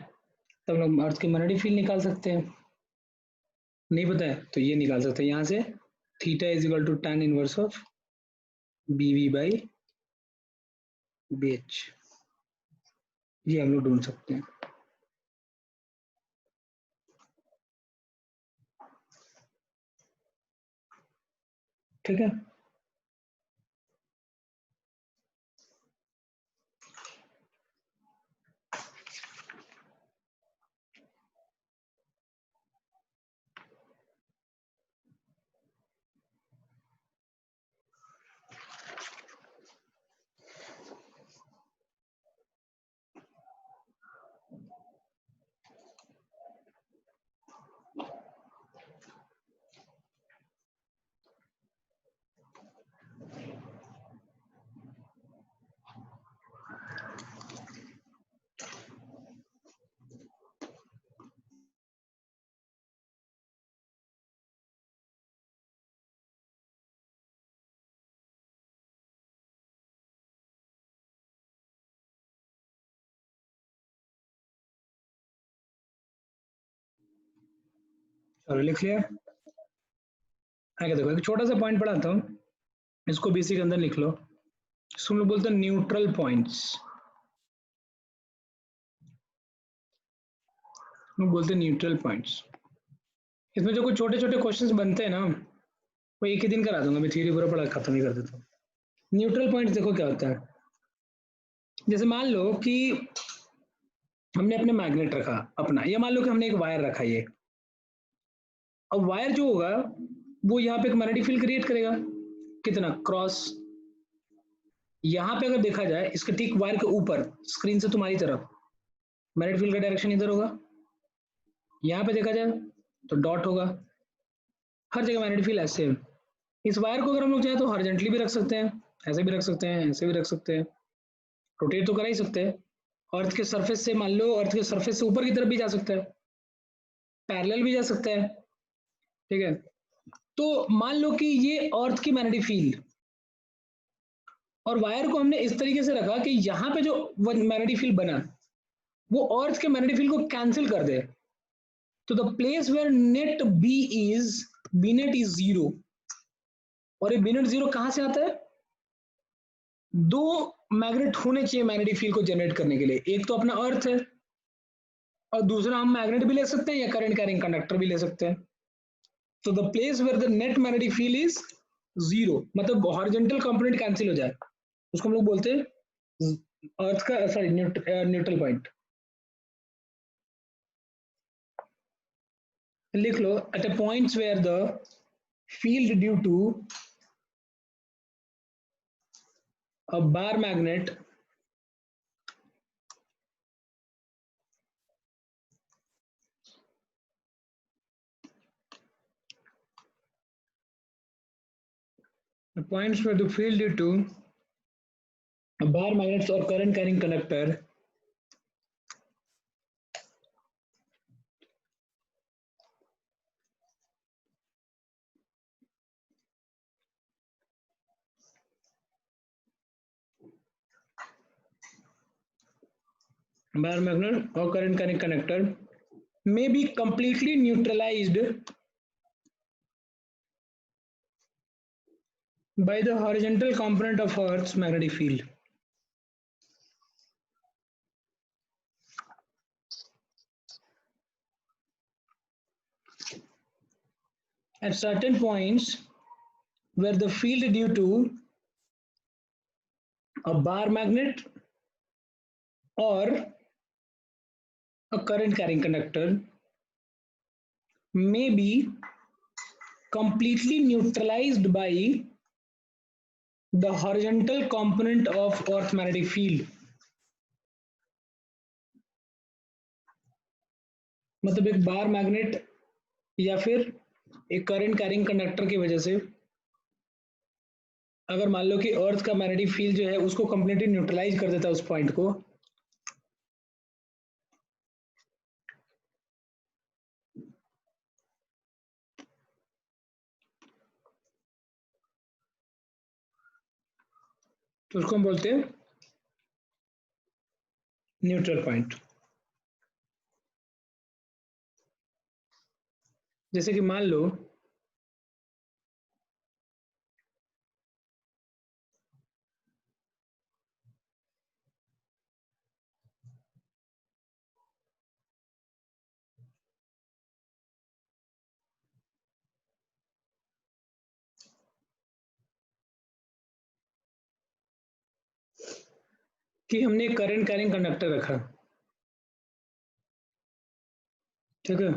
तो हम लोग अर्थ की मैग्नेटिक फील्ड निकाल सकते हैं, नहीं पता है तो ये निकाल सकते हैं यहाँ से, theta is equal to tan inverse of bv by bh, ये हम लोग ढूंढ सकते हैं। ठीक है, चलो लिख लिया। आगे देखो एक छोटा सा पॉइंट पढ़ाता हूँ, इसको बीसी के अंदर लिख लो, इसको हम लोग बोलते हैं न्यूट्रल पॉइंट्स, हम बोलते हैं न्यूट्रल पॉइंट्स। इसमें जो कुछ छोटे छोटे क्वेश्चंस बनते हैं ना वो एक ही दिन करा दूंगा, मैं थ्योरी पूरा पढ़ा खत्म ही कर देता हूँ। न्यूट्रल पॉइंट्स देखो क्या होता है, जैसे मान लो कि हमने अपने मैग्नेट रखा अपना, या मान लो कि हमने एक वायर रखा ये, अब वायर जो होगा वो यहाँ पे एक मैग्नेटिक फील्ड क्रिएट करेगा, कितना क्रॉस, यहाँ पे अगर देखा जाए इसके ठीक वायर के ऊपर स्क्रीन से तुम्हारी तरफ मैग्नेटिक फील्ड का डायरेक्शन इधर होगा, यहाँ पे देखा जाए तो डॉट होगा, हर जगह मैग्नेटिक फील्ड ऐसे है। इस वायर को अगर हम लोग चाहे तो हॉरिजॉन्टली भी रख सकते हैं, ऐसे भी रख सकते हैं, ऐसे भी रख सकते हैं, रोटेट तो कर ही सकते हैं, अर्थ के सरफेस से मान लो अर्थ के सरफेस से ऊपर की तरफ भी जा सकता है, पैरेलल भी जा सकता है। ठीक है, तो मान लो कि ये अर्थ की मैग्नेटिक फील्ड और वायर को हमने इस तरीके से रखा कि यहाँ पे जो मैग्नेटिक फील्ड बना वो अर्थ के मैग्नेटिक फील्ड को कैंसिल कर दे, तो the place where net B is, B net is 0, और ये बी नेट 0 कहां से आता है, दो मैग्नेट होने चाहिए मैग्नेटिक फील्ड को जनरेट करने के लिए, एक तो अपना अर्थ है और दूसरा हम मैग्नेट भी ले सकते हैं या करंट कैरिंग कंडक्टर भी ले सकते हैं। तो the place where the net magnetic field is 0, मतलब हॉरिजॉन्टल कंपोनेंट कैंसिल हो जाए, उसको हम लोग बोलते हैं अर्थ का सॉरी न्यूट्रल पॉइंट। लिख लो at a points where the field due to a bar magnet the points where the field due to a bar magnets or current carrying conductor bar magnet or current carrying conductor may be completely neutralized by the horizontal component of Earth's magnetic field. At certain points where the field due to a bar magnet or a current carrying conductor may be completely neutralized by the horizontal component of Earth's magnetic field. मतलब एक bar magnet या फिर एक current carrying conductor की वजह से अगर मान लो कि अर्थ का मैग्नेटिक फील्ड जो है उसको कंप्लीटली न्यूट्रलाइज कर देता है उस पॉइंट को, तो उसको हम बोलते हैं न्यूट्रल पॉइंट। जैसे कि मान लो कि हमने करंट कैरिंग कंडक्टर रखा, ठीक है,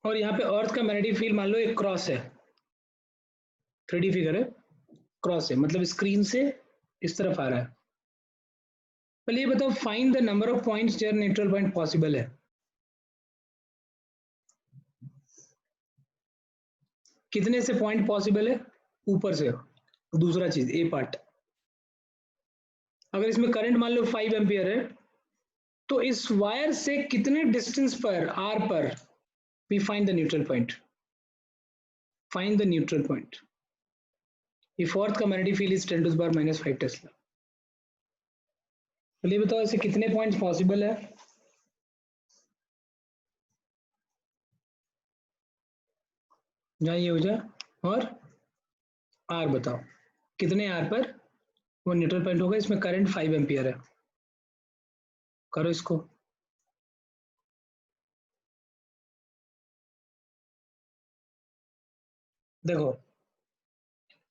और यहाँ पे अर्थ का मैग्नेटिक फील्ड मान लो एक क्रॉस है, 3D फिगर है, क्रॉस है मतलब स्क्रीन से इस तरफ आ रहा है। पहले ये बताओ find the number of points where neutral point possible है। कितने से पॉइंट पॉसिबल है? ऊपर से। दूसरा चीज ए पार्ट, अगर इसमें करंट मान लो 5 एम्पियर है तो इस वायर से कितने डिस्टेंस पर आर पर we find the neutral point. Find the neutral point if earth का मैग्नेटिक फील्ड इज 10⁻⁵ टेस्ला। चलिए बताओ ऐसे कितने पॉइंट्स पॉसिबल है। जहाँ ये हो जाए और आर बताओ कितने आर पर वो न्यूट्रल पॉइंट होगा। इसमें करंट 5 एम्पियर है, करो इसको। देखो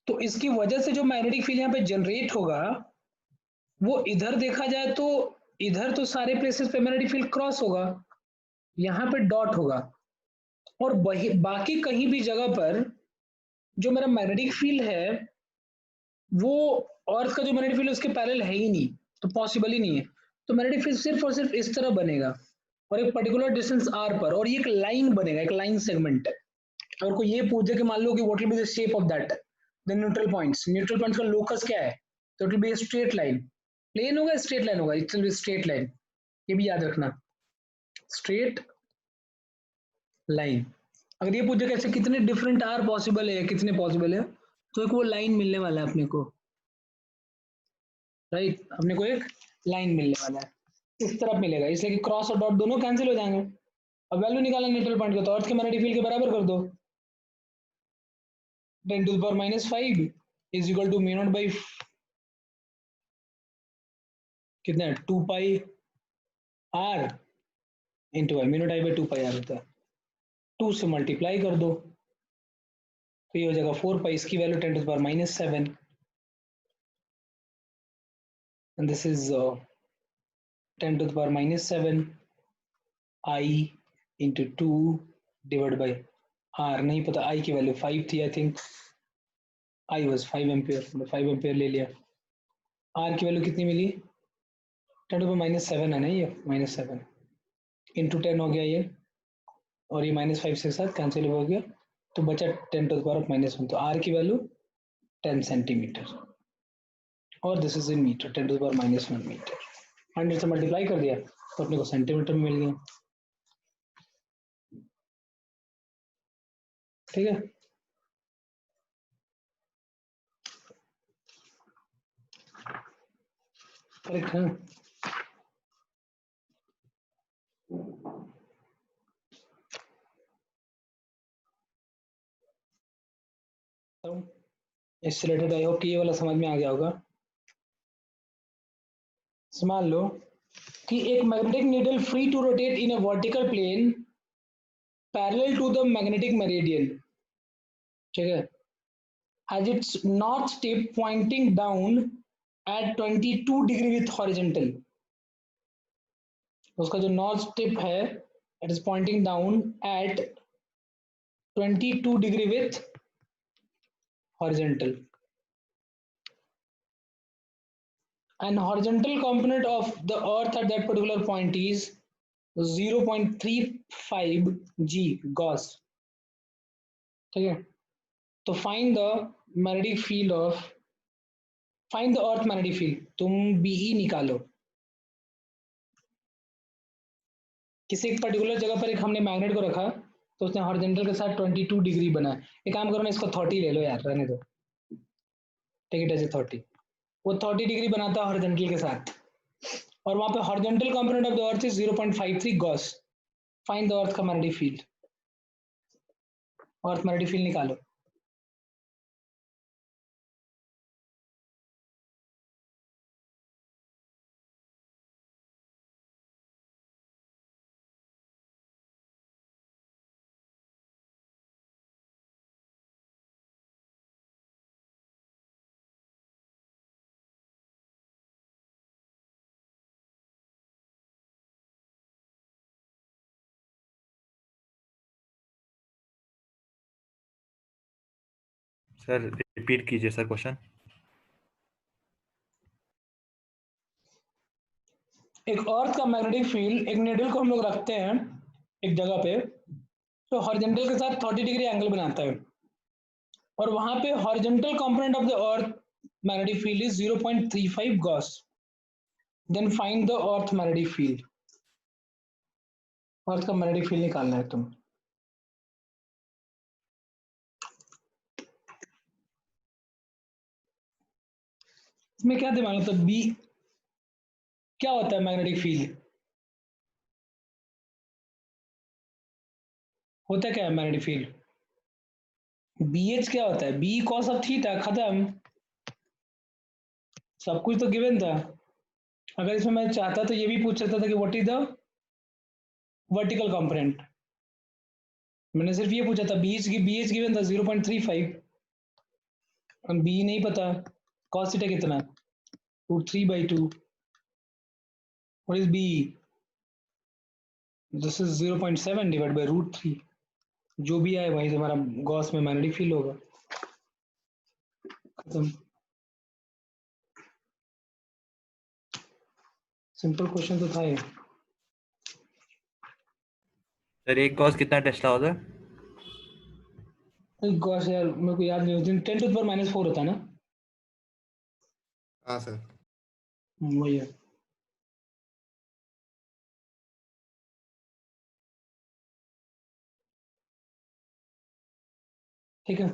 तो इसकी वजह से जो मैग्नेटिक फील्ड यहाँ पे जनरेट होगा वो इधर देखा जाए तो इधर तो सारे प्लेसेस पे मैग्नेटिक फील्ड क्रॉस होगा, यहाँ पे डॉट होगा, और बाकी कहीं भी जगह पर जो मेरा मैग्नेटिक फील्ड है वो अर्थ का जो मैग्नेटिक फील्ड है उसके पैरेलल है ही नहीं, तो पॉसिबल ही नहीं है। तो मैग्नेटिक फील्ड सिर्फ और सिर्फ इस तरह बनेगा और एक पर्टिकुलर डिस्टेंस आर पर, और ये एक लाइन बनेगा, एक लाइन सेगमेंट। अगर कोई ये पूछ दे कि मान लो कि what will be the shape of that the neutral points, neutral points का लोकस क्या है, तो it will be a straight line. Plane होगा, स्ट्रेट लाइन होगा, it will be straight line, ये भी याद रखना, स्ट्रेट लाइन। अगर ये पूछे कैसे कितने डिफरेंट आर पॉसिबल है, कितने पॉसिबल है, तो एक वो लाइन मिलने वाला है अपने को, राइट, अपने को एक लाइन मिलने वाला है, इस तरफ मिलेगा, इसलिए कि क्रॉस और डॉट दोनों कैंसिल हो जाएंगे। अब वैल्यू निकालना न्यूट्रल पॉइंट का, तो अर्थ के मैग्नेटिक फील्ड के बराबर कर दो, 10⁻⁵ is equal to mu naught by कितना है 2 pi R into I, mu naught I by 2 pi R होता है, 2 से मल्टीप्लाई कर दो तो ये हो जाएगा 4 पाई, इसकी value 10⁻⁷। and this is 10 to the power minus 7 I into 2 divided by R. नहीं पता I की वैल्यू 5 थी, I think I was 5 ampere, 5 ampere ले लिया। R की वैल्यू कितनी मिली? 10 to the minus 7 है ना, ये minus 7 into 10 हो गया ये, और ये -5 से साथ कैंसिल हो गया, तो बचा 10 to the power of -1। तो R की वैल्यू 10 सेंटीमीटर, और this is in metre, 10 to the power -1 metre. 100 से मल्टीप्लाई कर दिया तो अपने को सेंटीमीटर में मिल गया। ठीक है, करेक्ट है। इससे रिलेटेड आई होप कि ये वाला समझ में आ गया होगा। मान लो कि एक magnetic needle free to rotate in a vertical plane parallel to the magnetic meridian, ठीक है, has its north tip pointing down at 22 degree with horizontal। उसका जो नॉर्थ टिप है it is pointing down at 22 degree with horizontal, and horizontal component of the earth at that particular point is 0.35 g Gauss, ठीक है। तो find the magnetic field of, find the earth magnetic field, तुम be निकालो। किसी एक particular जगह पर एक हमने मैग्नेट को रखा, तो उसने हॉरिजॉन्टल के साथ 22 डिग्री बनाया। एक काम करो ना, इसको 30 ले लो यार, रहने दो, टेक इट एज ए 30। वो 30 डिग्री बनाता है हॉरिजॉन्टल के साथ, और वहां पे horizontal component of the earth is 0.53 gauss. Find the earth का magnetic field, earth magnetic field निकालो। सर रिपीट कीजिए सर क्वेश्चन। एक अर्थ का मैग्नेटिक फील्ड, एक नीडल को हम लोग रखते हैं एक जगह पे, तो हॉरिजॉन्टल के साथ 30 डिग्री एंगल बनाता है, और वहां पे horizontal component of the earth magnetic field is 0.35 gauss. Then find the earth magnetic field, earth का मैग्नेटिक फील्ड निकालना है तुम। इसमें क्या दिमाग, मतलब बी क्या होता है मैग्नेटिक फील्ड, होता क्या है मैग्नेटिक फील्ड? BH क्या होता है? बी कॉस ऑफ थीटा, खत्म, सब कुछ तो गिवन था। अगर इसमें मैं चाहता तो ये भी पूछ सकता था कि what is the vertical component, मैंने सिर्फ ये पूछा था। BH गिवन था 0.35, और बी नहीं पता, कॉस थीटा कितना, √3/2। What is B? This is 0.7 divide by √3। जो भी आए वही तुम्हारा गॉस में मैग्नेटिक फील्ड होगा, खत्म। सिंपल क्वेश्चन तो था ये। सर एक गॉस कितना टेस्ला होता है? गॉस यार मेरे को याद नहीं, उस दिन 10 to the power -4 होता है ना, हाँ सर। वही है। ठीक है।